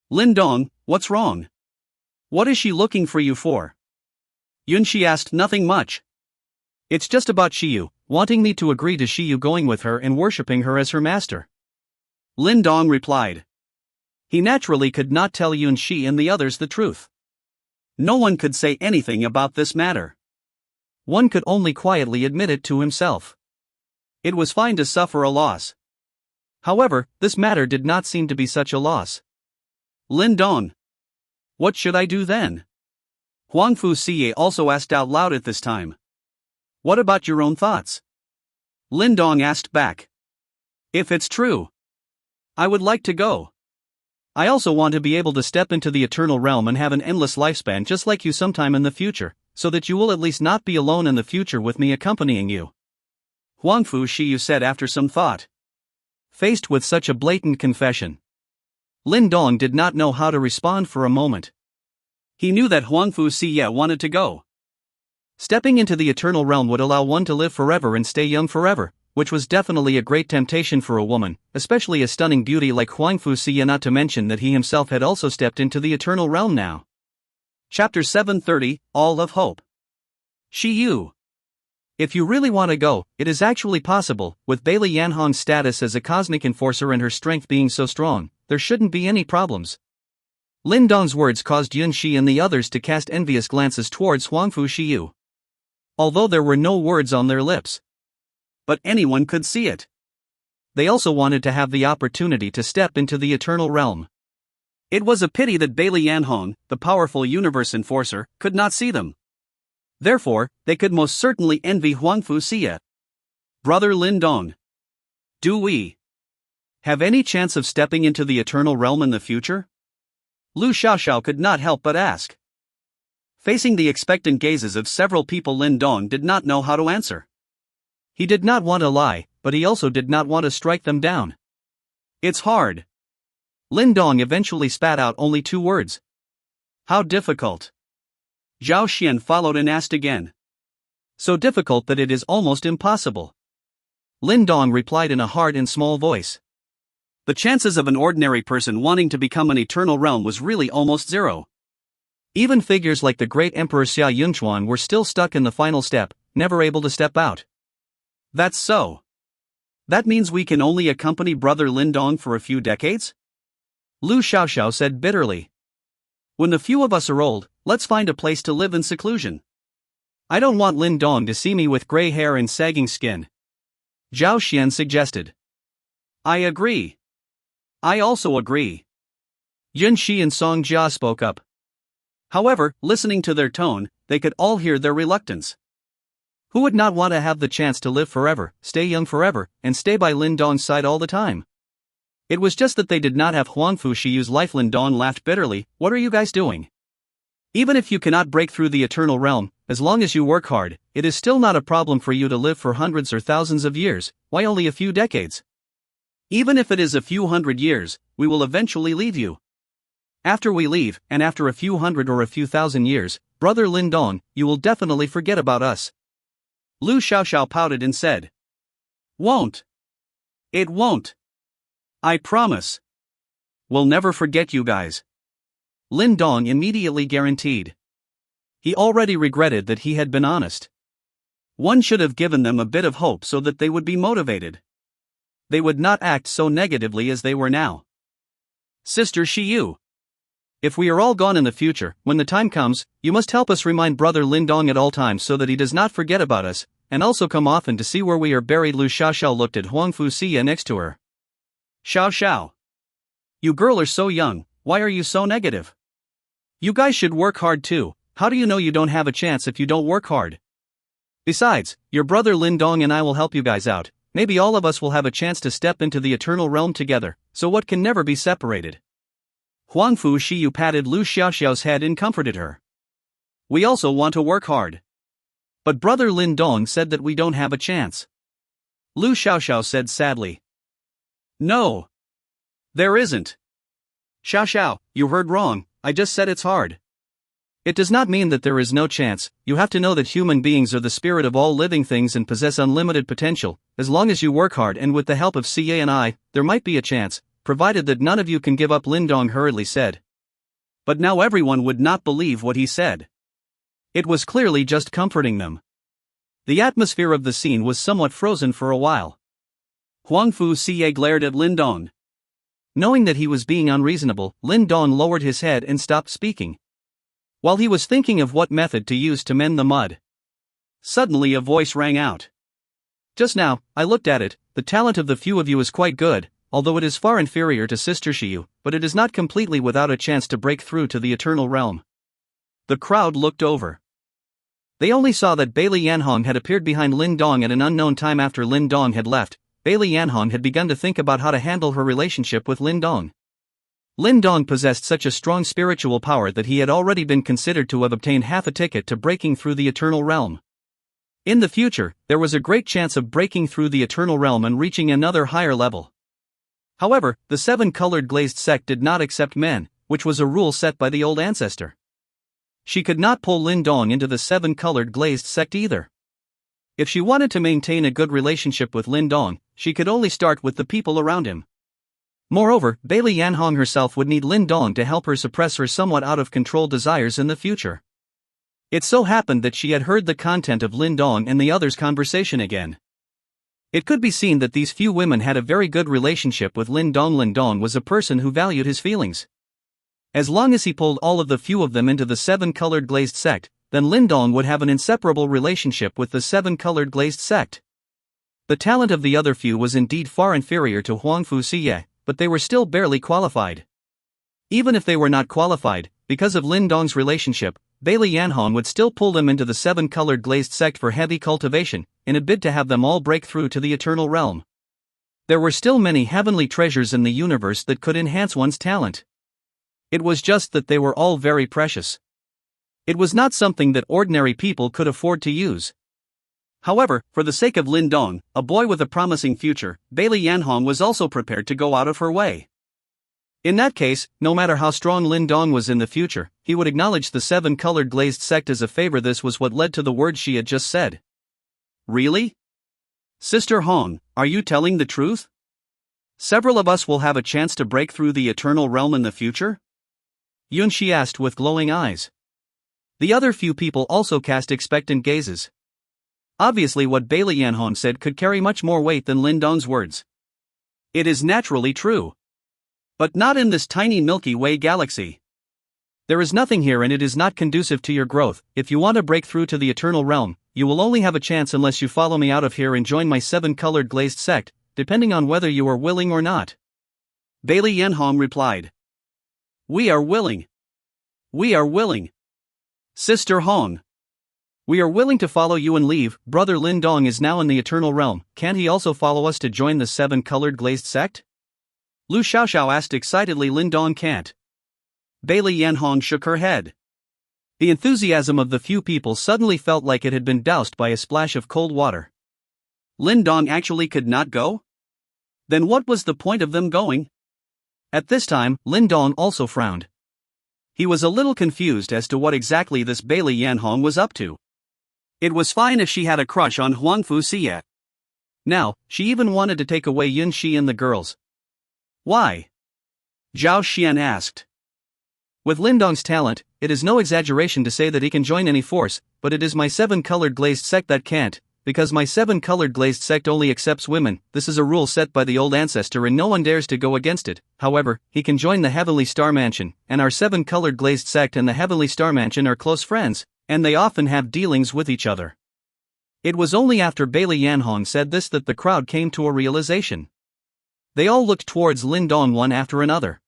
Lin Dong, what's wrong? What is she looking for you for? Yunshi asked. Nothing much. It's just about Xiu, wanting me to agree to Xiu going with her and worshipping her as her master. Lin Dong replied. He naturally could not tell Yunshi and the others the truth. No one could say anything about this matter. One could only quietly admit it to himself. It was fine to suffer a loss. However, this matter did not seem to be such a loss. Lin Dong. What should I do then? Fu Xiu also asked out loud at this time. What about your own thoughts? Lin Dong asked back. If it's true, I would like to go. I also want to be able to step into the eternal realm and have an endless lifespan just like you sometime in the future, so that you will at least not be alone in the future with me accompanying you. Fu Xiu said after some thought. Faced with such a blatant confession, Lin Dong did not know how to respond for a moment. He knew that Fu Xiu wanted to go. Stepping into the eternal realm would allow one to live forever and stay young forever, which was definitely a great temptation for a woman, especially a stunning beauty like Fu Xiu, not to mention that he himself had also stepped into the eternal realm now. Chapter 730, All of Hope. Xiu. If you really want to go, it is actually possible. With Bailey Yanhong's status as a cosmic enforcer and her strength being so strong, there shouldn't be any problems. Lin Dong's words caused Yunshi and the others to cast envious glances towards Fu Xiu. Although there were no words on their lips, but anyone could see it. They also wanted to have the opportunity to step into the eternal realm. It was a pity that Bailey Yanhong, the powerful universe enforcer, could not see them. Therefore, they could most certainly envy Fu Xiu. Brother Lin Dong. Do we have any chance of stepping into the eternal realm in the future? Lu Xiaoxiao could not help but ask. Facing the expectant gazes of several people, Lin Dong did not know how to answer. He did not want to lie, but he also did not want to strike them down. It's hard. Lin Dong eventually spat out only 2 words. How difficult? Zhao Xian followed and asked again. So difficult that it is almost impossible. Lin Dong replied in a hard and small voice. The chances of an ordinary person wanting to become an eternal realm was really almost zero. Even figures like the great Emperor Xia Yunchuan were still stuck in the final step, never able to step out. That's so. That means we can only accompany Brother Lin Dong for a few decades? Lu Xiaoxiao said bitterly. When the few of us are old, let's find a place to live in seclusion. I don't want Lin Dong to see me with gray hair and sagging skin. Zhao Xian suggested. I agree. I also agree. Yunshi and Song Jia spoke up. However, listening to their tone, they could all hear their reluctance. Who would not want to have the chance to live forever, stay young forever, and stay by Lin Dong's side all the time? It was just that they did not have Fu Xiu's life. Lin Dong laughed bitterly. What are you guys doing? Even if you cannot break through the eternal realm, as long as you work hard, it is still not a problem for you to live for hundreds or thousands of years. Why only a few decades? Even if it is a few hundred years, we will eventually leave you. After we leave, and after a few hundred or a few thousand years, Brother Lin Dong, you will definitely forget about us. Lu Xiaoxiao pouted and said. Won't. It won't. I promise. We'll never forget you guys. Lin Dong immediately guaranteed. He already regretted that he had been honest. One should have given them a bit of hope so that they would be motivated. They would not act so negatively as they were now. Sister Xiu. If we are all gone in the future, when the time comes, you must help us remind Brother Lin Dong at all times so that he does not forget about us, and also come often to see where we are buried. Lu Xiaoxiao looked at Fu Xiu next to her. Xiao. You girl are so young, why are you so negative? You guys should work hard too. How do you know you don't have a chance if you don't work hard? Besides, your brother Lin Dong and I will help you guys out. maybe all of us will have a chance to step into the eternal realm together, so what can never be separated. Fu Xiu patted Lu Xiaoxiao's head and comforted her. We also want to work hard. But brother Lin Dong said that we don't have a chance. Lu Xiaoxiao said sadly. No. There isn't. Xiaoxiao, you heard wrong, I just said it's hard. It does not mean that there is no chance. You have to know that human beings are the spirit of all living things and possess unlimited potential. As long as you work hard and with the help of CA and I, there might be a chance, provided that none of you can give up, Lin Dong hurriedly said. But now everyone would not believe what he said. It was clearly just comforting them. The atmosphere of the scene was somewhat frozen for a while. Fu Xiu glared at Lin Dong. Knowing that he was being unreasonable, Lin Dong lowered his head and stopped speaking. While he was thinking of what method to use to mend the mud, suddenly a voice rang out. Just now, I looked at it, the talent of the few of you is quite good, although it is far inferior to Sister Xiu, but it is not completely without a chance to break through to the eternal realm. The crowd looked over. They only saw that Bailey Yanhong had appeared behind Lin Dong at an unknown time. After Lin Dong had left, Bailey Yanhong had begun to think about how to handle her relationship with Lin Dong. Lin Dong possessed such a strong spiritual power that he had already been considered to have obtained half a ticket to breaking through the eternal realm. In the future, there was a great chance of breaking through the eternal realm and reaching another higher level. However, the seven-colored glazed sect did not accept men, which was a rule set by the old ancestor. She could not pull Lin Dong into the seven-colored glazed sect either. If she wanted to maintain a good relationship with Lin Dong, she could only start with the people around him. Moreover, Bailey Yanhong herself would need Lin Dong to help her suppress her somewhat out-of-control desires in the future. It so happened that she had heard the content of Lin Dong and the others' conversation again. It could be seen that these few women had a very good relationship with Lin Dong. Lin Dong was a person who valued his feelings. As long as he pulled all of the few of them into the seven-colored glazed sect, then Lin Dong would have an inseparable relationship with the seven-colored glazed sect. The talent of the other few was indeed far inferior to Fu Xiu, but they were still barely qualified. Even if they were not qualified, because of Lin Dong's relationship, Bailey Yanhong would still pull them into the seven-colored glazed sect for heavy cultivation, in a bid to have them all break through to the eternal realm. There were still many heavenly treasures in the universe that could enhance one's talent. It was just that they were all very precious. It was not something that ordinary people could afford to use. However, for the sake of Lin Dong, a boy with a promising future, Bailey Yanhong was also prepared to go out of her way. In that case, no matter how strong Lin Dong was in the future, he would acknowledge the seven-colored glazed sect as a favor. This was what led to the words she had just said. Really? Sister Hong, are you telling the truth? Several of us will have a chance to break through the eternal realm in the future? Yunshi asked with glowing eyes. The other few people also cast expectant gazes. Obviously what Bailey Yanhong said could carry much more weight than Lin Dong's words. It is naturally true. But not in this tiny Milky Way galaxy. There is nothing here and it is not conducive to your growth. If you want to break through to the eternal realm, you will only have a chance unless you follow me out of here and join my seven-colored glazed sect, depending on whether you are willing or not. Bailey Yanhong replied. We are willing. We are willing. Sister Hong. We are willing to follow you and leave. Brother Lin Dong is now in the eternal realm, can't he also follow us to join the seven-colored glazed sect? Lu Xiaoxiao asked excitedly. Lin Dong can't. Bailey Yanhong shook her head. The enthusiasm of the few people suddenly felt like it had been doused by a splash of cold water. Lin Dong actually could not go? Then what was the point of them going? At this time, Lin Dong also frowned. He was a little confused as to what exactly this Bailey Yanhong was up to. It was fine if she had a crush on Fu Xiu. Now, she even wanted to take away Yunshi and the girls. Why? Zhao Xian asked. With Lin Dong's talent, it is no exaggeration to say that he can join any force, but it is my seven-colored glazed sect that can't, because my seven-colored glazed sect only accepts women. This is a rule set by the old ancestor and no one dares to go against it. However, he can join the Heavenly Star Mansion, and our seven-colored glazed sect and the Heavenly Star Mansion are close friends, and they often have dealings with each other. It was only after Bailey Yanhong said this that the crowd came to a realization. They all looked towards Lin Dong one after another.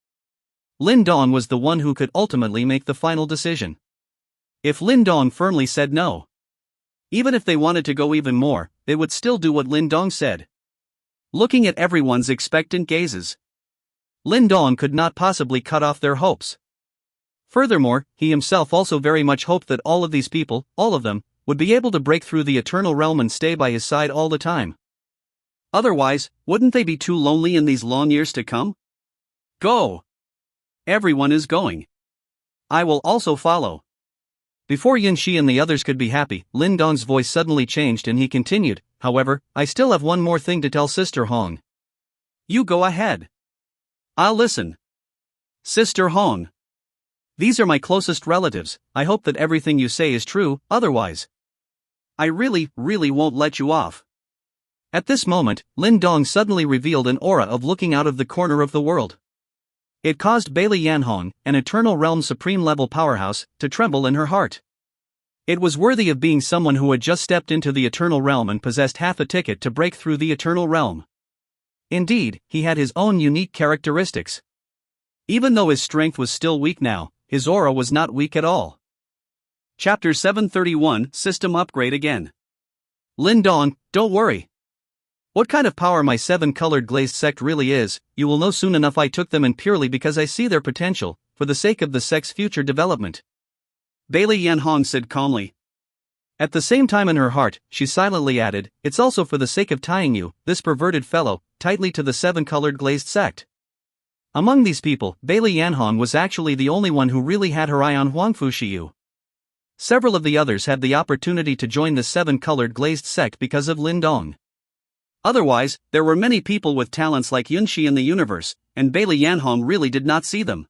Lin Dong was the one who could ultimately make the final decision. If Lin Dong firmly said no, even if they wanted to go even more, they would still do what Lin Dong said. looking at everyone's expectant gazes. Lin Dong could not possibly cut off their hopes. Furthermore, he himself also very much hoped that all of these people, all of them, would be able to break through the eternal realm and stay by his side all the time. Otherwise, wouldn't they be too lonely in these long years to come? Go! Everyone is going. I will also follow. Before Yunshi and the others could be happy, Lin Dong's voice suddenly changed and he continued, however, I still have one more thing to tell Sister Hong. You go ahead. I'll listen. Sister Hong. These are my closest relatives, I hope that everything you say is true, otherwise I really won't let you off. At this moment, Lin Dong suddenly revealed an aura of looking out of the corner of the world. It caused Bailey Yanhong, an Eternal Realm Supreme level powerhouse, to tremble in her heart. It was worthy of being someone who had just stepped into the Eternal Realm and possessed half a ticket to break through the Eternal Realm. Indeed, he had his own unique characteristics. Even though his strength was still weak now, his aura was not weak at all. Chapter 731 System Upgrade Again. Lin Dong, don't worry. What kind of power my 7-colored glazed sect really is, you will know soon enough. I took them in purely because I see their potential, for the sake of the sect's future development. Bailey Yanhong said calmly. At the same time in her heart, she silently added, it's also for the sake of tying you, this perverted fellow, tightly to the 7-colored glazed sect. Among these people, Bailey Yanhong was actually the only one who really had her eye on Fu Xiu. Several of the others had the opportunity to join the 7-colored glazed sect because of Lin Dong. Otherwise, there were many people with talents like Yunshi in the universe, and Bailey Yanhong really did not see them.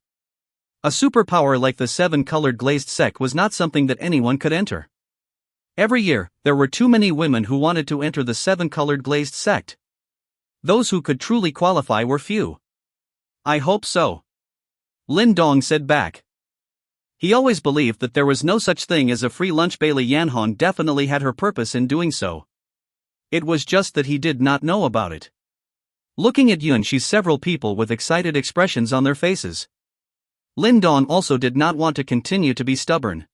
A superpower like the 7-colored glazed sect was not something that anyone could enter. Every year, there were too many women who wanted to enter the 7-colored glazed sect. Those who could truly qualify were few. I hope so. Lin Dong said back. He always believed that there was no such thing as a free lunch. Bailey Yanhong definitely had her purpose in doing so. It was just that he did not know about it. Looking at Yunshi, several people with excited expressions on their faces. Lin Dong also did not want to continue to be stubborn.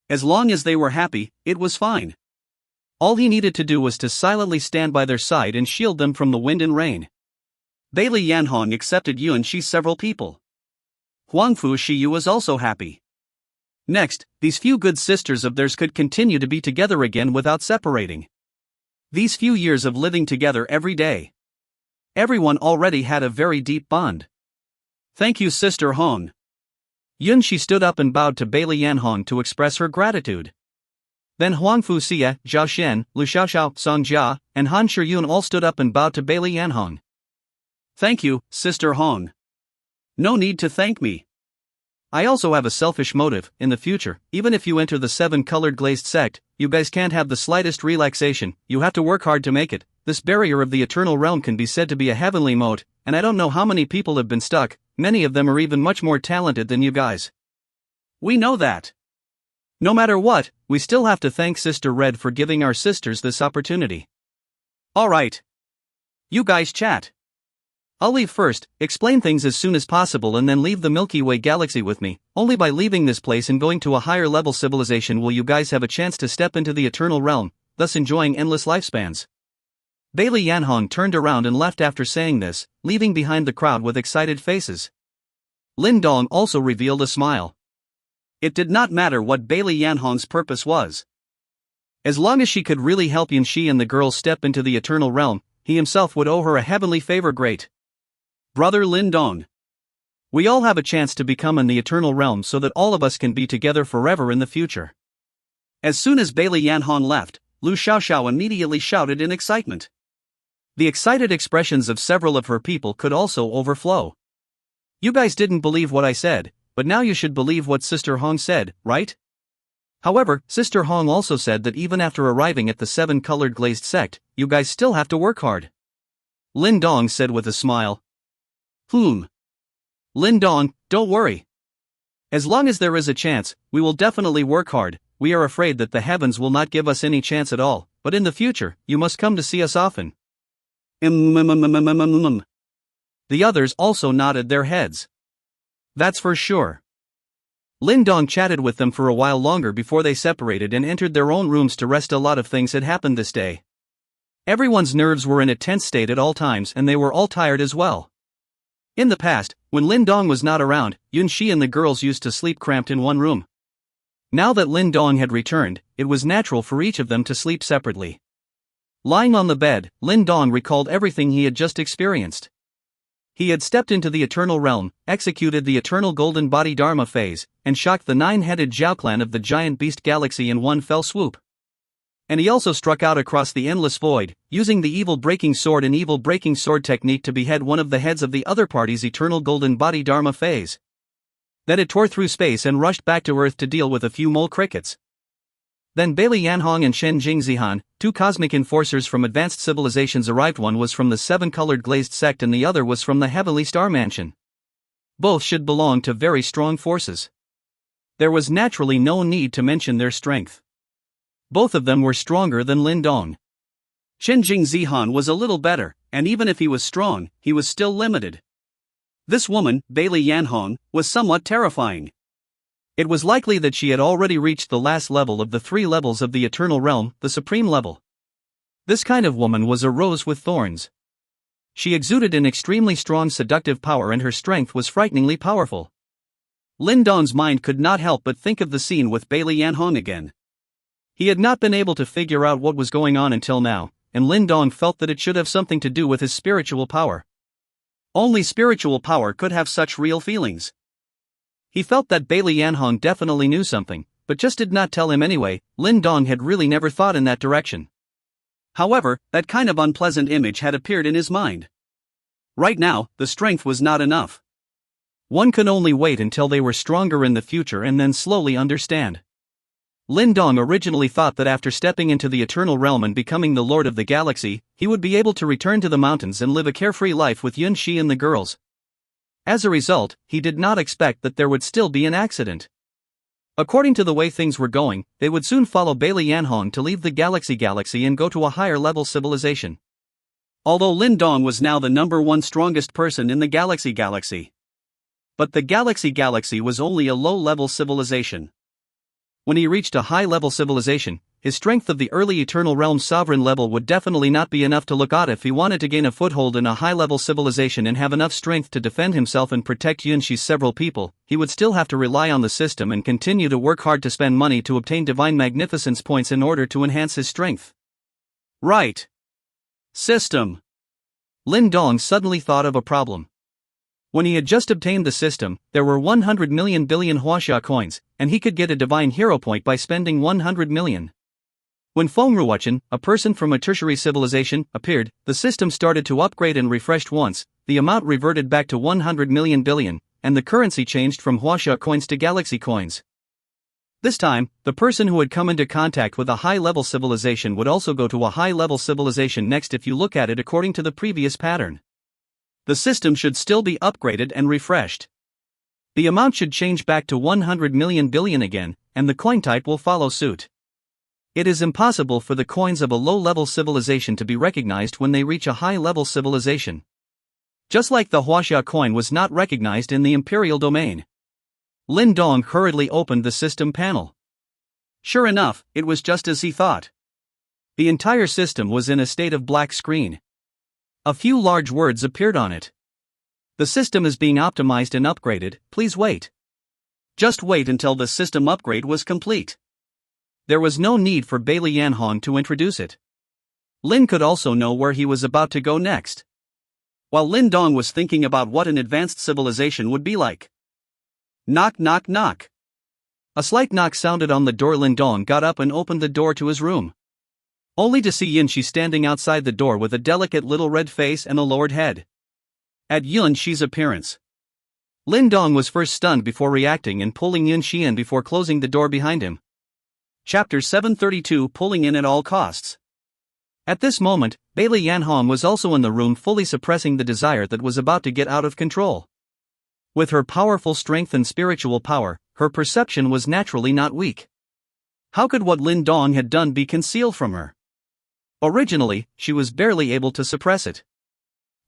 As long as they were happy, it was fine. All he needed to do was to silently stand by their side and shield them from the wind and rain. Bailey Yanhong accepted Yunshi. Several people. Fu Xiu was also happy. Next, these few good sisters of theirs could continue to be together again without separating. These few years of living together every day. Everyone already had a very deep bond. Thank you, Sister Hong. Yunshi stood up and bowed to Bailey Yanhong to express her gratitude. Then Fu Xie, Zhao Shen, Lu Xiaoxiao, Song Jia, and Han Shiyun all stood up and bowed to Bailey Yanhong. Thank you, Sister Hong. No need to thank me. I also have a selfish motive. In the future, even if you enter the 7-colored glazed sect, you guys can't have the slightest relaxation, you have to work hard to make it. This barrier of the eternal realm can be said to be a heavenly moat, and I don't know how many people have been stuck, many of them are even much more talented than you guys. We know that. No matter what, we still have to thank Sister Red for giving our sisters this opportunity. Alright. You guys chat. I'll leave first, explain things as soon as possible, and then leave the Milky Way galaxy with me. Only by leaving this place and going to a higher level civilization will you guys have a chance to step into the eternal realm, thus enjoying endless lifespans. Bailey Yanhong turned around and left after saying this, leaving behind the crowd with excited faces. Lin Dong also revealed a smile. It did not matter what Bailey Yanhong's purpose was. As long as she could really help Yunshi and the girls step into the eternal realm, he himself would owe her a heavenly favor. Great. Brother Lin Dong. We all have a chance to become in the eternal realm so that all of us can be together forever in the future. As soon as Bailey Yanhong left, Lu Xiaoxiao immediately shouted in excitement. The excited expressions of several of her people could also overflow. You guys didn't believe what I said, but now you should believe what Sister Hong said, right? However, Sister Hong also said that even after arriving at the 7-colored glazed sect, you guys still have to work hard. Lin Dong said with a smile. Lin Dong, don't worry. As long as there is a chance, we will definitely work hard. We are afraid that the heavens will not give us any chance at all, but in the future, you must come to see us often. The others also nodded their heads. That's for sure. Lin Dong chatted with them for a while longer before they separated and entered their own rooms to rest. A lot of things had happened this day. Everyone's nerves were in a tense state at all times and they were all tired as well. In the past, when Lin Dong was not around, Yunshi and the girls used to sleep cramped in one room. Now that Lin Dong had returned, it was natural for each of them to sleep separately. Lying on the bed, Lin Dong recalled everything he had just experienced. He had stepped into the Eternal Realm, executed the Eternal Golden Body Dharma phase, and shocked the 9-headed Zhao clan of the Giant Beast Galaxy in one fell swoop. And he also struck out across the endless void, using the Evil Breaking Sword and Evil Breaking Sword technique to behead one of the heads of the other party's Eternal Golden Body Dharma phase. Then it tore through space and rushed back to Earth to deal with a few mole crickets. Then Bailey Yanhong and Shen Jingzihan, two cosmic enforcers from advanced civilizations arrived. One was from the seven-colored glazed sect and the other was from the Heavenly Star Mansion. Both should belong to very strong forces. There was naturally no need to mention their strength. Both of them were stronger than Lin Dong. Shen Jingzihan was a little better, and even if he was strong, he was still limited. This woman, Bailey Yanhong, was somewhat terrifying. It was likely that she had already reached the last level of the 3 levels of the Eternal Realm, the Supreme level. This kind of woman was a rose with thorns. She exuded an extremely strong seductive power and her strength was frighteningly powerful. Lin Dong's mind could not help but think of the scene with Bailey Yanhong again. He had not been able to figure out what was going on until now, and Lin Dong felt that it should have something to do with his spiritual power. Only spiritual power could have such real feelings. He felt that Bailey Yanhong definitely knew something, but just did not tell him anyway. Lin Dong had really never thought in that direction. However, that kind of unpleasant image had appeared in his mind. Right now, the strength was not enough. One could only wait until they were stronger in the future and then slowly understand. Lin Dong originally thought that after stepping into the Eternal Realm and becoming the Lord of the Galaxy, he would be able to return to the mountains and live a carefree life with Yunshi and the girls. As a result, he did not expect that there would still be an accident. According to the way things were going, they would soon follow Bailey Yanhong to leave the Galaxy and go to a higher level civilization. Although Lin Dong was now the #1 strongest person in the Galaxy. But the Galaxy was only a low-level civilization. When he reached a high-level civilization, his strength of the early Eternal Realm sovereign level would definitely not be enough to look at if he wanted to gain a foothold in a high-level civilization and have enough strength to defend himself and protect Yunshi's several people. He would still have to rely on the system and continue to work hard to spend money to obtain Divine Magnificence points in order to enhance his strength. Right. System. Lin Dong suddenly thought of a problem. When he had just obtained the system, there were 100 million billion Huaxia coins, and he could get a divine hero point by spending 100 million. When Feng Ruochen, a person from a tertiary civilization, appeared, the system started to upgrade and refreshed once, the amount reverted back to 100 million billion, and the currency changed from Huaxia coins to Galaxy coins. This time, the person who had come into contact with a high-level civilization would also go to a high-level civilization next if you look at it according to the previous pattern. The system should still be upgraded and refreshed. The amount should change back to 100 million billion again, and the coin type will follow suit. It is impossible for the coins of a low-level civilization to be recognized when they reach a high-level civilization. Just like the Huaxia coin was not recognized in the Imperial domain. Lin Dong hurriedly opened the system panel. Sure enough, it was just as he thought. The entire system was in a state of black screen. A few large words appeared on it. The system is being optimized and upgraded, please wait. Just wait until the system upgrade was complete. There was no need for Bailey Yanhong to introduce it. Lin could also know where he was about to go next. While Lin Dong was thinking about what an advanced civilization would be like. Knock knock knock. A slight knock sounded on the door. Lin Dong got up and opened the door to his room. Only to see Yunshi standing outside the door with a delicate little red face and a lowered head. At Yunshi's appearance, Lin Dong was first stunned before reacting and pulling Yunshi in before closing the door behind him. Chapter 732, Pulling in at all costs. At this moment, Bailey Yanhong was also in the room, fully suppressing the desire that was about to get out of control. With her powerful strength and spiritual power, her perception was naturally not weak. How could what Lin Dong had done be concealed from her? Originally, she was barely able to suppress it.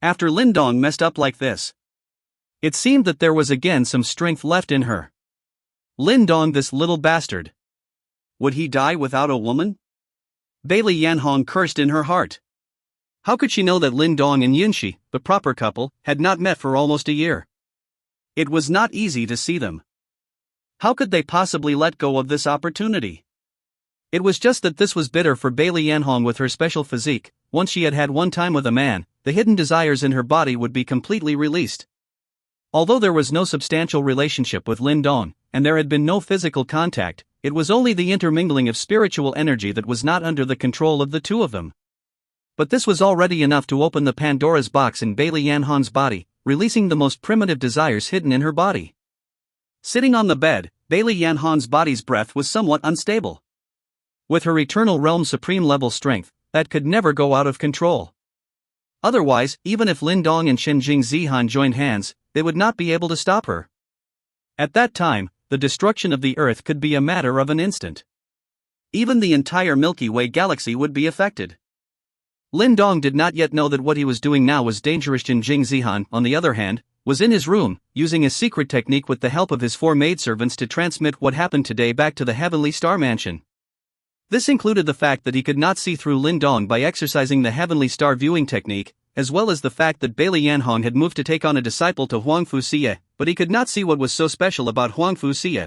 After Lin Dong messed up like this, it seemed that there was again some strength left in her. Lin Dong, this little bastard. Would he die without a woman? Bailey Yanhong cursed in her heart. How could she know that Lin Dong and Yunshi, the proper couple, had not met for almost a year? It was not easy to see them. How could they possibly let go of this opportunity? It was just that this was bitter for Bailey Yanhong with her special physique. Once she had had one time with a man, the hidden desires in her body would be completely released. Although there was no substantial relationship with Lin Dong, and there had been no physical contact, it was only the intermingling of spiritual energy that was not under the control of the two of them. But this was already enough to open the Pandora's box in Bailey Yanhong's body, releasing the most primitive desires hidden in her body. Sitting on the bed, Bailey Yanhong's body's breath was somewhat unstable. With her eternal realm supreme level strength, that could never go out of control. Otherwise, even if Lin Dong and Qingxue Zihan joined hands, they would not be able to stop her. At that time, the destruction of the Earth could be a matter of an instant. Even the entire Milky Way galaxy would be affected. Lin Dong did not yet know that what he was doing now was dangerous. Qingxue Zihan, on the other hand, was in his room, using a secret technique with the help of his 4 maidservants to transmit what happened today back to the Heavenly Star Mansion. This included the fact that he could not see through Lin Dong by exercising the Heavenly Star viewing technique, as well as the fact that Bailey Yanhong had moved to take on a disciple to Fu Xiu, but he could not see what was so special about Fu Xiu.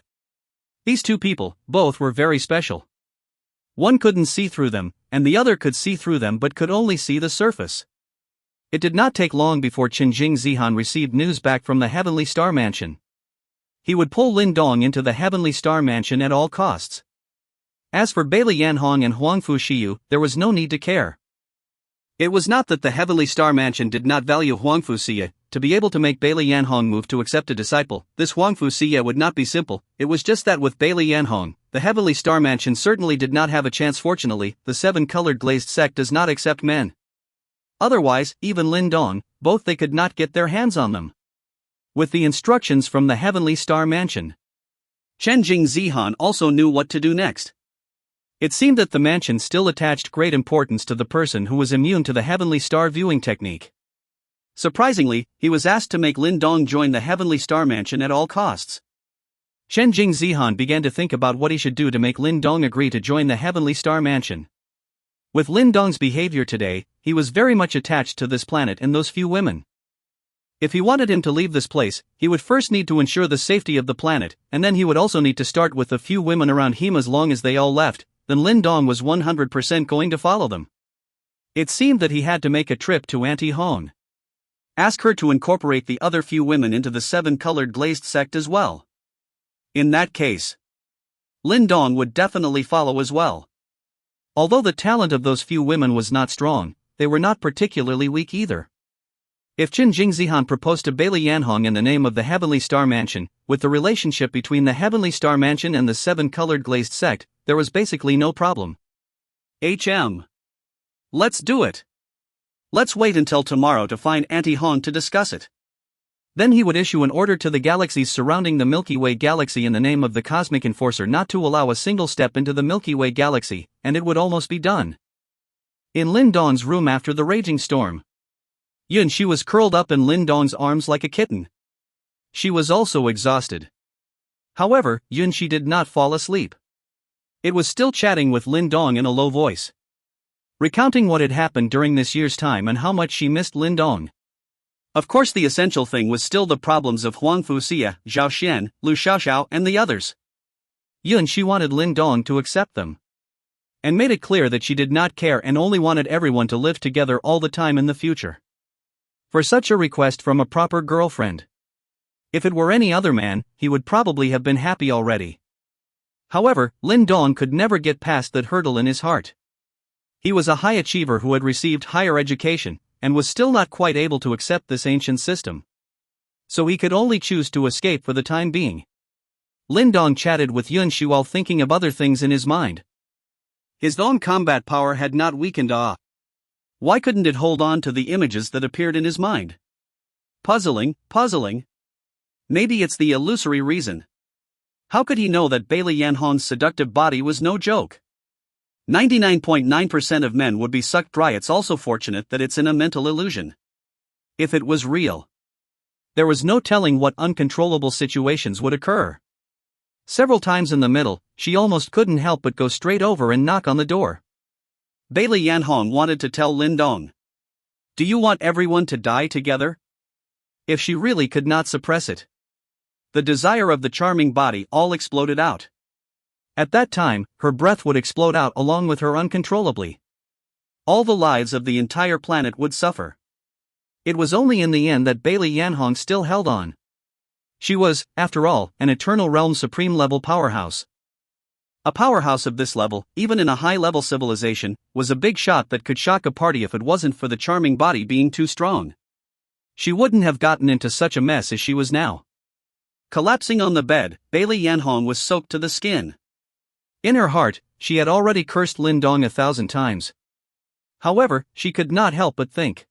These two people, both were very special. One couldn't see through them, and the other could see through them but could only see the surface. It did not take long before Qingxue Zihan received news back from the Heavenly Star Mansion. He would pull Lin Dong into the Heavenly Star Mansion at all costs. As for Bailey Yanhong and Fu Xiu, there was no need to care. It was not that the Heavenly Star Mansion did not value Fu Xiu. To be able to make Bailey Yanhong move to accept a disciple, this Fu Xiu would not be simple. It was just that with Bailey Yanhong, the Heavenly Star Mansion certainly did not have a chance. Fortunately, the 7-colored glazed sect does not accept men. Otherwise, even Lin Dong, both they could not get their hands on them. With the instructions from the Heavenly Star Mansion, Qingxue Zihan also knew what to do next. It seemed that the mansion still attached great importance to the person who was immune to the Heavenly Star viewing technique. Surprisingly, he was asked to make Lin Dong join the Heavenly Star Mansion at all costs. Qingxue Zihan began to think about what he should do to make Lin Dong agree to join the Heavenly Star Mansion. With Lin Dong's behavior today, he was very much attached to this planet and those few women. If he wanted him to leave this place, he would first need to ensure the safety of the planet, and then he would also need to start with the few women around him. As long as they all left, then Lin Dong was 100% going to follow them. It seemed that he had to make a trip to Auntie Hone. Ask her to incorporate the other few women into the 7-colored glazed sect as well. In that case, Lin Dong would definitely follow as well. Although the talent of those few women was not strong, they were not particularly weak either. If Qingxue Zihan proposed to Bailey Yanhong in the name of the Heavenly Star Mansion, with the relationship between the Heavenly Star Mansion and the 7-colored glazed sect, there was basically no problem. Let's do it. Let's wait until tomorrow to find Auntie Hong to discuss it. Then he would issue an order to the galaxies surrounding the Milky Way galaxy in the name of the Cosmic Enforcer not to allow a single step into the Milky Way galaxy, and it would almost be done. In Lin Dong's room after the raging storm, Yunshi was curled up in Lin Dong's arms like a kitten. She was also exhausted. However, Yunshi did not fall asleep. It was still chatting with Lin Dong in a low voice, recounting what had happened during this year's time and how much she missed Lin Dong. Of course, the essential thing was still the problems of Fu Xiu, Zhao Xian, Lu Xiaoxiao, and the others. Yunshi wanted Lin Dong to accept them, and made it clear that she did not care and only wanted everyone to live together all the time in the future. For such a request from a proper girlfriend, if it were any other man, he would probably have been happy already. However, Lin Dong could never get past that hurdle in his heart. He was a high achiever who had received higher education, and was still not quite able to accept this ancient system. So he could only choose to escape for the time being. Lin Dong chatted with Yunshi while thinking of other things in his mind. His own combat power had not weakened. Why couldn't it hold on to the images that appeared in his mind? Puzzling. Maybe it's the illusory reason. How could he know that Bailey Yanhong's seductive body was no joke? 99.9% of men would be sucked dry. It's also fortunate that it's in a mental illusion. If it was real, there was no telling what uncontrollable situations would occur. Several times in the middle, she almost couldn't help but go straight over and knock on the door. Bailey Yanhong wanted to tell Lin Dong, Do you want everyone to die together? If she really could not suppress it. The desire of the charming body all exploded out. At that time, her breath would explode out along with her uncontrollably. All the lives of the entire planet would suffer. It was only in the end that Bailey Yanhong still held on. She was, after all, an Eternal Realm Supreme level powerhouse. A powerhouse of this level, even in a high-level civilization, was a big shot that could shock a party if it wasn't for the charming body being too strong. She wouldn't have gotten into such a mess as she was now. Collapsing on the bed, Bailey Yanhong was soaked to the skin. In her heart, she had already cursed Lin Dong 1,000 times. However, she could not help but think.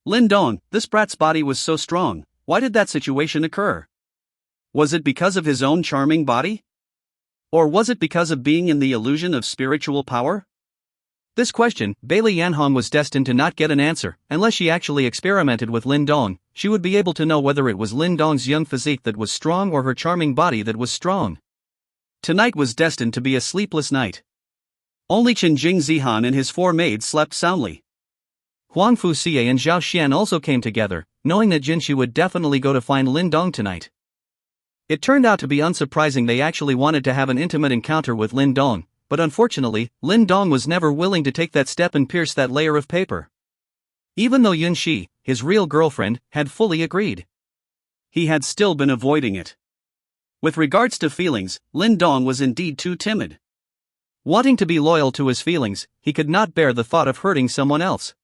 Lin Dong, this brat's body was so strong, why did that situation occur? Was it because of his own charming body? Or was it because of being in the illusion of spiritual power? This question, Bailey Yanhong was destined to not get an answer. Unless she actually experimented with Lin Dong, she would be able to know whether it was Lin Dong's young physique that was strong or her charming body that was strong. Tonight was destined to be a sleepless night. Only Qingxue and his 4 maids slept soundly. Fu Xiu and Zhao Xian also came together, knowing that Yunshi would definitely go to find Lin Dong tonight. It turned out to be unsurprising they actually wanted to have an intimate encounter with Lin Dong, but unfortunately, Lin Dong was never willing to take that step and pierce that layer of paper. Even though Yunshi, his real girlfriend, had fully agreed. He had still been avoiding it. With regards to feelings, Lin Dong was indeed too timid. Wanting to be loyal to his feelings, he could not bear the thought of hurting someone else.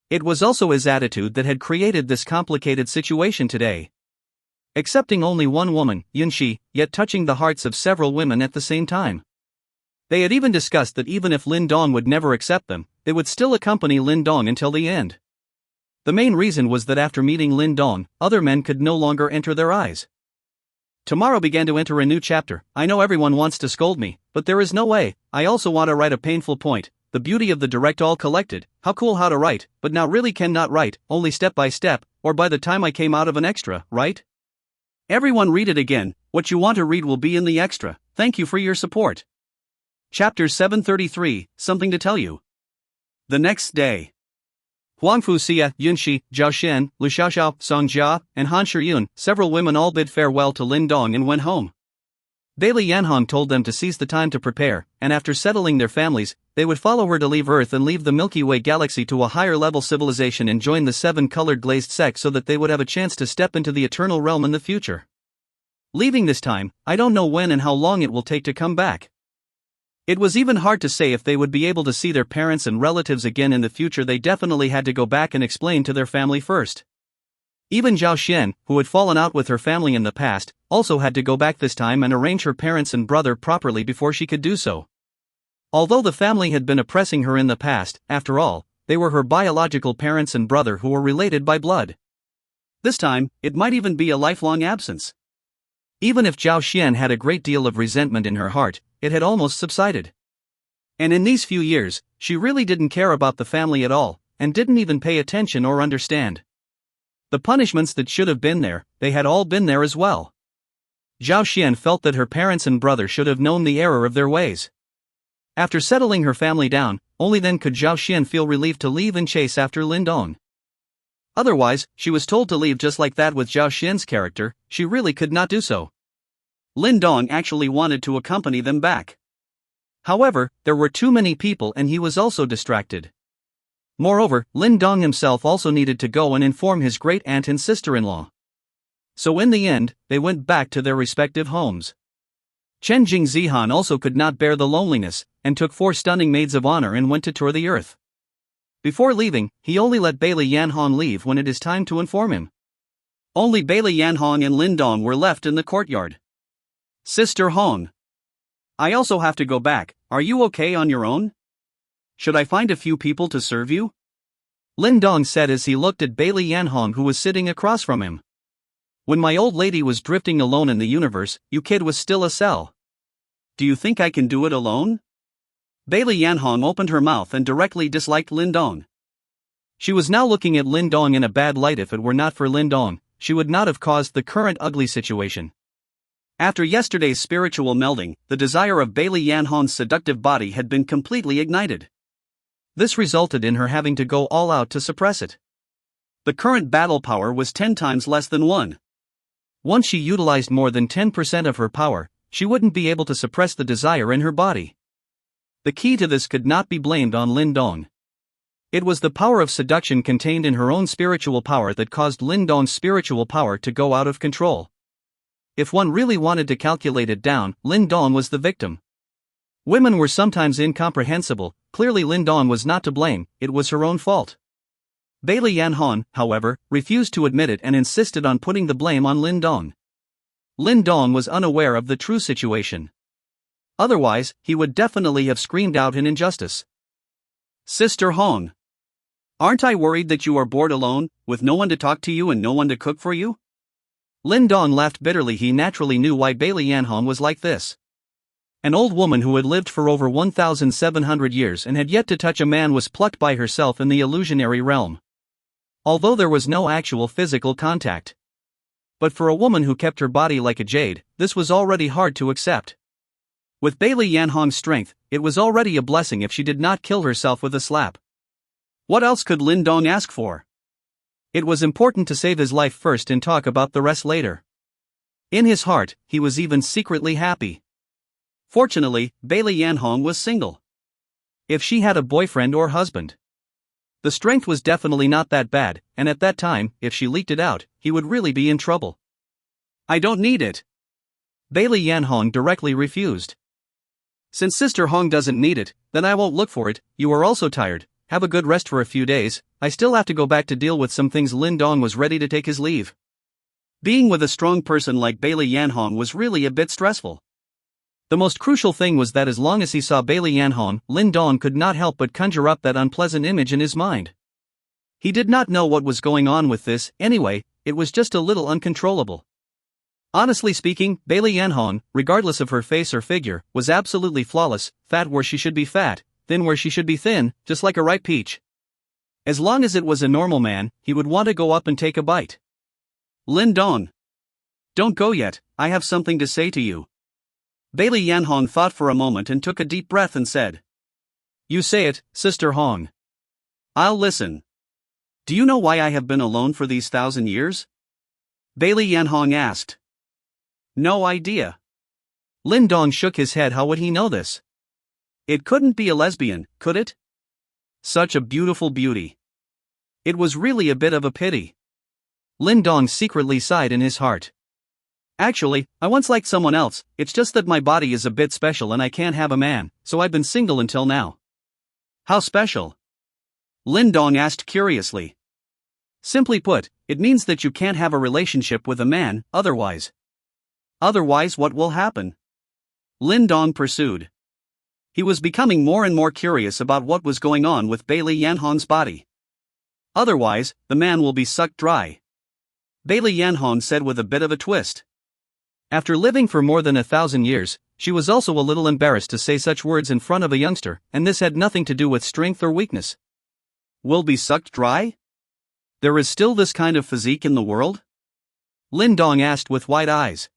It was also his attitude that had created this complicated situation today. Accepting only one woman, Yunshi, yet touching the hearts of several women at the same time. They had even discussed that even if Lin Dong would never accept them, they would still accompany Lin Dong until the end. The main reason was that after meeting Lin Dong, other men could no longer enter their eyes. Tomorrow began to enter a new chapter. I know everyone wants to scold me, but there is no way. I also want to write a painful point. The beauty of the direct all collected, how cool how to write, but now really cannot write, only step by step, or by the time I came out of an extra, right? Everyone read it again, what you want to read will be in the extra, thank you for your support. Chapter 733, Something to Tell You. The next day. Fu Xiu, Yunshi, Zhao Xian, Lu Xiaoxiao, Song Jia, and Han Shiyun, several women all bid farewell to Lin Dong and went home. Bailey Yanhong told them to seize the time to prepare, and after settling their families, they would follow her to leave Earth and leave the Milky Way galaxy to a higher level civilization and join the 7-colored glazed sect so that they would have a chance to step into the eternal realm in the future. Leaving this time, I don't know when and how long it will take to come back. It was even hard to say if they would be able to see their parents and relatives again in the future. They definitely had to go back and explain to their family first. Even Zhao Xian, who had fallen out with her family in the past, also had to go back this time and arrange her parents and brother properly before she could do so. Although the family had been oppressing her in the past, after all, they were her biological parents and brother who were related by blood. This time, it might even be a lifelong absence. Even if Zhao Xian had a great deal of resentment in her heart, it had almost subsided. And in these few years, she really didn't care about the family at all, and didn't even pay attention or understand. The punishments that should have been there, they had all been there as well. Zhao Xian felt that her parents and brother should have known the error of their ways. After settling her family down, only then could Zhao Xian feel relieved to leave and chase after Lin Dong. Otherwise, she was told to leave just like that. With Zhao Xian's character, she really could not do so. Lin Dong actually wanted to accompany them back. However, there were too many people and he was also distracted. Moreover, Lin Dong himself also needed to go and inform his great-aunt and sister-in-law. So in the end, they went back to their respective homes. Chen Jingzihan also could not bear the loneliness, and took 4 stunning maids of honor and went to tour the earth. Before leaving, he only let Bailey Yanhong leave when it is time to inform him. Only Bailey Yanhong and Lin Dong were left in the courtyard. Sister Hong. I also have to go back, are you okay on your own? Should I find a few people to serve you? Lin Dong said as he looked at Bailey Yanhong who was sitting across from him. When my old lady was drifting alone in the universe, you kid was still a cell. Do you think I can do it alone? Bailey Yanhong opened her mouth and directly disliked Lin Dong. She was now looking at Lin Dong in a bad light. If it were not for Lin Dong, she would not have caused the current ugly situation. After yesterday's spiritual melding, the desire of Bailey Yanhong's seductive body had been completely ignited. This resulted in her having to go all out to suppress it. The current battle power was 10 times less than 1. Once she utilized more than 10% of her power, she wouldn't be able to suppress the desire in her body. The key to this could not be blamed on Lin Dong. It was the power of seduction contained in her own spiritual power that caused Lin Dong's spiritual power to go out of control. If one really wanted to calculate it down, Lin Dong was the victim. Women were sometimes incomprehensible. Clearly Lin Dong was not to blame, it was her own fault. Bailey Yanhong, however, refused to admit it and insisted on putting the blame on Lin Dong. Lin Dong was unaware of the true situation. Otherwise, he would definitely have screamed out in injustice. Sister Hong. Aren't I worried that you are bored alone, with no one to talk to you and no one to cook for you? Lin Dong laughed bitterly. He naturally knew why Bailey Yanhong was like this. An old woman who had lived for over 1,700 years and had yet to touch a man was plucked by herself in the illusionary realm. Although there was no actual physical contact. But for a woman who kept her body like a jade, this was already hard to accept. With Bailey Yanhong's strength, it was already a blessing if she did not kill herself with a slap. What else could Lin Dong ask for? It was important to save his life first and talk about the rest later. In his heart, he was even secretly happy. Fortunately, Bailey Yanhong was single. If she had a boyfriend or husband, the strength was definitely not that bad, and at that time, if she leaked it out, he would really be in trouble. I don't need it. Bailey Yanhong directly refused. Since Sister Hong doesn't need it, then I won't look for it. You are also tired, have a good rest for a few days. I still have to go back to deal with some things. Lin Dong was ready to take his leave. Being with a strong person like Bailey Yanhong was really a bit stressful. The most crucial thing was that as long as he saw Bailey Yanhong, Lin Dong could not help but conjure up that unpleasant image in his mind. He did not know what was going on with this, anyway, it was just a little uncontrollable. Honestly speaking, Bailey Yanhong, regardless of her face or figure, was absolutely flawless, fat where she should be fat, thin where she should be thin, just like a ripe peach. As long as it was a normal man, he would want to go up and take a bite. Lin Dong. Don't go yet, I have something to say to you. Bailey Yanhong thought for a moment and took a deep breath and said. You say it, Sister Hong. I'll listen. Do you know why I have been alone for these 1,000 years? Bailey Yanhong asked. No idea. Lin Dong shook his head. How would he know this? It couldn't be a lesbian, could it? Such a beautiful beauty. It was really a bit of a pity. Lin Dong secretly sighed in his heart. Actually, I once liked someone else, it's just that my body is a bit special and I can't have a man, so I've been single until now. How special? Lin Dong asked curiously. Simply put, it means that you can't have a relationship with a man, otherwise. Otherwise, what will happen? Lin Dong pursued. He was becoming more and more curious about what was going on with Bailey Yanhong's body. Otherwise, the man will be sucked dry. Bailey Yanhong said with a bit of a twist. After living for more than 1,000 years, she was also a little embarrassed to say such words in front of a youngster, and this had nothing to do with strength or weakness. Will be sucked dry? There is still this kind of physique in the world? Lin Dong asked with wide eyes.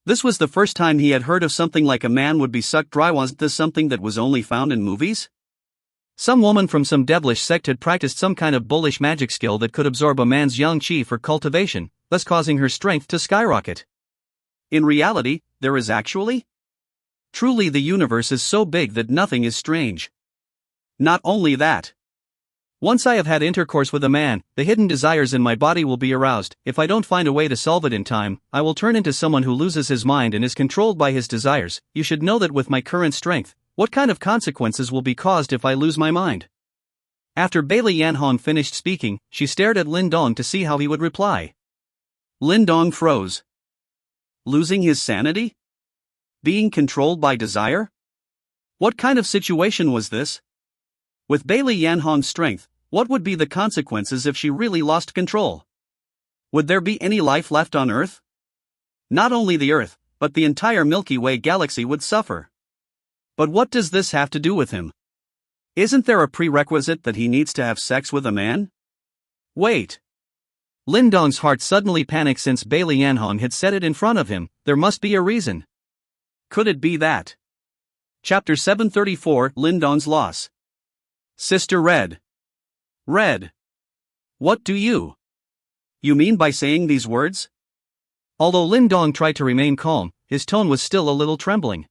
This was the first time he had heard of something like a man would be sucked dry. Wasn't this something that was only found in movies? Some woman from some devilish sect had practiced some kind of bullish magic skill that could absorb a man's yang qi for cultivation, thus causing her strength to skyrocket. In reality, there is actually? Truly, the universe is so big that nothing is strange. Not only that. Once I have had intercourse with a man, the hidden desires in my body will be aroused. If I don't find a way to solve it in time, I will turn into someone who loses his mind and is controlled by his desires. You should know that with my current strength, what kind of consequences will be caused if I lose my mind? After Bailey Yanhong finished speaking, she stared at Lin Dong to see how he would reply. Lin Dong froze. Losing his sanity? Being controlled by desire? What kind of situation was this? With Bailey Yanhong's strength, what would be the consequences if she really lost control? Would there be any life left on Earth? Not only the Earth, but the entire Milky Way galaxy would suffer. But what does this have to do with him? Isn't there a prerequisite that he needs to have sex with a man? Wait. Lin Dong's heart suddenly panicked since Bailey Yanhong had said it in front of him. There must be a reason. Could it be that? Chapter 734, Lin Dong's loss. Sister Red. Red. What do you mean by saying these words? Although Lin Dong tried to remain calm, his tone was still a little trembling.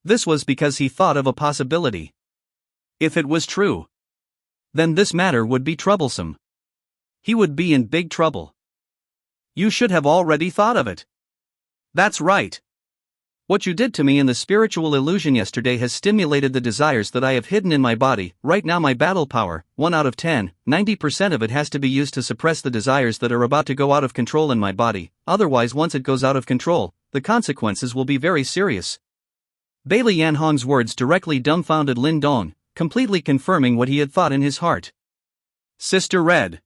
This was because he thought of a possibility. If it was true, then this matter would be troublesome. He would be in big trouble. You should have already thought of it. That's right. What you did to me in the spiritual illusion yesterday has stimulated the desires that I have hidden in my body. Right now my battle power, 1 out of 10, 90% of it has to be used to suppress the desires that are about to go out of control in my body, otherwise once it goes out of control, the consequences will be very serious. Bailey Yanhong's words directly dumbfounded Lin Dong, completely confirming what he had thought in his heart. Sister Red.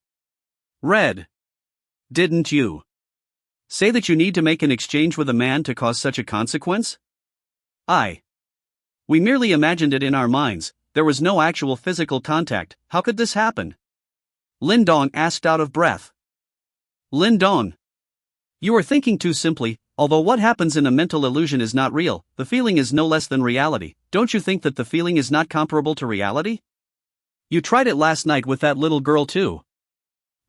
Red. Didn't you say that you need to make an exchange with a man to cause such a consequence? We merely imagined it in our minds, there was no actual physical contact, how could this happen? Lin Dong asked out of breath. Lin Dong. You are thinking too simply, although what happens in a mental illusion is not real, the feeling is no less than reality. Don't you think that the feeling is not comparable to reality? You tried it last night with that little girl too.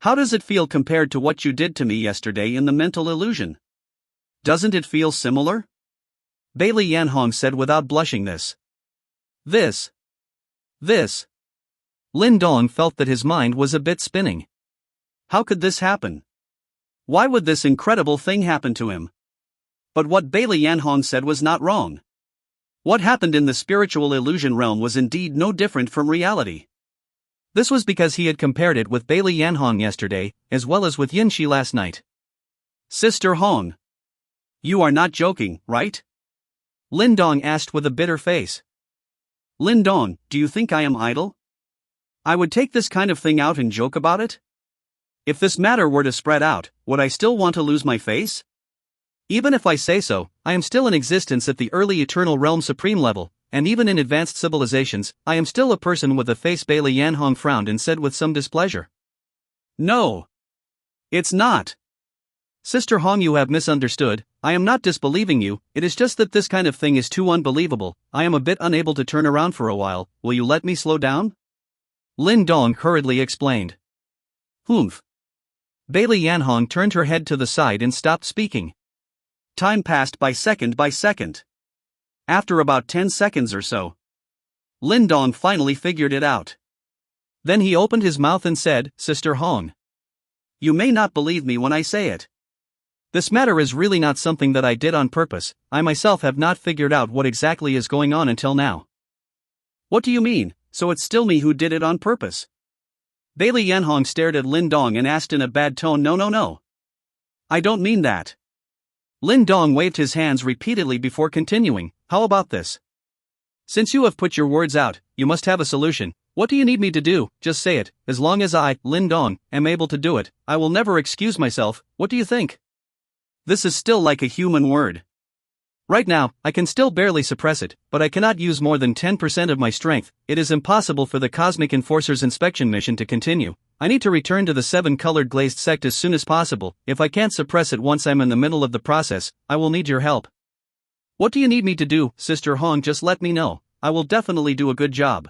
How does it feel compared to what you did to me yesterday in the mental illusion? Doesn't it feel similar? Bailey Yanhong said without blushing. This. Lin Dong felt that his mind was a bit spinning. How could this happen? Why would this incredible thing happen to him? But what Bailey Yanhong said was not wrong. What happened in the spiritual illusion realm was indeed no different from reality. This was because he had compared it with Bailey Yanhong yesterday, as well as with Yunshi last night. Sister Hong. You are not joking, right? Lin Dong asked with a bitter face. Lin Dong, do you think I am idle? I would take this kind of thing out and joke about it? If this matter were to spread out, would I still want to lose my face? Even if I say so, I am still in existence at the early eternal realm supreme level, and even in advanced civilizations, I am still a person with a face. Bailey Yanhong frowned and said with some displeasure. No. It's not. Sister Hong, you have misunderstood, I am not disbelieving you, it is just that this kind of thing is too unbelievable, I am a bit unable to turn around for a while, will you let me slow down? Lin Dong hurriedly explained. Humph. Bailey Yanhong turned her head to the side and stopped speaking. Time passed by second. After about 10 seconds or so, Lin Dong finally figured it out. Then he opened his mouth and said, Sister Hong. You may not believe me when I say it. This matter is really not something that I did on purpose, I myself have not figured out what exactly is going on until now. What do you mean, so it's still me who did it on purpose? Bailey Yanhong stared at Lin Dong and asked in a bad tone. No. I don't mean that. Lin Dong waved his hands repeatedly before continuing, how about this? Since you have put your words out, you must have a solution. What do you need me to do? Just say it. As long as I, Lin Dong, am able to do it, I will never excuse myself. What do you think? This is still like a human word. Right now, I can still barely suppress it, but I cannot use more than 10% of my strength. It is impossible for the Cosmic Enforcer's inspection mission to continue. I need to return to the 7-colored glazed sect as soon as possible. If I can't suppress it once I'm in the middle of the process, I will need your help. What do you need me to do, Sister Hong? Just let me know. I will definitely do a good job.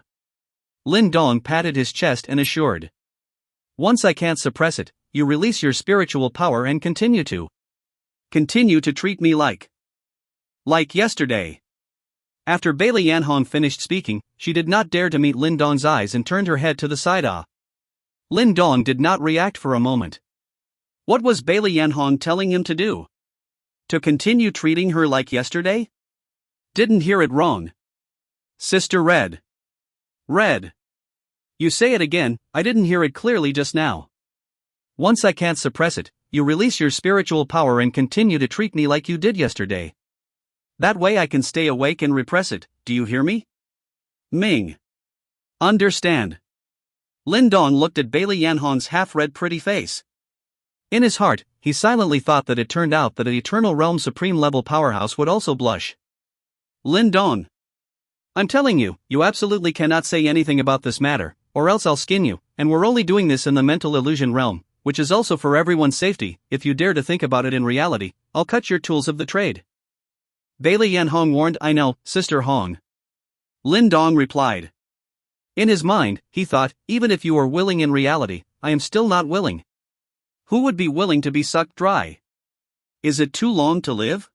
Lin Dong patted his chest and assured. Once I can't suppress it, you release your spiritual power and continue to treat me like yesterday. After Bailey Yanhong finished speaking, she did not dare to meet Lin Dong's eyes and turned her head to the side. Lin Dong did not react for a moment. What was Bailey Yanhong telling him to do? To continue treating her like yesterday? Didn't hear it wrong. Sister Red. You say it again, I didn't hear it clearly just now. Once I can't suppress it, you release your spiritual power and continue to treat me like you did yesterday. That way I can stay awake and repress it, do you hear me? Ming. Understand. Lin Dong looked at Bailey Yanhong's half-red pretty face. In his heart, he silently thought that it turned out that an Eternal Realm Supreme level powerhouse would also blush. Lin Dong. I'm telling you, you absolutely cannot say anything about this matter, or else I'll skin you, and we're only doing this in the mental illusion realm, which is also for everyone's safety. If you dare to think about it in reality, I'll cut your tools of the trade. Bailey Yanhong warned. I know, Sister Hong. Lin Dong replied. In his mind, he thought, even if you are willing in reality, I am still not willing. Who would be willing to be sucked dry? Is it too long to live?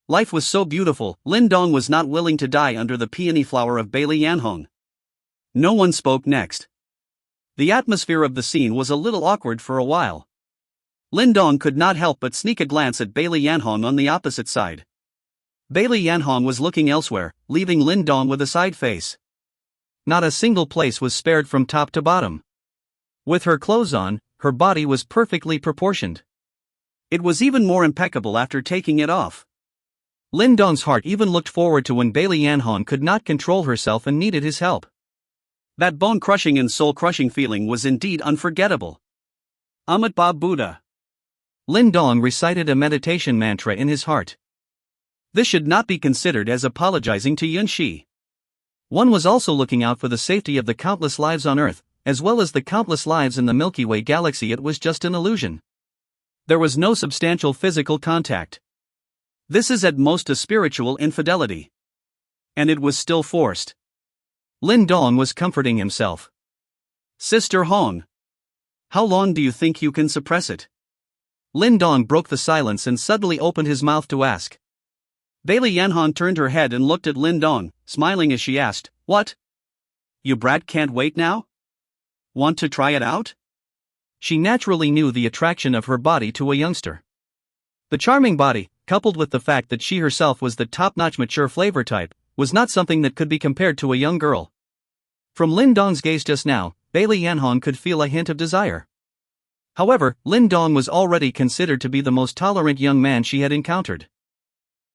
Life was so beautiful, Lin Dong was not willing to die under the peony flower of Bailey Yanhong. No one spoke next. The atmosphere of the scene was a little awkward for a while. Lin Dong could not help but sneak a glance at Bailey Yanhong on the opposite side. Bailey Yanhong was looking elsewhere, leaving Lin Dong with a side face. Not a single place was spared from top to bottom. With her clothes on, her body was perfectly proportioned. It was even more impeccable after taking it off. Lin Dong's heart even looked forward to when Bailey Yanhong could not control herself and needed his help. That bone-crushing and soul-crushing feeling was indeed unforgettable. Amat Ba Buddha. Lin Dong recited a meditation mantra in his heart. This should not be considered as apologizing to Yunshi. One was also looking out for the safety of the countless lives on Earth, as well as the countless lives in the Milky Way galaxy. It was just an illusion. There was no substantial physical contact. This is at most a spiritual infidelity. And it was still forced. Lin Dong was comforting himself. Sister Hong. How long do you think you can suppress it? Lin Dong broke the silence and suddenly opened his mouth to ask. Bailey Yanhong turned her head and looked at Lin Dong, smiling as she asked, "What? You brat can't wait now? Want to try it out?" She naturally knew the attraction of her body to a youngster. The charming body, coupled with the fact that she herself was the top-notch mature flavor type, was not something that could be compared to a young girl. From Lin Dong's gaze just now, Bailey Yanhong could feel a hint of desire. However, Lin Dong was already considered to be the most tolerant young man she had encountered.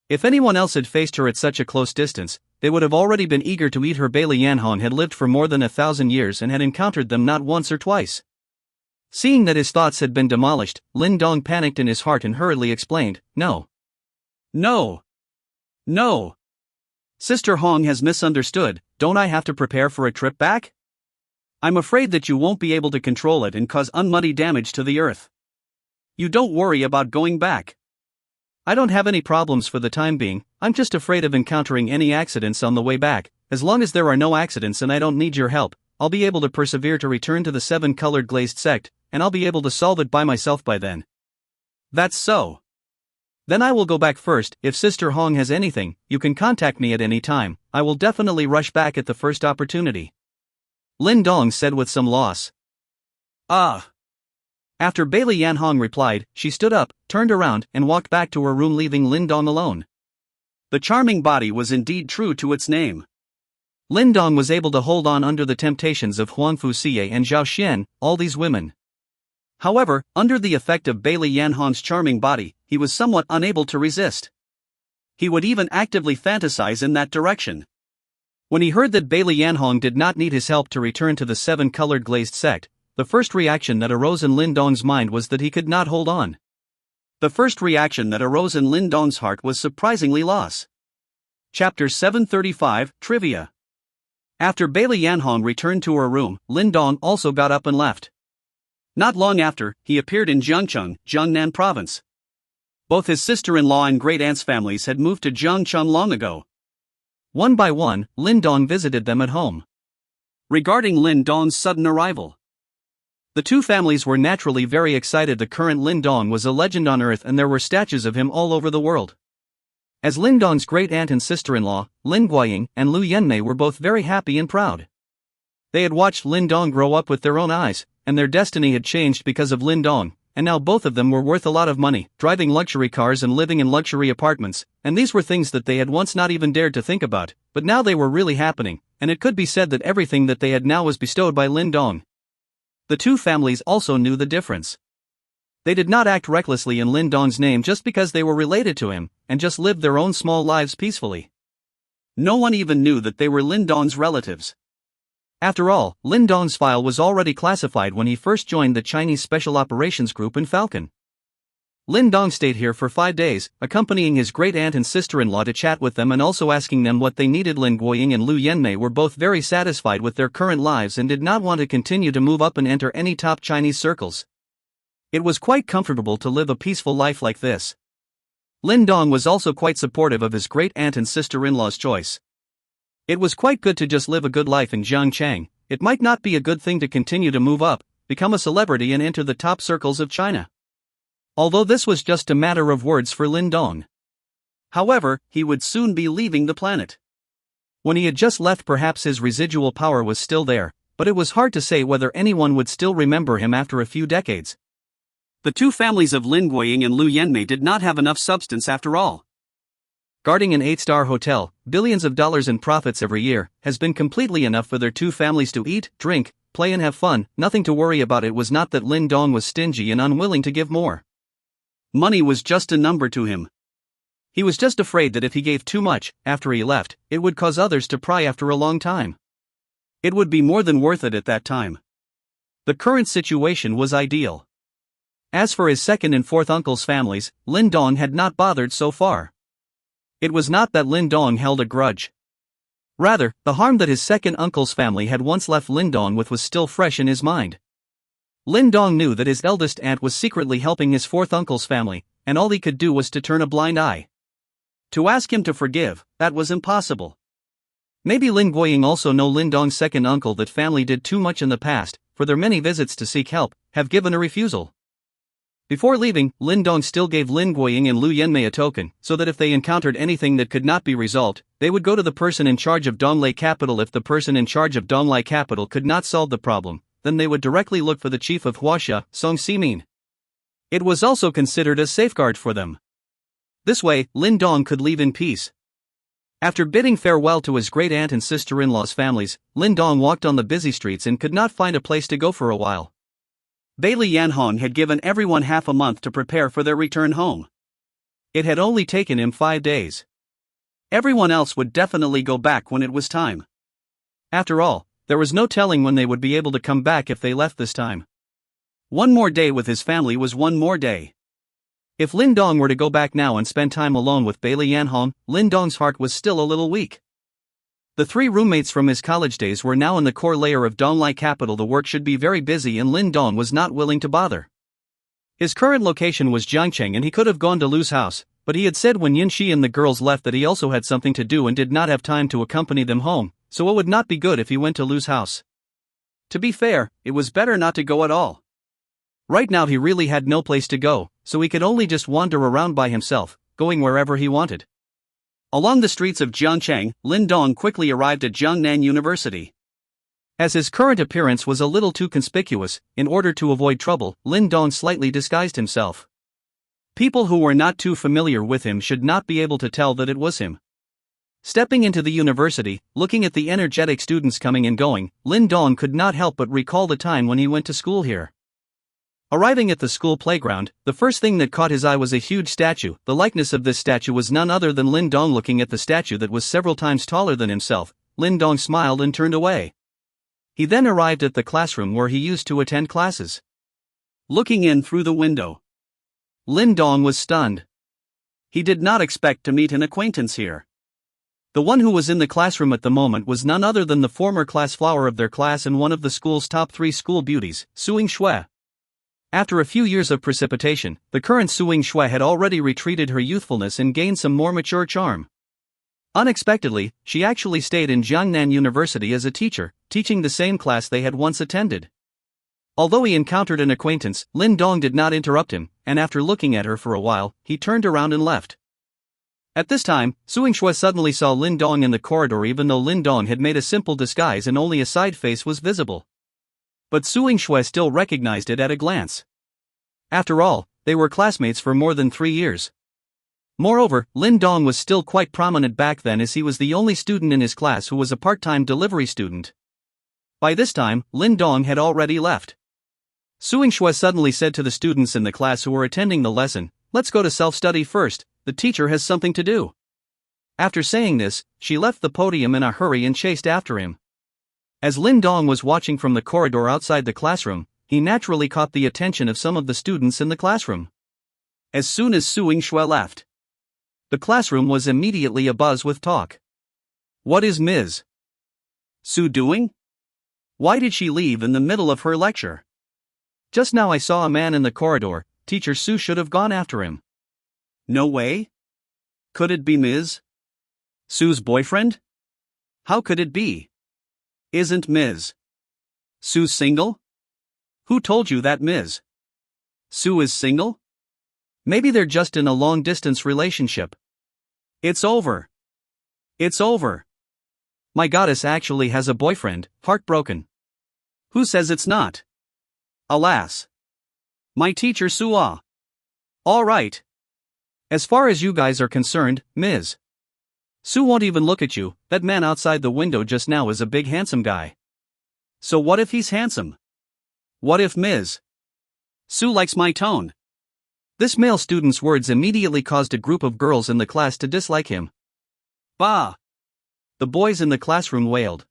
If anyone else had faced her at such a close distance, they would have already been eager to eat her. Bailey Yanhong had lived for more than 1,000 years and had encountered them not once or twice. Seeing that his thoughts had been demolished, Lin Dong panicked in his heart and hurriedly explained, "No. No. No. Sister Hong has misunderstood. Don't I have to prepare for a trip back? I'm afraid that you won't be able to control it and cause unmuddy damage to the Earth. You don't worry about going back. I don't have any problems for the time being. I'm just afraid of encountering any accidents on the way back. As long as there are no accidents and I don't need your help, I'll be able to persevere to return to the 7-colored glazed sect, and I'll be able to solve it by myself by then." "That's so. Then I will go back first. If Sister Hong has anything, you can contact me at any time. I will definitely rush back at the first opportunity," Lin Dong said with some loss. "Ah." After Bailey Yanhong replied, she stood up, turned around, and walked back to her room, leaving Lin Dong alone. The charming body was indeed true to its name. Lin Dong was able to hold on under the temptations of Fu Xiu and Zhao Xian, all these women. However, under the effect of Bailey Yanhong's charming body, he was somewhat unable to resist. He would even actively fantasize in that direction. When he heard that Bailey Yanhong did not need his help to return to the 7-colored glazed sect, the first reaction that arose in Lin Dong's mind was that he could not hold on. The first reaction that arose in Lin Dong's heart was surprisingly loss. Chapter 735, Trivia. After Bailey Yanhong returned to her room, Lin Dong also got up and left. Not long after, he appeared in Jiangcheng, Jiangnan province. Both his sister-in-law and great-aunt's families had moved to Jiangcheng long ago. One by one, Lin Dong visited them at home. Regarding Lin Dong's sudden arrival, the two families were naturally very excited. The current Lin Dong was a legend on Earth and there were statues of him all over the world. As Lin Dong's great-aunt and sister-in-law, Lin Guiying and Lu Yanmei were both very happy and proud. They had watched Lin Dong grow up with their own eyes, and their destiny had changed because of Lin Dong, and now both of them were worth a lot of money, driving luxury cars and living in luxury apartments, and these were things that they had once not even dared to think about, but now they were really happening, and it could be said that everything that they had now was bestowed by Lin Dong. The two families also knew the difference. They did not act recklessly in Lin Dong's name just because they were related to him, and just lived their own small lives peacefully. No one even knew that they were Lin Dong's relatives. After all, Lin Dong's file was already classified when he first joined the Chinese Special Operations Group in Falcon. Lin Dong stayed here for 5 days, accompanying his great-aunt and sister-in-law to chat with them and also asking them what they needed. Lin Guiying and Lu Yanmei were both very satisfied with their current lives and did not want to continue to move up and enter any top Chinese circles. It was quite comfortable to live a peaceful life like this. Lin Dong was also quite supportive of his great-aunt and sister-in-law's choice. It was quite good to just live a good life in Jiangchang. It might not be a good thing to continue to move up, become a celebrity and enter the top circles of China. Although this was just a matter of words for Lin Dong. However, he would soon be leaving the planet. When he had just left, perhaps his residual power was still there, but it was hard to say whether anyone would still remember him after a few decades. The two families of Lin Guiying and Lu Yanmei did not have enough substance after all. Guarding an 8-star hotel, billions of dollars in profits every year, has been completely enough for their two families to eat, drink, play and have fun. Nothing to worry about. It was not that Lin Dong was stingy and unwilling to give more. Money was just a number to him. He was just afraid that if he gave too much, after he left, it would cause others to pry after a long time. It would be more than worth it at that time. The current situation was ideal. As for his second and fourth uncles' families, Lin Dong had not bothered so far. It was not that Lin Dong held a grudge. Rather, the harm that his second uncle's family had once left Lin Dong with was still fresh in his mind. Lin Dong knew that his eldest aunt was secretly helping his fourth uncle's family, and all he could do was to turn a blind eye. To ask him to forgive, that was impossible. Maybe Lin Guiying also know Lin Dong's second uncle that family did too much in the past, for their many visits to seek help, have given a refusal. Before leaving, Lin Dong still gave Lin Guiying and Lu Yanmei a token, so that if they encountered anything that could not be resolved, they would go to the person in charge of Donglei Capital. If the person in charge of Donglei Capital could not solve the problem, then they would directly look for the chief of Huaxia, Song Ximin. It was also considered a safeguard for them. This way, Lin Dong could leave in peace. After bidding farewell to his great-aunt and sister-in-law's families, Lin Dong walked on the busy streets and could not find a place to go for a while. Bailey Yanhong had given everyone half a month to prepare for their return home. It had only taken him 5 days. Everyone else would definitely go back when it was time. After all, there was no telling when they would be able to come back if they left this time. One more day with his family was one more day. If Lin Dong were to go back now and spend time alone with Bailey Yanhong, Lin Dong's heart was still a little weak. The 3 roommates from his college days were now in the core layer of Donglei Capital. The work should be very busy and Lin Dong was not willing to bother. His current location was Jiangcheng and he could have gone to Lu's house, but he had said when Yunshi and the girls left that he also had something to do and did not have time to accompany them home, so it would not be good if he went to Lu's house. To be fair, it was better not to go at all. Right now he really had no place to go, so he could only just wander around by himself, going wherever he wanted. Along the streets of Jiangcheng, Lin Dong quickly arrived at Jiangnan University. As his current appearance was a little too conspicuous, in order to avoid trouble, Lin Dong slightly disguised himself. People who were not too familiar with him should not be able to tell that it was him. Stepping into the university, looking at the energetic students coming and going, Lin Dong could not help but recall the time when he went to school here. Arriving at the school playground, the first thing that caught his eye was a huge statue. The likeness of this statue was none other than Lin Dong. Looking at the statue that was several times taller than himself, Lin Dong smiled and turned away. He then arrived at the classroom where he used to attend classes. Looking in through the window, Lin Dong was stunned. He did not expect to meet an acquaintance here. The one who was in the classroom at the moment was none other than the former class flower of their class and one of the school's top 3 school beauties, Qingxue. After a few years of precipitation, the current Qingxue had already retreated her youthfulness and gained some more mature charm. Unexpectedly, she actually stayed in Jiangnan University as a teacher, teaching the same class they had once attended. Although he encountered an acquaintance, Lin Dong did not interrupt him, and after looking at her for a while, he turned around and left. At this time, Qingxue suddenly saw Lin Dong in the corridor even though Lin Dong had made a simple disguise and only a side face was visible. But Qingxue still recognized it at a glance. After all, they were classmates for more than 3 years. Moreover, Lin Dong was still quite prominent back then as he was the only student in his class who was a part-time delivery student. By this time, Lin Dong had already left. Qingxue suddenly said to the students in the class who were attending the lesson, "Let's go to self-study first, the teacher has something to do." After saying this, she left the podium in a hurry and chased after him. As Lin Dong was watching from the corridor outside the classroom, he naturally caught the attention of some of the students in the classroom. As soon as Qingxue left, the classroom was immediately abuzz with talk. What is Ms. Su doing? Why did she leave in the middle of her lecture? Just now I saw a man in the corridor, Teacher Su should have gone after him. No way? Could it be Ms. Su's boyfriend? How could it be? Isn't Ms. Su single? Who told you that Ms. Su is single? Maybe they're just in a long-distance relationship. It's over. It's over. My goddess actually has a boyfriend, heartbroken. Who says it's not? Alas. My teacher Sua. All right. As far as you guys are concerned, Ms. Su won't even look at you. That man outside the window just now is a big handsome guy. So what if he's handsome? What if Ms. Su likes my tone? This male student's words immediately caused a group of girls in the class to dislike him. Bah! The boys in the classroom wailed.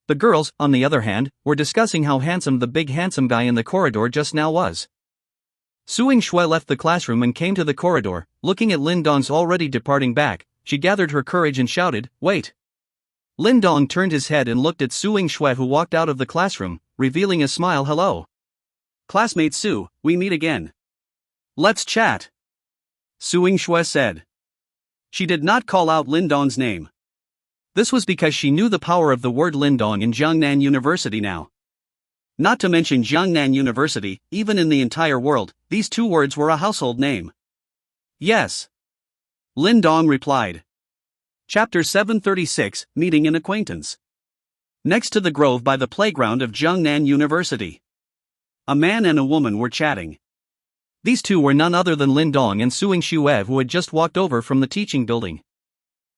The girls, on the other hand, were discussing how handsome the big handsome guy in the corridor just now was. Qingxue left the classroom and came to the corridor. Looking at Lin Dong's already departing back, she gathered her courage and shouted, "Wait!" Lin Dong turned his head and looked at Qingxue, who walked out of the classroom, revealing a smile. "Hello. Classmate Su, we meet again. Let's chat," Qingxue said. She did not call out Lin Dong's name. This was because she knew the power of the word Lin Dong in Jiangnan University now. Not to mention Jiangnan University, even in the entire world, these two words were a household name. Yes. Lin Dong replied. Chapter 736, Meeting an Acquaintance. Next to the grove by the playground of Jiangnan University, a man and a woman were chatting. These two were none other than Lin Dong and Qingxue, who had just walked over from the teaching building.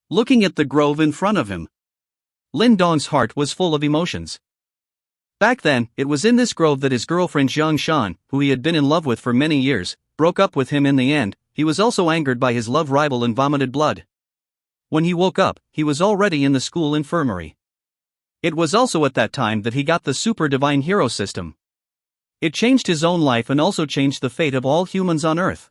Looking at the grove in front of him, Lin Dong's heart was full of emotions. Back then, it was in this grove that his girlfriend Zhang Shan, who he had been in love with for many years, broke up with him in the end. He was also angered by his love rival and vomited blood. When he woke up, he was already in the school infirmary. It was also at that time that he got the Super Divine Hero system. It changed his own life and also changed the fate of all humans on Earth.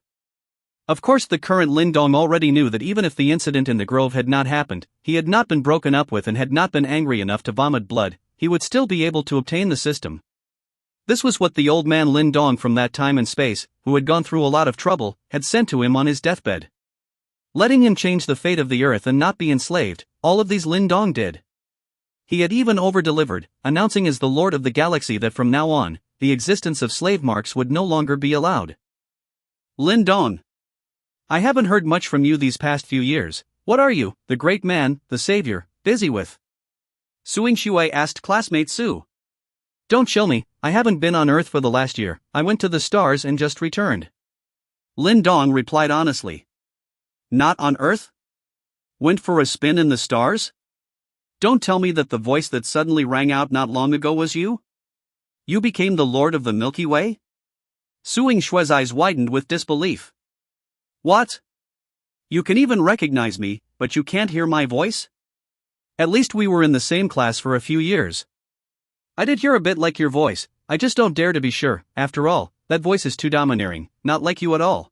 Of course, the current Lin Dong already knew that even if the incident in the grove had not happened, he had not been broken up with and had not been angry enough to vomit blood, he would still be able to obtain the system. This was what the old man Lin Dong from that time and space, who had gone through a lot of trouble, had sent to him on his deathbed. Letting him change the fate of the Earth and not be enslaved, all of these Lin Dong did. He had even over-delivered, announcing as the Lord of the Galaxy that from now on, the existence of slave marks would no longer be allowed. Lin Dong. I haven't heard much from you these past few years. What are you, the great man, the savior, busy with? Qingxue asked classmate Su. Don't chill me, I haven't been on Earth for the last year. I went to the stars and just returned. Lin Dong replied honestly. Not on Earth? Went for a spin in the stars? Don't tell me that the voice that suddenly rang out not long ago was you? You became the Lord of the Milky Way? Qingxue's eyes widened with disbelief. What? You can even recognize me, but you can't hear my voice? At least we were in the same class for a few years. I did hear a bit like your voice, I just don't dare to be sure. After all, that voice is too domineering, not like you at all.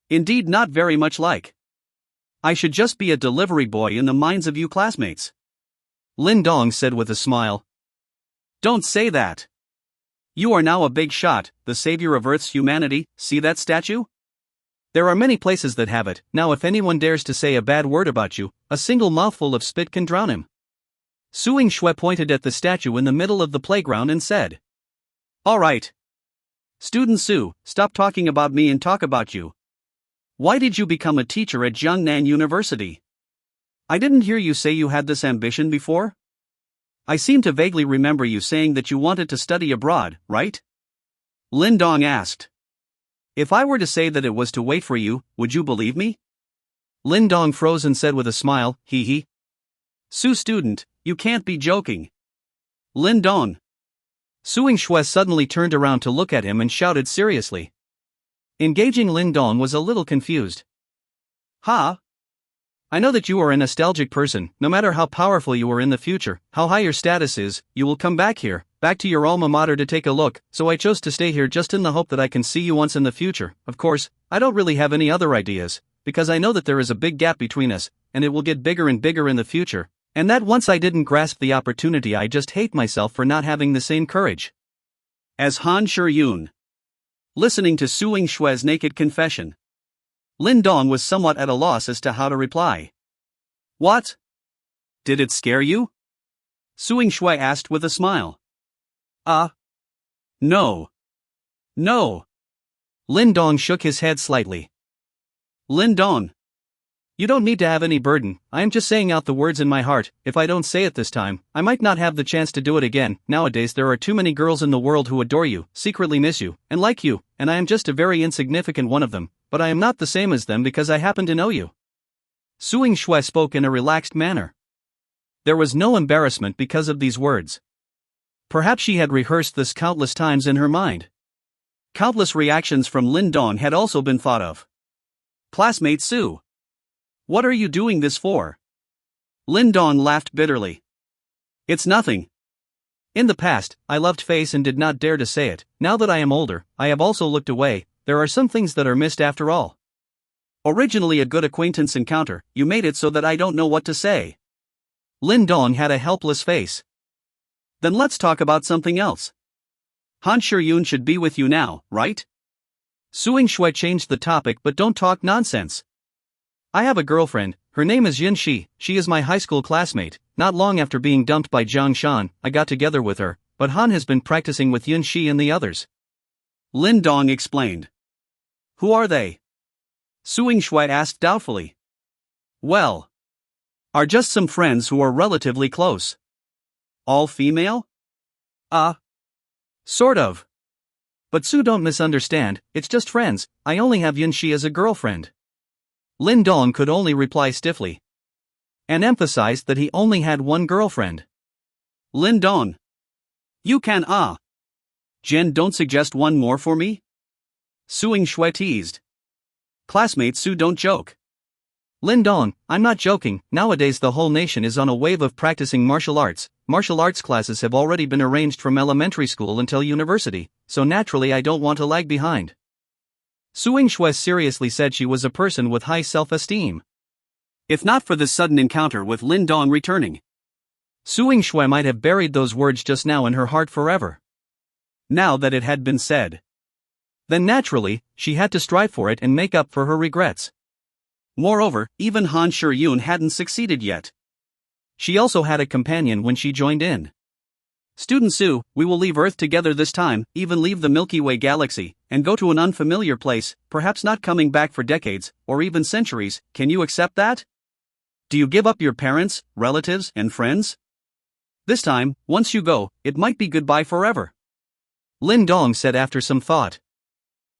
Indeed, not very much like. I should just be a delivery boy in the minds of you classmates. Lin Dong said with a smile. Don't say that. You are now a big shot, the savior of Earth's humanity. See that statue? There are many places that have it. Now if anyone dares to say a bad word about you, a single mouthful of spit can drown him. Qingxue pointed at the statue in the middle of the playground and said. All right. Student Su, stop talking about me and talk about you. Why did you become a teacher at Jiangnan University? I didn't hear you say you had this ambition before. I seem to vaguely remember you saying that you wanted to study abroad, right? Lin Dong asked. If I were to say that it was to wait for you, would you believe me? Lin Dong froze and said with a smile, hee hee. Su student, you can't be joking. Lin Dong. Qingxue suddenly turned around to look at him and shouted seriously. Engaging Lin Dong was a little confused. Ha! I know that you are a nostalgic person. No matter how powerful you are in the future, how high your status is, you will come back here, back to your alma mater to take a look, so I chose to stay here just in the hope that I can see you once in the future. Of course, I don't really have any other ideas, because I know that there is a big gap between us, and it will get bigger and bigger in the future, and that once I didn't grasp the opportunity, I just hate myself for not having the same courage. As Han Shiyun. Listening to Qingxue's naked confession, Lin Dong was somewhat at a loss as to how to reply. What? Did it scare you? Su Xingshui asked with a smile. No. No. Lin Dong shook his head slightly. Lin Dong. You don't need to have any burden, I am just saying out the words in my heart. If I don't say it this time, I might not have the chance to do it again. Nowadays there are too many girls in the world who adore you, secretly miss you, and like you, and I am just a very insignificant one of them, but I am not the same as them because I happen to know you. Su Xingshui spoke in a relaxed manner. There was no embarrassment because of these words. Perhaps she had rehearsed this countless times in her mind. Countless reactions from Lin Dong had also been thought of. Classmate Su. What are you doing this for? Lin Dong laughed bitterly. It's nothing. In the past, I loved face and did not dare to say it. Now that I am older, I have also looked away. There are some things that are missed after all. Originally a good acquaintance encounter, you made it so that I don't know what to say. Lin Dong had a helpless face. Then let's talk about something else. Han Shiyun should be with you now, right? Su Xingshui changed the topic, but don't talk nonsense. I have a girlfriend, her name is Yunshi, she is my high school classmate. Not long after being dumped by Jiang Shan, I got together with her, but Han has been practicing with Yunshi and the others. Lin Dong explained. Who are they? Su Xingshui asked doubtfully. Well, are just some friends who are relatively close. All female? Sort of. But Su, don't misunderstand, it's just friends, I only have Yunshi as a girlfriend. Lin Dong could only reply stiffly. And emphasized that he only had one girlfriend. Lin Dong. You can Jen, don't suggest one more for me? Su Xingshui teased. Classmate Su, don't joke. Lin Dong, I'm not joking, nowadays the whole nation is on a wave of practicing martial arts. Martial arts classes have already been arranged from elementary school until university, so naturally I don't want to lag behind. Su Xingshui seriously said she was a person with high self-esteem. If not for this sudden encounter with Lin Dong returning, Su Xingshui might have buried those words just now in her heart forever. Now that it had been said, then naturally, she had to strive for it and make up for her regrets. Moreover, even Han Shiyun hadn't succeeded yet. She also had a companion when she joined in. Student Su, we will leave Earth together this time, even leave the Milky Way galaxy, and go to an unfamiliar place, perhaps not coming back for decades, or even centuries. Can you accept that? Do you give up your parents, relatives, and friends? This time, once you go, it might be goodbye forever. Lin Dong said after some thought.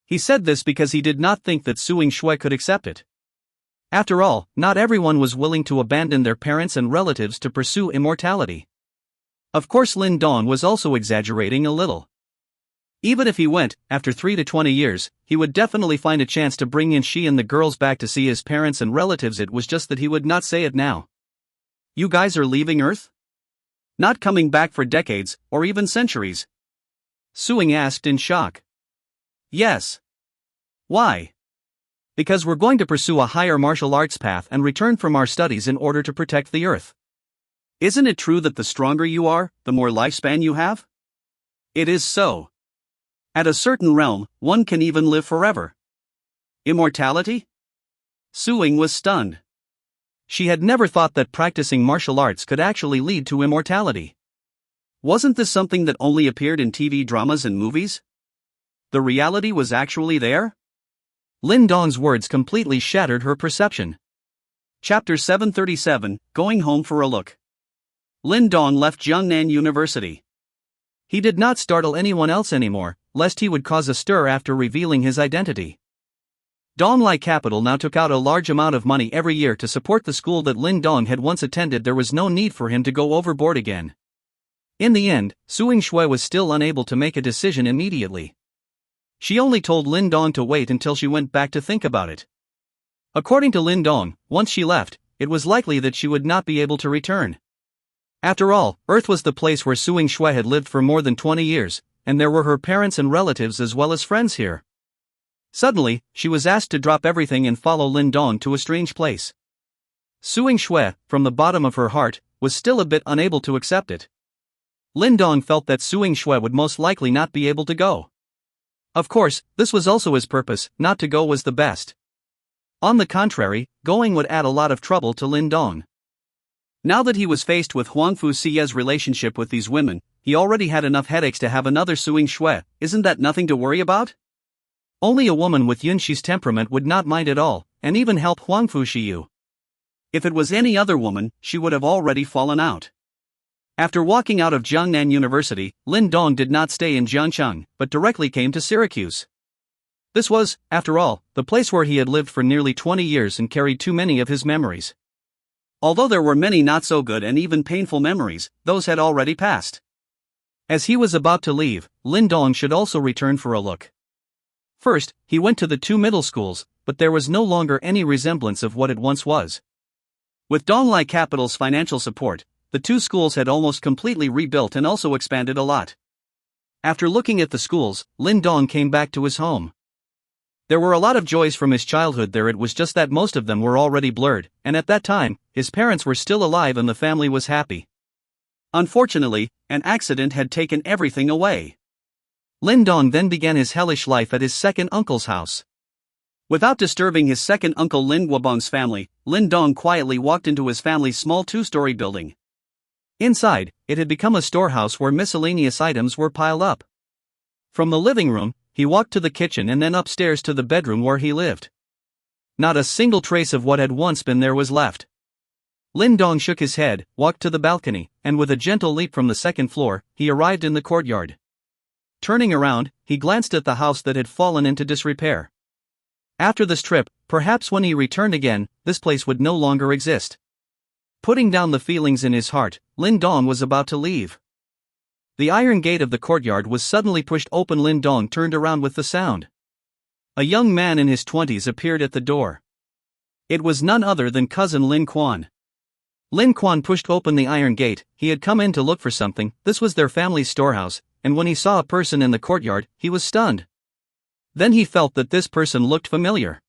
He said this because he did not think that Su Xingshui could accept it. After all, not everyone was willing to abandon their parents and relatives to pursue immortality. Of course, Lin Dong was also exaggerating a little. Even if he went, after 3 to 20 years, he would definitely find a chance to bring Yunshi and the girls back to see his parents and relatives. It was just that he would not say it now. You guys are leaving Earth? Not coming back for decades, or even centuries? Su Xingshui asked in shock. Yes. Why? Because we're going to pursue a higher martial arts path and return from our studies in order to protect the Earth. Isn't it true that the stronger you are, the more lifespan you have? It is so. At a certain realm, one can even live forever. Immortality? Su Xingshui was stunned. She had never thought that practicing martial arts could actually lead to immortality. Wasn't this something that only appeared in TV dramas and movies? The reality was actually there? Lin Dong's words completely shattered her perception. Chapter 737, Going Home for a Look. Lin Dong left Jiangnan University. He did not startle anyone else anymore, lest he would cause a stir after revealing his identity. Donglai Capital now took out a large amount of money every year to support the school that Lin Dong had once attended. There was no need for him to go overboard again. In the end, Su Xingshui was still unable to make a decision immediately. She only told Lin Dong to wait until she went back to think about it. According to Lin Dong, once she left, it was likely that she would not be able to return. After all, Earth was the place where Su Xingshui had lived for more than 20 years, and there were her parents and relatives as well as friends here. Suddenly, she was asked to drop everything and follow Lin Dong to a strange place. Su Xingshui, from the bottom of her heart, was still a bit unable to accept it. Lin Dong felt that Su Xingshui would most likely not be able to go. Of course, this was also his purpose. Not to go was the best. On the contrary, going would add a lot of trouble to Lin Dong. Now that he was faced with Fu Xiu's relationship with these women, he already had enough headaches to have another Qingxue. Isn't that nothing to worry about? Only a woman with Yunshi's temperament would not mind at all, and even help Fu Xiu. If it was any other woman, she would have already fallen out. After walking out of Jiangnan University, Lin Dong did not stay in Jiangcheng, but directly came to Syracuse. This was, after all, the place where he had lived for nearly 20 years and carried too many of his memories. Although there were many not so good and even painful memories, those had already passed. As he was about to leave, Lin Dong should also return for a look. First, he went to the two middle schools, but there was no longer any resemblance of what it once was. With Donglai Capital's financial support, the two schools had almost completely rebuilt and also expanded a lot. After looking at the schools, Lin Dong came back to his home. There were a lot of joys from his childhood there, it was just that most of them were already blurred, and at that time, his parents were still alive and the family was happy. Unfortunately, an accident had taken everything away. Lin Dong then began his hellish life at his second uncle's house. Without disturbing his second uncle Lin Guobang's family, Lin Dong quietly walked into his family's small two-story building. Inside, it had become a storehouse where miscellaneous items were piled up. From the living room, he walked to the kitchen and then upstairs to the bedroom where he lived. Not a single trace of what had once been there was left. Lin Dong shook his head, walked to the balcony, and with a gentle leap from the second floor, he arrived in the courtyard. Turning around, he glanced at the house that had fallen into disrepair. After this trip, perhaps when he returned again, this place would no longer exist. Putting down the feelings in his heart, Lin Dong was about to leave. The iron gate of the courtyard was suddenly pushed open. Lin Dong turned around with the sound. A young man in his 20s appeared at the door. It was none other than cousin Lin Quan. Lin Quan pushed open the iron gate. He had come in to look for something. This was their family's storehouse, and when he saw a person in the courtyard, he was stunned. Then he felt that this person looked familiar.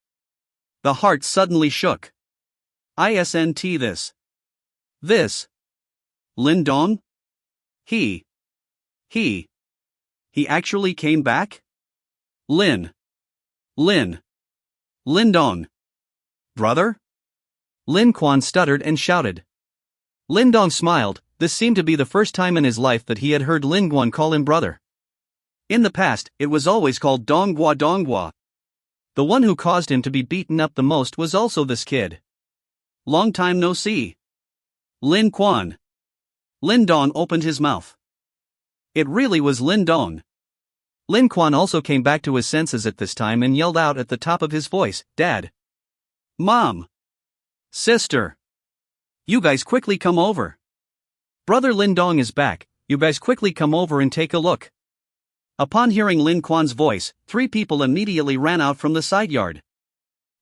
The heart suddenly shook. Isn't this Lin Dong? He actually came back? Lin Dong. Brother? Lin Quan stuttered and shouted. Lin Dong smiled. This seemed to be the first time in his life that he had heard Lin Quan call him brother. In the past, it was always called Donghua. The one who caused him to be beaten up the most was also this kid. Long time no see. Lin Quan. Lin Dong opened his mouth. It really was Lin Dong. Lin Quan also came back to his senses at this time and yelled out at the top of his voice, "Dad! Mom! Sister! You guys quickly come over! Brother Lin Dong is back, you guys quickly come over and take a look!" Upon hearing Lin Quan's voice, 3 people immediately ran out from the side yard.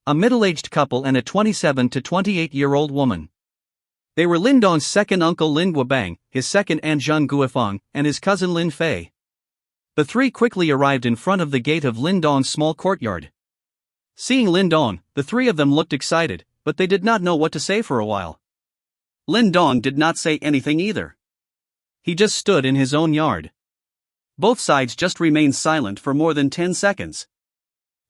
A middle-aged couple and a 27 to 28-year-old woman. They were Lin Dong's second uncle Lin Guobang, his second aunt Zhang Guifang, and his cousin Lin Fei. The 3 quickly arrived in front of the gate of Lin Dong's small courtyard. Seeing Lin Dong, the 3 of them looked excited, but they did not know what to say for a while. Lin Dong did not say anything either. He just stood in his own yard. Both sides just remained silent for more than 10 seconds.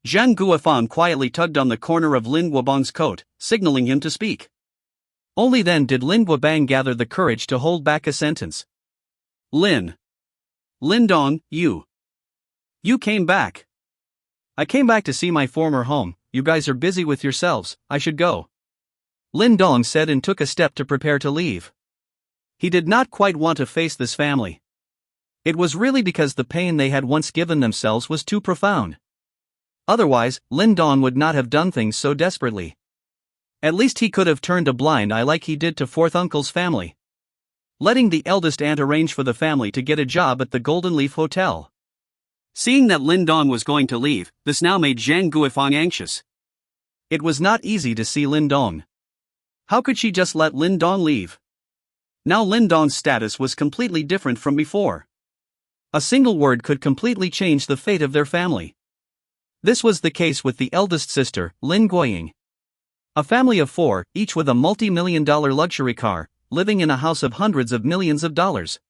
Zhang Guifang quietly tugged on the corner of Lin Guobang's coat, signaling him to speak. Only then did Lin Guobang gather the courage to hold back a sentence. Lin Dong, you came back. I came back to see my former home. You guys are busy with yourselves, I should go. Lin Dong said and took a step to prepare to leave. He did not quite want to face this family. It was really because the pain they had once given themselves was too profound. Otherwise, Lin Dong would not have done things so desperately. At least he could have turned a blind eye like he did to fourth uncle's family, letting the eldest aunt arrange for the family to get a job at the Golden Leaf Hotel. Seeing that Lin Dong was going to leave, this now made Zhang Guifang anxious. It was not easy to see Lin Dong. How could she just let Lin Dong leave? Now Lin Dong's status was completely different from before. A single word could completely change the fate of their family. This was the case with the eldest sister, Lin Guoying. A family of 4, each with a multi-million-dollar luxury car, living in a house of hundreds of millions of dollars.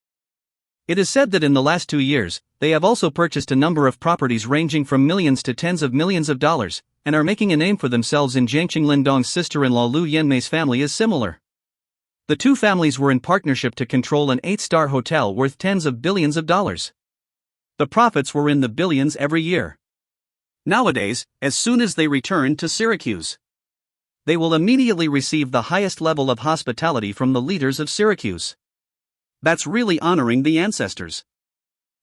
It is said that in the last 2 years, they have also purchased a number of properties ranging from millions to tens of millions of dollars, and are making a name for themselves in Jiangqing. Lin Dong's sister-in-law Lu Yanmei's family is similar. The two families were in partnership to control an 8-star hotel worth tens of billions of dollars. The profits were in the billions every year. Nowadays, as soon as they return to Syracuse, they will immediately receive the highest level of hospitality from the leaders of Syracuse. That's really honoring the ancestors.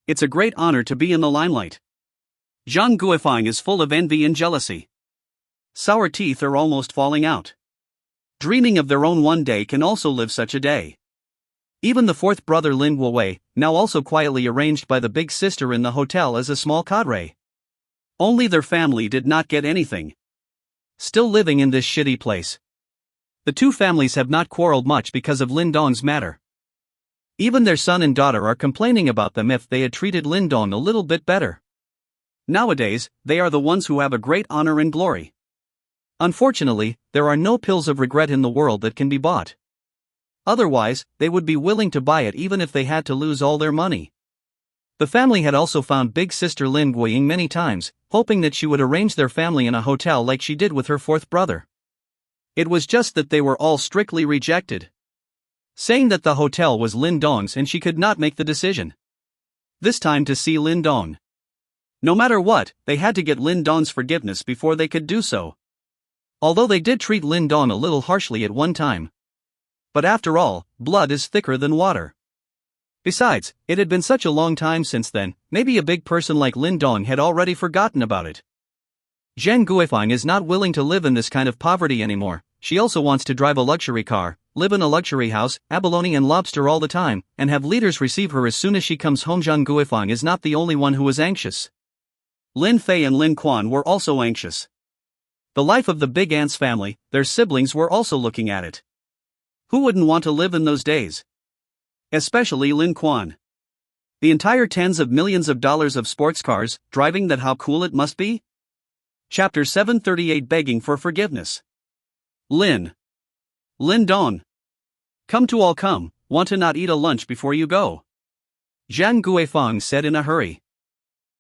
It's a great honor to be in the limelight. Zhang Guifang is full of envy and jealousy. Sour teeth are almost falling out. Dreaming of their own one day can also live such a day. Even the fourth brother Lin Guowei, now also quietly arranged by the big sister in the hotel as a small cadre. Only their family did not get anything. Still living in this shitty place. The two families have not quarreled much because of Lin Dong's matter. Even their son and daughter are complaining about them if they had treated Lin Dong a little bit better. Nowadays, they are the ones who have a great honor and glory. Unfortunately, there are no pills of regret in the world that can be bought. Otherwise, they would be willing to buy it even if they had to lose all their money. The family had also found big sister Lin Guiying many times, hoping that she would arrange their family in a hotel like she did with her fourth brother. It was just that they were all strictly rejected, saying that the hotel was Lin Dong's and she could not make the decision. This time to see Lin Dong. No matter what, they had to get Lin Dong's forgiveness before they could do so. Although they did treat Lin Dong a little harshly at one time. But after all, blood is thicker than water. Besides, it had been such a long time since then, maybe a big person like Lin Dong had already forgotten about it. Zhang Guifang is not willing to live in this kind of poverty anymore. She also wants to drive a luxury car, live in a luxury house, abalone and lobster all the time, and have leaders receive her as soon as she comes home. Zhang Guifang is not the only one who was anxious. Lin Fei and Lin Quan were also anxious. The life of the big aunt's family, their siblings were also looking at it. Who wouldn't want to live in those days? Especially Lin Quan. The entire tens of millions of dollars of sports cars, driving that, how cool it must be? Chapter 738 Begging for Forgiveness. Lin Dong. Come to all come, want to not eat a lunch before you go? Zhang Guifang said in a hurry.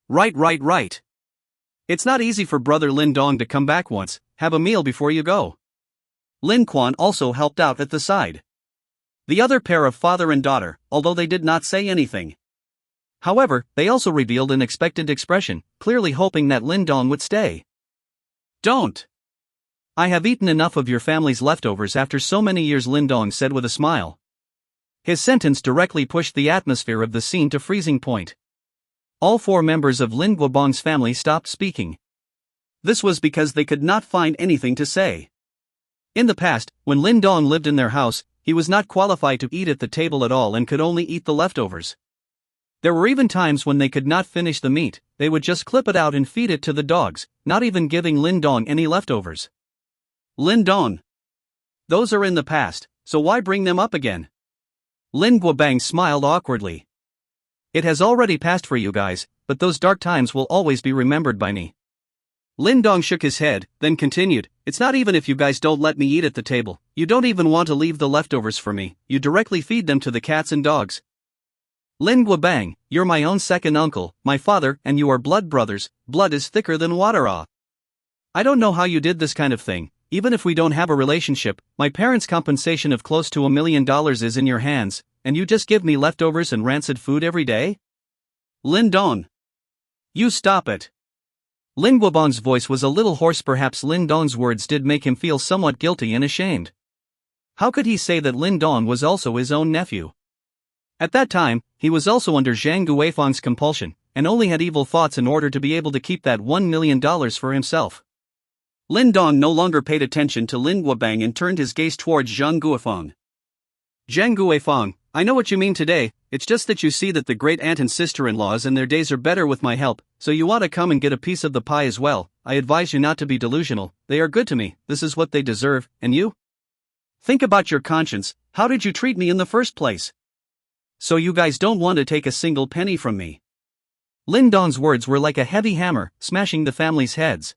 Right. It's not easy for brother Lin Dong to come back once, have a meal before you go. Lin Quan also helped out at the side. The other pair of father and daughter, although they did not say anything. However, they also revealed an expectant expression, clearly hoping that Lin Dong would stay. Don't. I have eaten enough of your family's leftovers after so many years, Lin Dong said with a smile. His sentence directly pushed the atmosphere of the scene to freezing point. All four members of Lin Guobang's family stopped speaking. This was because they could not find anything to say. In the past, when Lin Dong lived in their house, he was not qualified to eat at the table at all and could only eat the leftovers. There were even times when they could not finish the meat, they would just clip it out and feed it to the dogs, not even giving Lin Dong any leftovers. Lin Dong. Those are in the past, so why bring them up again? Lin Guobang smiled awkwardly. It has already passed for you guys, but those dark times will always be remembered by me. Lin Dong shook his head, then continued, it's not even if you guys don't let me eat at the table, you don't even want to leave the leftovers for me, you directly feed them to the cats and dogs. Lin Guobang, you're my own second uncle, my father, and you are blood brothers, blood is thicker than water. I don't know how you did this kind of thing, even if we don't have a relationship, my parents' compensation of close to $1 million is in your hands, and you just give me leftovers and rancid food every day? Lin Dong. You stop it. Lin Guobang's voice was a little hoarse. Perhaps Lin Dong's words did make him feel somewhat guilty and ashamed. How could he say that Lin Dong was also his own nephew? At that time, he was also under Zhang Guifang's compulsion, and only had evil thoughts in order to be able to keep that $1 million for himself. Lin Dong no longer paid attention to Lin Guobang and turned his gaze towards Zhang Guifang. Zhang Guifang, I know what you mean today, it's just that you see that the great aunt and sister-in-laws and their days are better with my help, so you want to come and get a piece of the pie as well. I advise you not to be delusional, they are good to me, this is what they deserve, and you? Think about your conscience, how did you treat me in the first place? So you guys don't want to take a single penny from me. Lin Dong's words were like a heavy hammer, smashing the family's heads.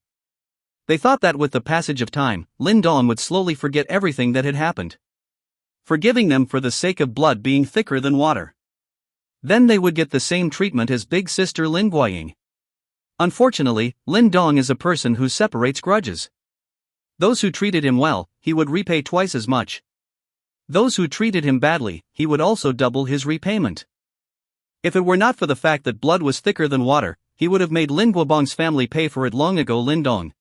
They thought that with the passage of time, Lin Dong would slowly forget everything that had happened, forgiving them for the sake of blood being thicker than water. Then they would get the same treatment as big sister Lin Guiying. Unfortunately, Lin Dong is a person who separates grudges. Those who treated him well, he would repay twice as much. Those who treated him badly, he would also double his repayment. If it were not for the fact that blood was thicker than water, he would have made Lin Guobang's family pay for it long ago. Lin Dong.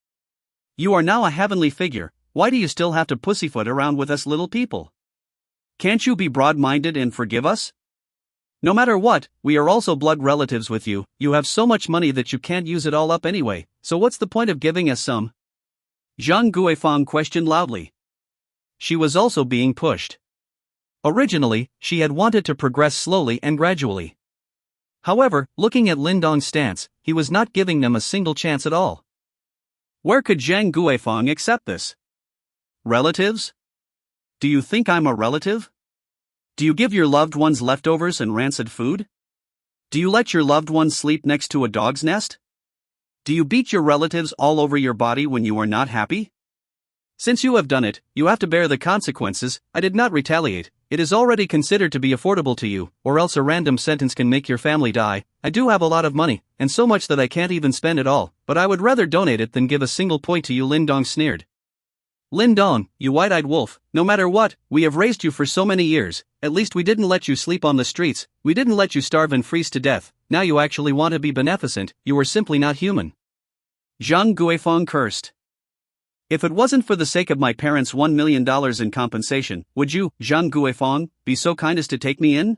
You are now a heavenly figure, why do you still have to pussyfoot around with us little people? Can't you be broad-minded and forgive us? No matter what, we are also blood relatives with you, you have so much money that you can't use it all up anyway, so what's the point of giving us some? Zhang Guifang questioned loudly. She was also being pushed. Originally, she had wanted to progress slowly and gradually. However, looking at Lin Dong's stance, he was not giving them a single chance at all. Where could Zhang Guifang accept this? Relatives? Do you think I'm a relative? Do you give your loved ones leftovers and rancid food? Do you let your loved ones sleep next to a dog's nest? Do you beat your relatives all over your body when you are not happy? Since you have done it, you have to bear the consequences. I did not retaliate, it is already considered to be affordable to you, or else a random sentence can make your family die. I do have a lot of money, and so much that I can't even spend it all, but I would rather donate it than give a single point to you. Lin Dong sneered. Lin Dong, you white-eyed wolf, no matter what, we have raised you for so many years, at least we didn't let you sleep on the streets, we didn't let you starve and freeze to death, now you actually want to be beneficent, you are simply not human. Zhang Guifang cursed. If it wasn't for the sake of my parents' $1 million in compensation, would you, Zhang Guifang, be so kind as to take me in?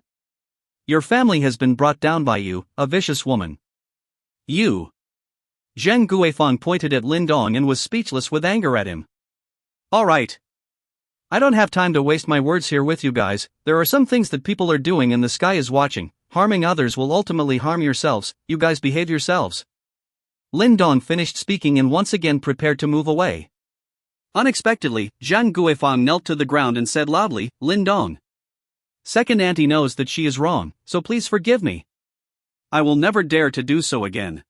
Your family has been brought down by you, a vicious woman. You. Zhang Guifang pointed at Lin Dong and was speechless with anger at him. Alright. I don't have time to waste my words here with you guys, there are some things that people are doing and the sky is watching, harming others will ultimately harm yourselves, you guys behave yourselves. Lin Dong finished speaking and once again prepared to move away. Unexpectedly, Zhang Guifang knelt to the ground and said loudly, Lin Dong. Second auntie knows that she is wrong, so please forgive me. I will never dare to do so again.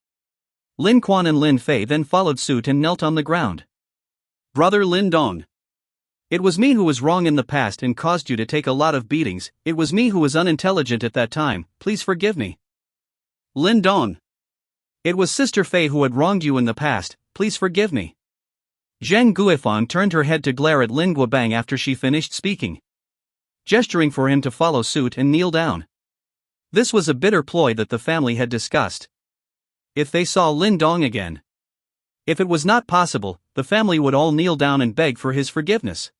Lin Quan and Lin Fei then followed suit and knelt on the ground. Brother Lin Dong. It was me who was wrong in the past and caused you to take a lot of beatings, it was me who was unintelligent at that time, please forgive me. Lin Dong. It was Sister Fei who had wronged you in the past, please forgive me. Zhang Guifang turned her head to glare at Lin Guobang after she finished speaking, gesturing for him to follow suit and kneel down. This was a bitter ploy that the family had discussed. If they saw Lin Dong again, if it was not possible, the family would all kneel down and beg for his forgiveness.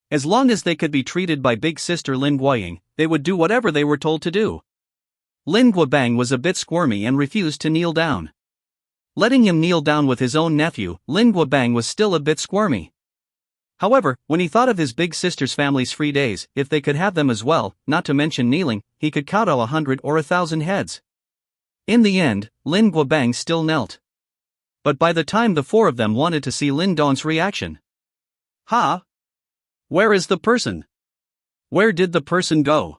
As long as they could be treated by big sister Lin Guoying, they would do whatever they were told to do. Lin Guobang was a bit squirmy and refused to kneel down. Letting him kneel down with his own nephew, Lin Guobang was still a bit squirmy. However, when he thought of his big sister's family's free days, if they could have them as well, not to mention kneeling, he could kowtow 100 or 1,000 heads. In the end, Lin Guobang still knelt. But by the time the four of them wanted to see Lin Dong's reaction. Ha! Where is the person? Where did the person go?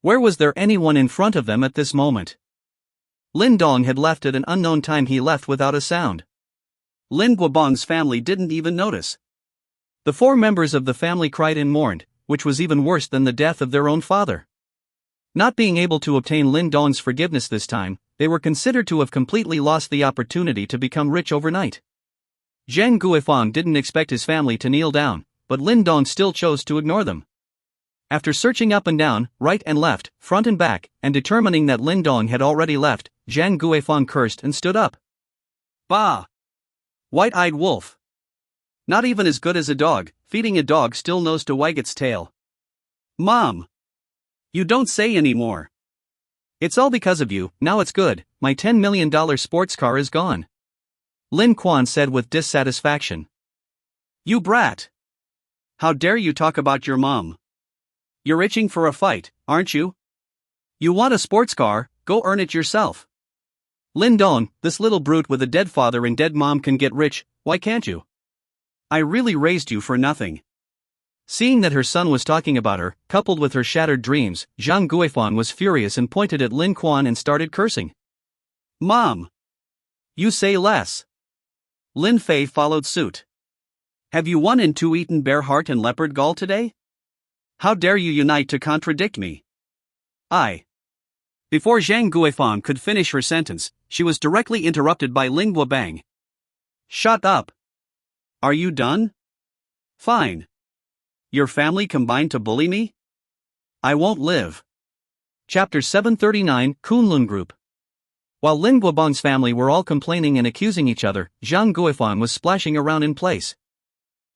Where was there anyone in front of them at this moment? Lin Dong had left at an unknown time. He left without a sound. Lin Guobang's family didn't even notice. The four members of the family cried and mourned, which was even worse than the death of their own father. Not being able to obtain Lin Dong's forgiveness this time, they were considered to have completely lost the opportunity to become rich overnight. Zhang Guifang didn't expect his family to kneel down, but Lin Dong still chose to ignore them. After searching up and down, right and left, front and back, and determining that Lin Dong had already left, Zhang Guifang cursed and stood up. Bah! White-eyed wolf. Not even as good as a dog, feeding a dog still knows to wag its tail. Mom! You don't say anymore. It's all because of you, now it's good, my $10 million sports car is gone. Lin Quan said with dissatisfaction. You brat! How dare you talk about your mom? You're itching for a fight, aren't you? You want a sports car, go earn it yourself. Lin Dong, this little brute with a dead father and dead mom can get rich, why can't you? I really raised you for nothing. Seeing that her son was talking about her, coupled with her shattered dreams, Zhang Guifang was furious and pointed at Lin Quan and started cursing. Mom! You say less. Lin Fei followed suit. Have you 1 and 2 eaten bear heart and leopard gall today? How dare you unite to contradict me? Before Zhang Guifang could finish her sentence, she was directly interrupted by Lin Guobang. Shut up. Are you done? Fine. Your family combined to bully me? I won't live. Chapter 739, Kunlun Group. While Lin Guobang's family were all complaining and accusing each other, Zhang Guifan was splashing around in place.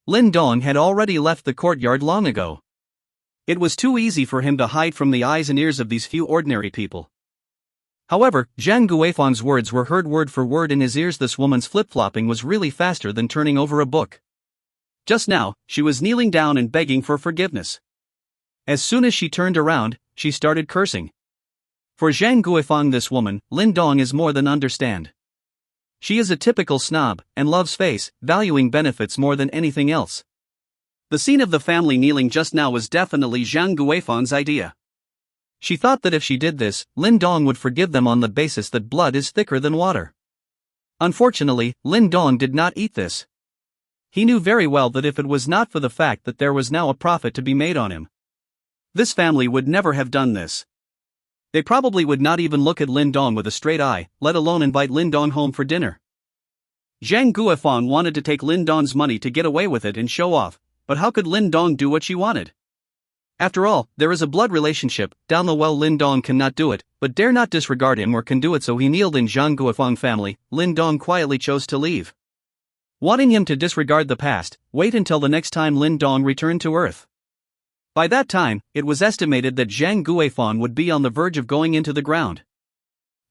Lin Dong had already left the courtyard long ago. It was too easy for him to hide from the eyes and ears of these few ordinary people. However, Zhang Guifan's words were heard word for word in his ears. This woman's flip-flopping was really faster than turning over a book. Just now, she was kneeling down and begging for forgiveness. As soon as she turned around, she started cursing. For Zhang Guifang, this woman, Lin Dong, is more than understand. She is a typical snob, and loves face, valuing benefits more than anything else. The scene of the family kneeling just now was definitely Zhang Guifang's idea. She thought that if she did this, Lin Dong would forgive them on the basis that blood is thicker than water. Unfortunately, Lin Dong did not eat this. He knew very well that if it was not for the fact that there was now a profit to be made on him, this family would never have done this. They probably would not even look at Lin Dong with a straight eye, let alone invite Lin Dong home for dinner. Zhang Guifang wanted to take Lin Dong's money to get away with it and show off, but how could Lin Dong do what she wanted? After all, there is a blood relationship. Down the well, Lin Dong cannot do it, but dare not disregard him or can do it, so he kneeled in Zhang Guifang family. Lin Dong quietly chose to leave. Wanting him to disregard the past, wait until the next time Lin Dong returned to Earth. By that time, it was estimated that Zhang Guifang would be on the verge of going into the ground.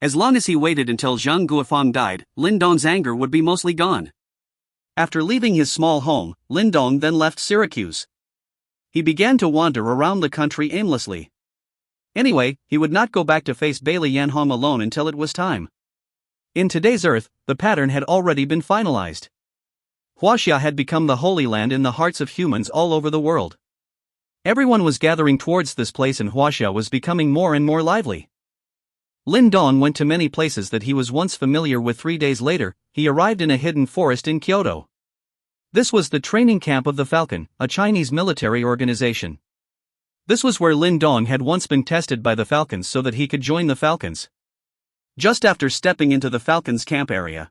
As long as he waited until Zhang Guifang died, Lin Dong's anger would be mostly gone. After leaving his small home, Lin Dong then left Syracuse. He began to wander around the country aimlessly. Anyway, he would not go back to face Bailey Yanhong alone until it was time. In today's Earth, the pattern had already been finalized. Huaxia had become the Holy Land in the hearts of humans all over the world. Everyone was gathering towards this place, and Huaxia was becoming more and more lively. Lin Dong went to many places that he was once familiar with. 3 days later, he arrived in a hidden forest in Kyoto. This was the training camp of the Falcon, a Chinese military organization. This was where Lin Dong had once been tested by the Falcons so that he could join the Falcons. Just after stepping into the Falcons' camp area,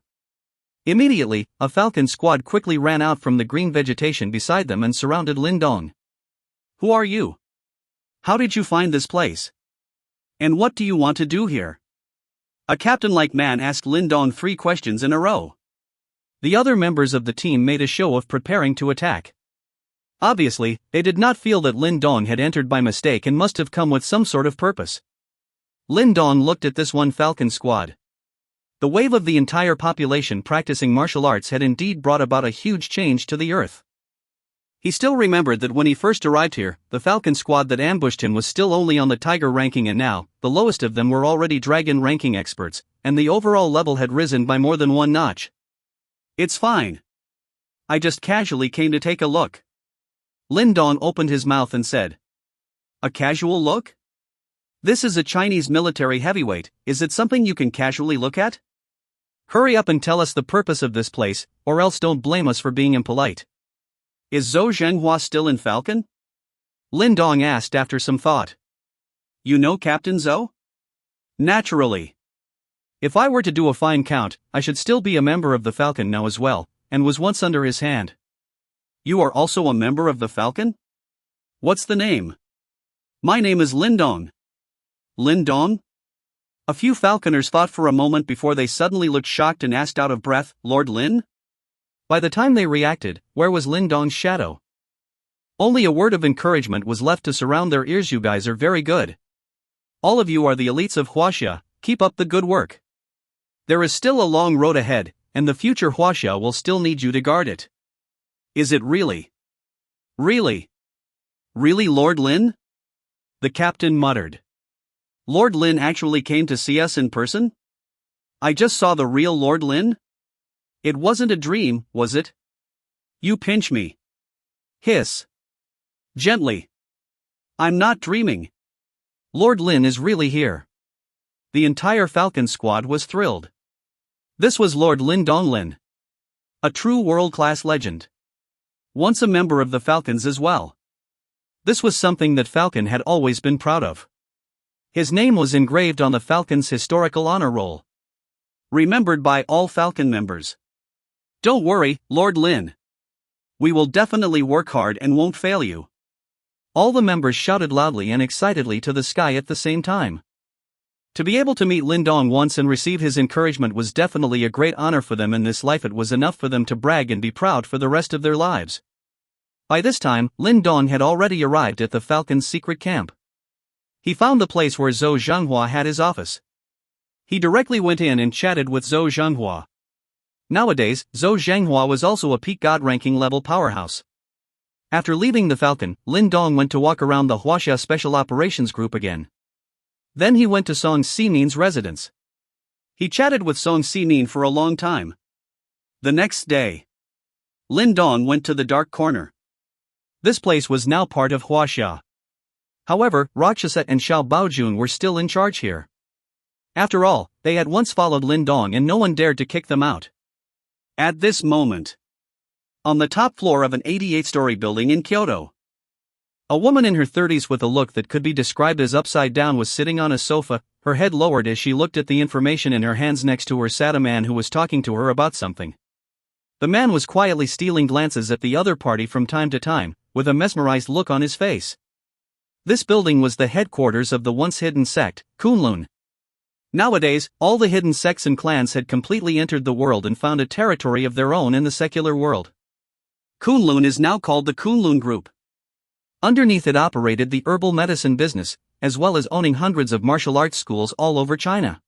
immediately, a Falcon squad quickly ran out from the green vegetation beside them and surrounded Lin Dong. Who are you? How did you find this place? And what do you want to do here? A captain-like man asked Lin Dong 3 questions in a row. The other members of the team made a show of preparing to attack. Obviously, they did not feel that Lin Dong had entered by mistake and must have come with some sort of purpose. Lin Dong looked at this one Falcon squad. The wave of the entire population practicing martial arts had indeed brought about a huge change to the Earth. He still remembered that when he first arrived here, the Falcon squad that ambushed him was still only on the Tiger ranking, and now, the lowest of them were already Dragon ranking experts, and the overall level had risen by more than 1 notch. It's fine. I just casually came to take a look. Lin Dong opened his mouth and said. A casual look? This is a Chinese military heavyweight, is it something you can casually look at? Hurry up and tell us the purpose of this place, or else don't blame us for being impolite. Is Zhou Zhenghua still in Falcon? Lin Dong asked after some thought. You know Captain Zhou? Naturally. If I were to do a fine count, I should still be a member of the Falcon now as well, and was once under his hand. You are also a member of the Falcon? What's the name? My name is Lin Dong. Lin Dong? A few Falconers thought for a moment before they suddenly looked shocked and asked out of breath, Lord Lin? By the time they reacted, where was Lin Dong's shadow? Only a word of encouragement was left to surround their ears. You guys are very good. All of you are the elites of Huaxia, keep up the good work. There is still a long road ahead, and the future Huaxia will still need you to guard it. Is it really? Really? Really, Lord Lin? The captain muttered. Lord Lin actually came to see us in person? I just saw the real Lord Lin? It wasn't a dream, was it? You pinch me. Hiss. Gently. I'm not dreaming. Lord Lin is really here. The entire Falcon squad was thrilled. This was Lord Lin Donglin. A true world-class legend. Once a member of the Falcons as well. This was something that Falcon had always been proud of. His name was engraved on the Falcon's historical honor roll. Remembered by all Falcon members. Don't worry, Lord Lin. We will definitely work hard and won't fail you. All the members shouted loudly and excitedly to the sky at the same time. To be able to meet Lin Dong once and receive his encouragement was definitely a great honor for them in this life. It was enough for them to brag and be proud for the rest of their lives. By this time, Lin Dong had already arrived at the Falcon's secret camp. He found the place where Zhou Zhenghua had his office. He directly went in and chatted with Zhou Zhenghua. Nowadays, Zhou Zhenghua was also a peak god ranking level powerhouse. After leaving the Falcon, Lin Dong went to walk around the Huaxia Special Operations Group again. Then he went to Song Xinin's residence. He chatted with Song Xinin for a long time. The next day, Lin Dong went to the dark corner. This place was now part of Huaxia. However, Rakshasa and Xiao Baojun were still in charge here. After all, they had once followed Lin Dong and no one dared to kick them out. At this moment, on the top floor of an 88-story building in Kyoto, a woman in her 30s with a look that could be described as upside down was sitting on a sofa, her head lowered as she looked at the information in her hands. Next to her sat a man who was talking to her about something. The man was quietly stealing glances at the other party from time to time, with a mesmerized look on his face. This building was the headquarters of the once hidden sect, Kunlun. Nowadays, all the hidden sects and clans had completely entered the world and found a territory of their own in the secular world. Kunlun is now called the Kunlun Group. Underneath it operated the herbal medicine business, as well as owning hundreds of martial arts schools all over China.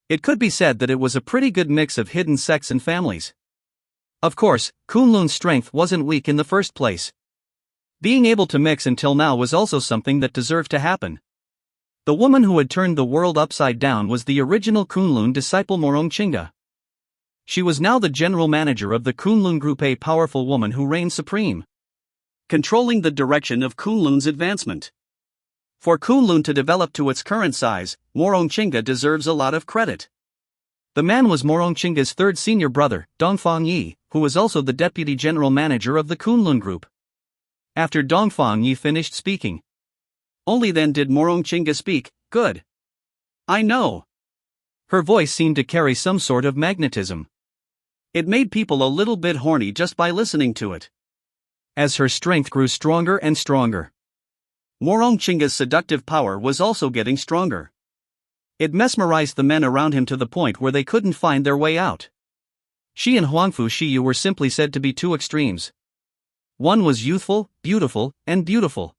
It could be said that it was a pretty good mix of hidden sects and families. Of course, Kunlun's strength wasn't weak in the first place. Being able to mix until now was also something that deserved to happen. The woman who had turned the world upside down was the original Kunlun disciple Morong Qingge. She was now the general manager of the Kunlun Group, a powerful woman who reigned supreme, controlling the direction of Kunlun's advancement. For Kunlun to develop to its current size, Morong Qingge deserves a lot of credit. The man was Morong Qingge's third senior brother, Dongfang Yi, who was also the deputy general manager of the Kunlun Group. After Dongfang Yi finished speaking, only then did Morong Qingge speak. Good. I know. Her voice seemed to carry some sort of magnetism. It made people a little bit horny just by listening to it. As her strength grew stronger and stronger, Morong Qingge's seductive power was also getting stronger. It mesmerized the men around him to the point where they couldn't find their way out. She and Fu Xiu were simply said to be two extremes. One was youthful, beautiful, and beautiful.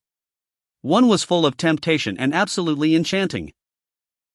One was full of temptation and absolutely enchanting.